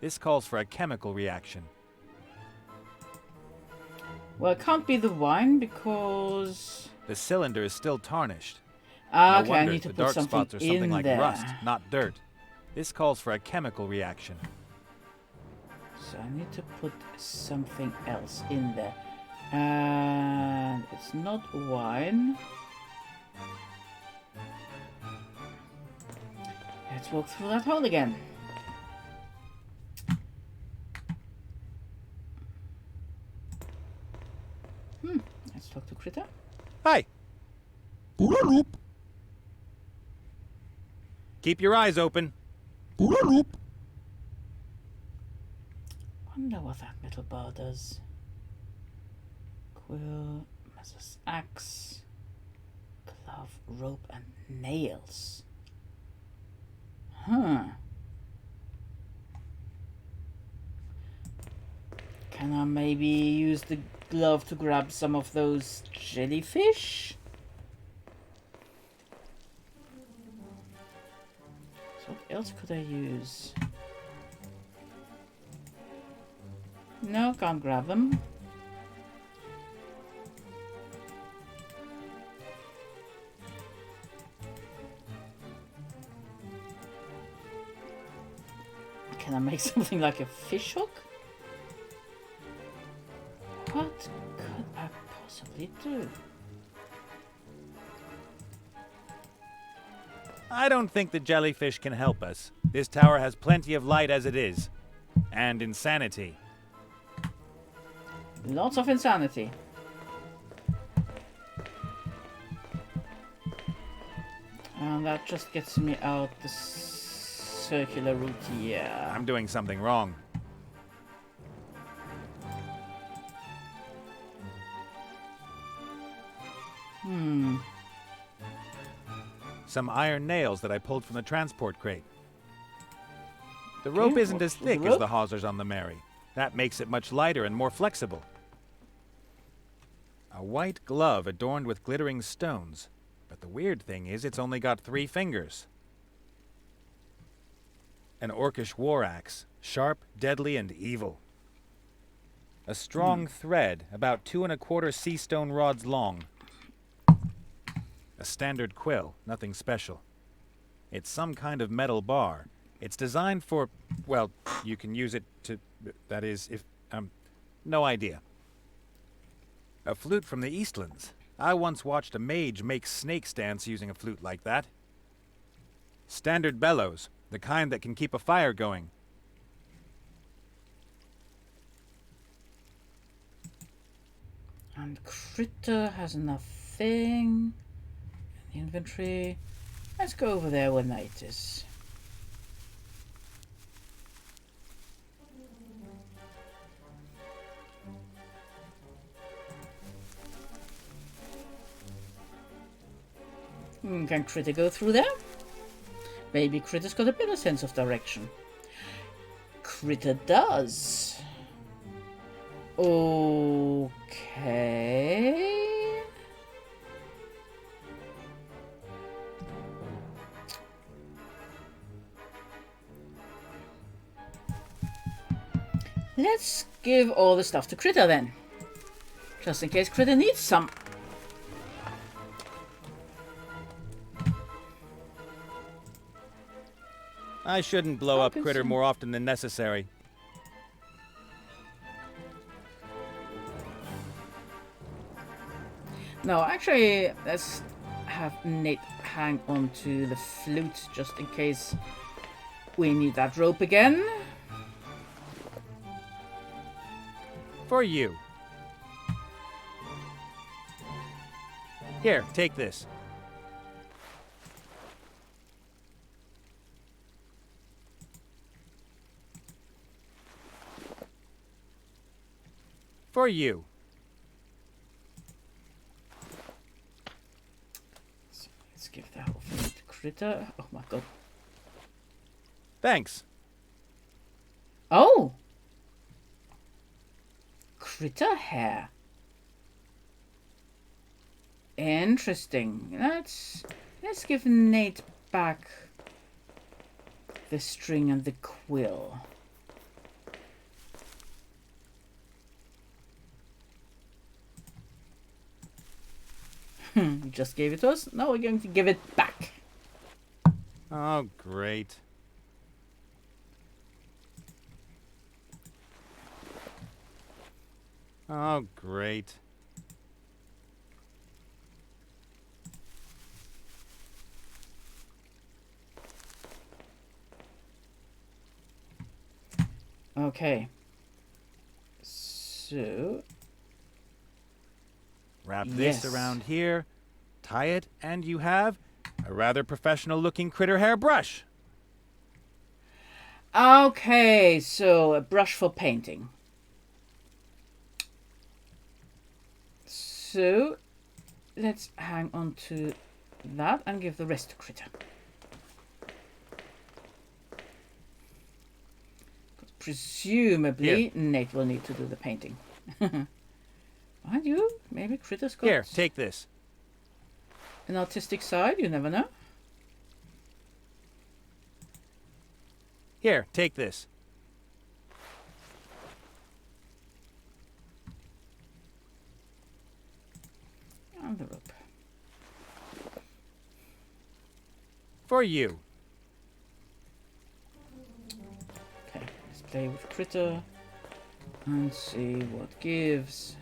This calls for a chemical reaction. Well, it can't be the wine because... The cylinder is still tarnished. Ah, No okay, I wonder, need to the put dark something spots are something in like there. rust, not dirt. This calls for a chemical reaction. So I need to put something else in there. And it's not wine. Let's walk through that hole again. Let's talk to Critter. Hi! Boodaloop, Keep your eyes open. boodaloop. Wonder what that metal bar does. Quill, Mrs. Axe, glove, rope, and nails. Huh. Can I maybe use the glove to grab some of those jellyfish? So what else could I use? No, can't grab them. Can I make something like a fish hook? What could I possibly do? I don't think the jellyfish can help us. This tower has plenty of light as it is. And insanity. Lots of insanity. And that just gets me out the circular route here. I'm doing something wrong. Some iron nails that I pulled from the transport crate. The rope isn't as thick as the hawsers on the Mary. That makes it much lighter and more flexible. A white glove adorned with glittering stones. But the weird thing is it's only got 3 fingers. An orcish war axe, sharp, deadly, and evil. A strong thread, about 2 1/4 sea stone rods long. A standard quill, nothing special. It's some kind of metal bar. It's designed for, well, you can use it to, that is, if, no idea. A flute from the Eastlands. I once watched a mage make snakes dance using a flute like that. Standard bellows, the kind that can keep a fire going. And Critter has nothing. Inventory. Let's go over there where night is. Can Critter go through there? Maybe Critter's got a better sense of direction. Critter does. Okay. Let's give all the stuff to Critter then. Just in case Critter needs some. I shouldn't blow up Critter more often than necessary. No, actually, let's have Nate hang on to the flute just in case we need that rope again. For you. Here, take this. For you. So let's give that whole thing to Critter. Oh my god. Thanks. Oh! Critter hair. Interesting. Let's give Nate back the string and the quill. You just gave it to us. Now we're going to give it back. Oh, great. Oh, great. Okay. So... Wrap this around here, tie it, and you have a rather professional-looking critter hair brush. Okay, so a brush for painting. So let's hang on to that and give the rest to Critter. Presumably, Nate will need to do the painting. Mind you, maybe Critter's got... Here, take this. An artistic side, you never know. Here, take this. And the rope. For you. Okay. Play with critter and see what gives.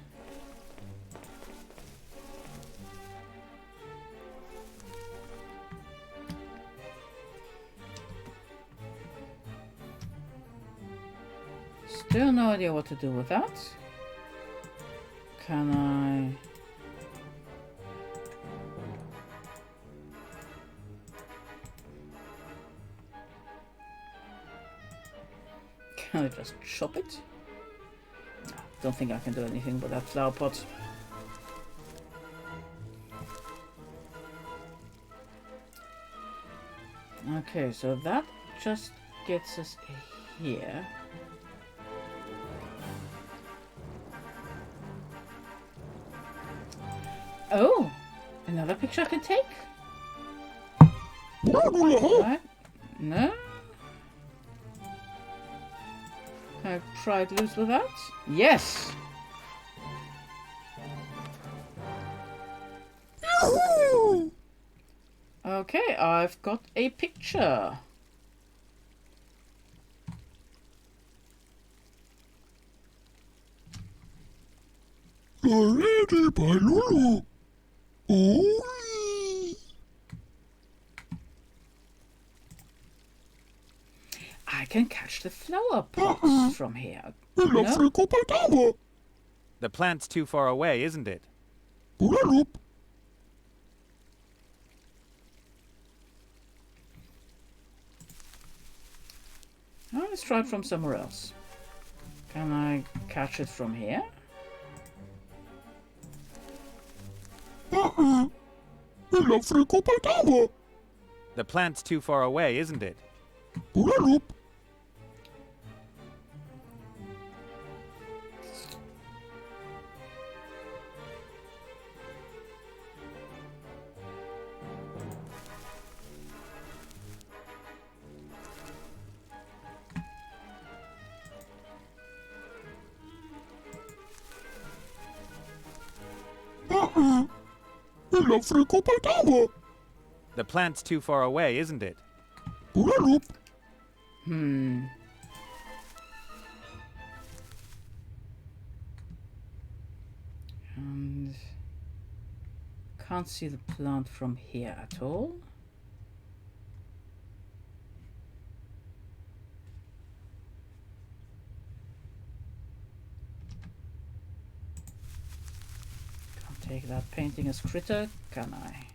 Still no idea what to do with that. Can I... Can I just chop it? No, don't think I can do anything with that flower pot. Okay, so that just gets us here. Oh, another picture I can take? Right. No? Can I pry it loose with that? Yes! Okay, I've got a picture. Ready by Lulu. Oh. I can catch the flower pots from here. No? The plant's too far away, isn't it? Oh, let's try it from somewhere else. Can I catch it from here? The plant's too far away, isn't it? The plant's too far away, isn't it? Hmm. And can't see the plant from here at all. Can't take that painting as critter, can I?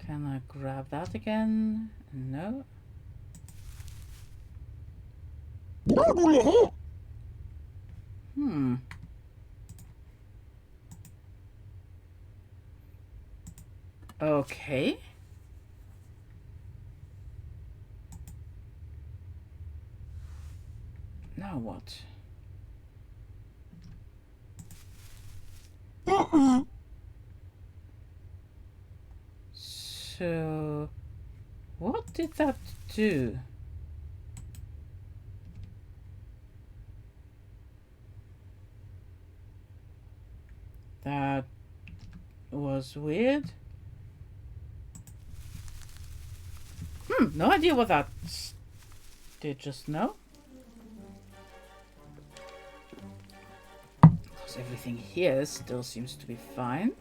Can I grab that again? No. Hmm. Okay. Now what? So, what did that do? That was weird. No idea what that did just now. Because everything here still seems to be fine.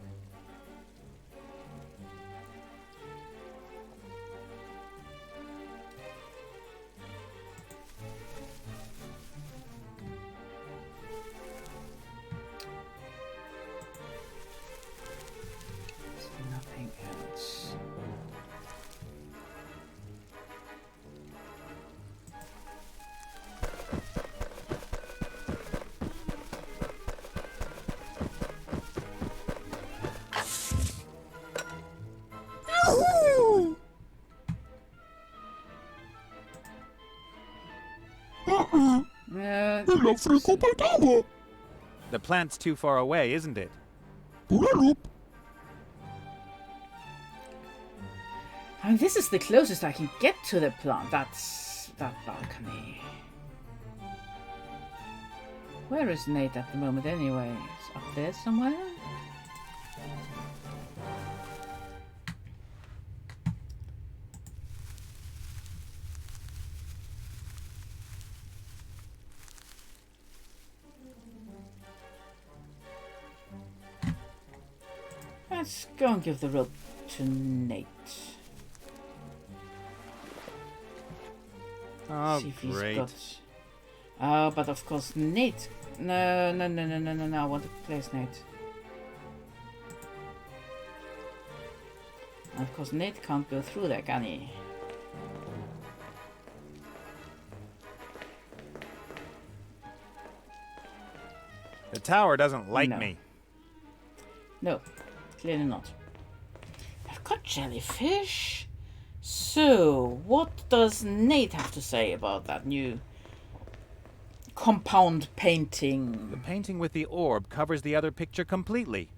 Nothing else. The plant's too far away, isn't it? I mean, this is the closest I can get to the plant. That's that balcony. Where is Nate at the moment anyway? It's up there somewhere? Let's go and give the rope to Nate. Oh, See if he's great. got... Oh, but of course Nate... No, I want to place Nate. And of course Nate can't go through there, can he? The tower doesn't like No. me. No, clearly not. I've got jellyfish. So, what does Nate have to say about that new compound The painting? painting with the orb covers the other picture completely.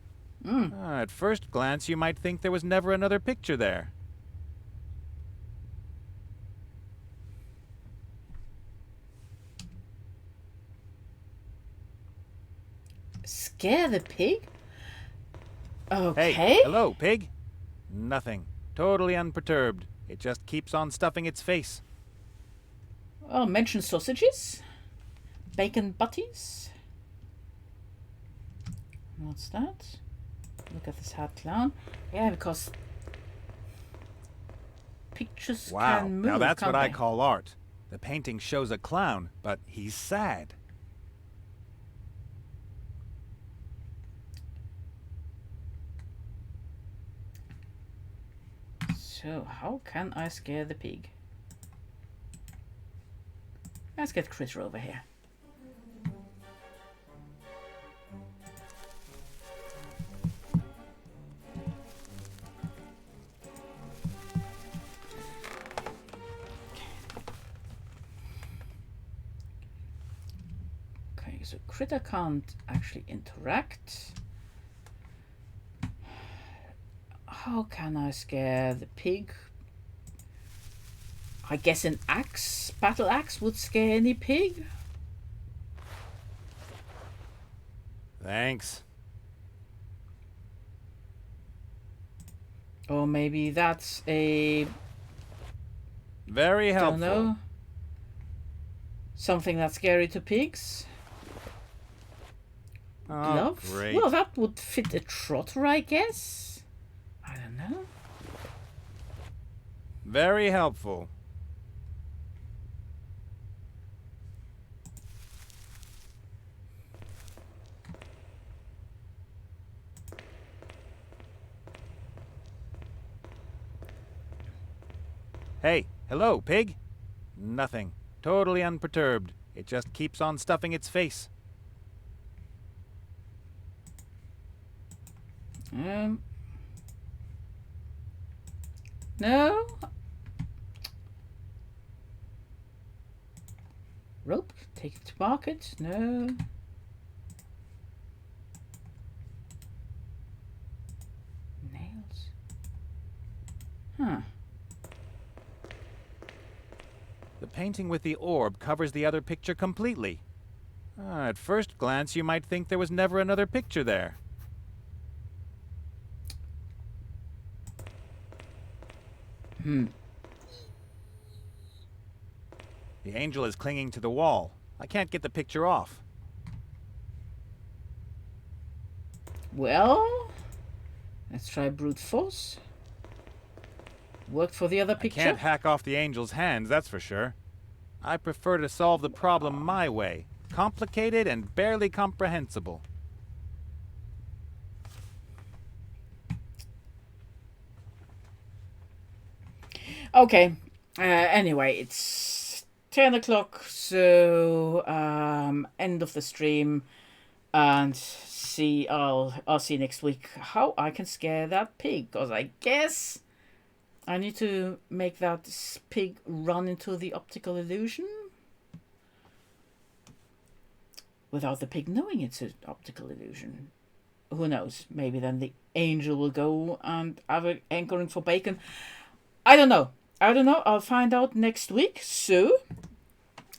At first glance, you might think there was never another picture there. Scare the pig? Okay. Hey, hello, pig. Nothing. Totally unperturbed. It just keeps on stuffing its face. Oh, mention sausages? Bacon butties? What's that? Look at this hat clown. Yeah, because pictures Wow, can move. now that's can't what I they? call art. The painting shows a clown, but he's sad. So, how can I scare the pig? Let's get Critter over here. Okay, so Critter can't actually interact. How can I scare the pig? I guess an axe, battle axe, would scare any pig. Thanks. Or maybe that's a, Very helpful. don't know, something that's scary to pigs. Oh, Gloves? great. Well, that would fit a trotter, I guess. I don't know. Very helpful. Hey, hello, pig. Nothing. Totally unperturbed. It just keeps on stuffing its face. No. Rope. Take it to market. No. Nails. Huh. The painting with the orb covers the other picture completely. At first glance, you might think there was never another picture there. The angel is clinging to the wall. I can't get the picture off. Well, let's try brute force. Worked for the other I picture. can't hack off the angel's hands, that's for sure. I prefer to solve the problem my way. Complicated and barely comprehensible. Okay. Anyway, it's 10 o'clock, so end of the stream, and I'll see next week how I can scare that pig, because I guess I need to make that pig run into the optical illusion without the pig knowing it's an optical illusion. Who knows? Maybe then the angel will go and have an anchoring for bacon. I don't know. I'll find out next week. So,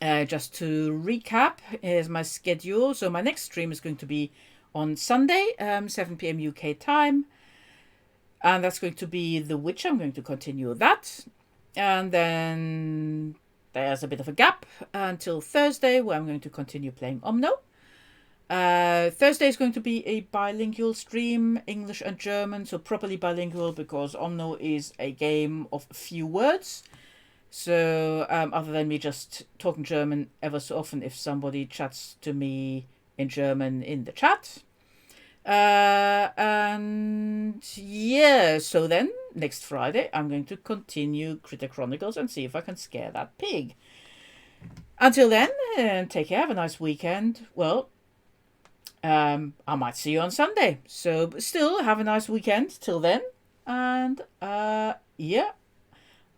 just to recap, here's my schedule. So my next stream is going to be on Sunday, 7 p.m. UK time. And that's going to be The Witch. I'm going to continue that. And then there's a bit of a gap until Thursday, where I'm going to continue playing Omno. Thursday is going to be a bilingual stream, English and German, so properly bilingual because Omno is a game of few words. So other than me just talking German ever so often if somebody chats to me in German in the chat. And yeah, so then next Friday I'm going to continue Critter Chronicles and see if I can scare that pig. Until then, take care, have a nice weekend. Well, I might see you on Sunday. So still have a nice weekend till then. And yeah,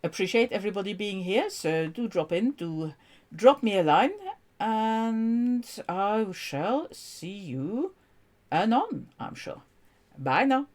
appreciate everybody being here. So do drop in, do drop me a line. And I shall see you anon, I'm sure. Bye now.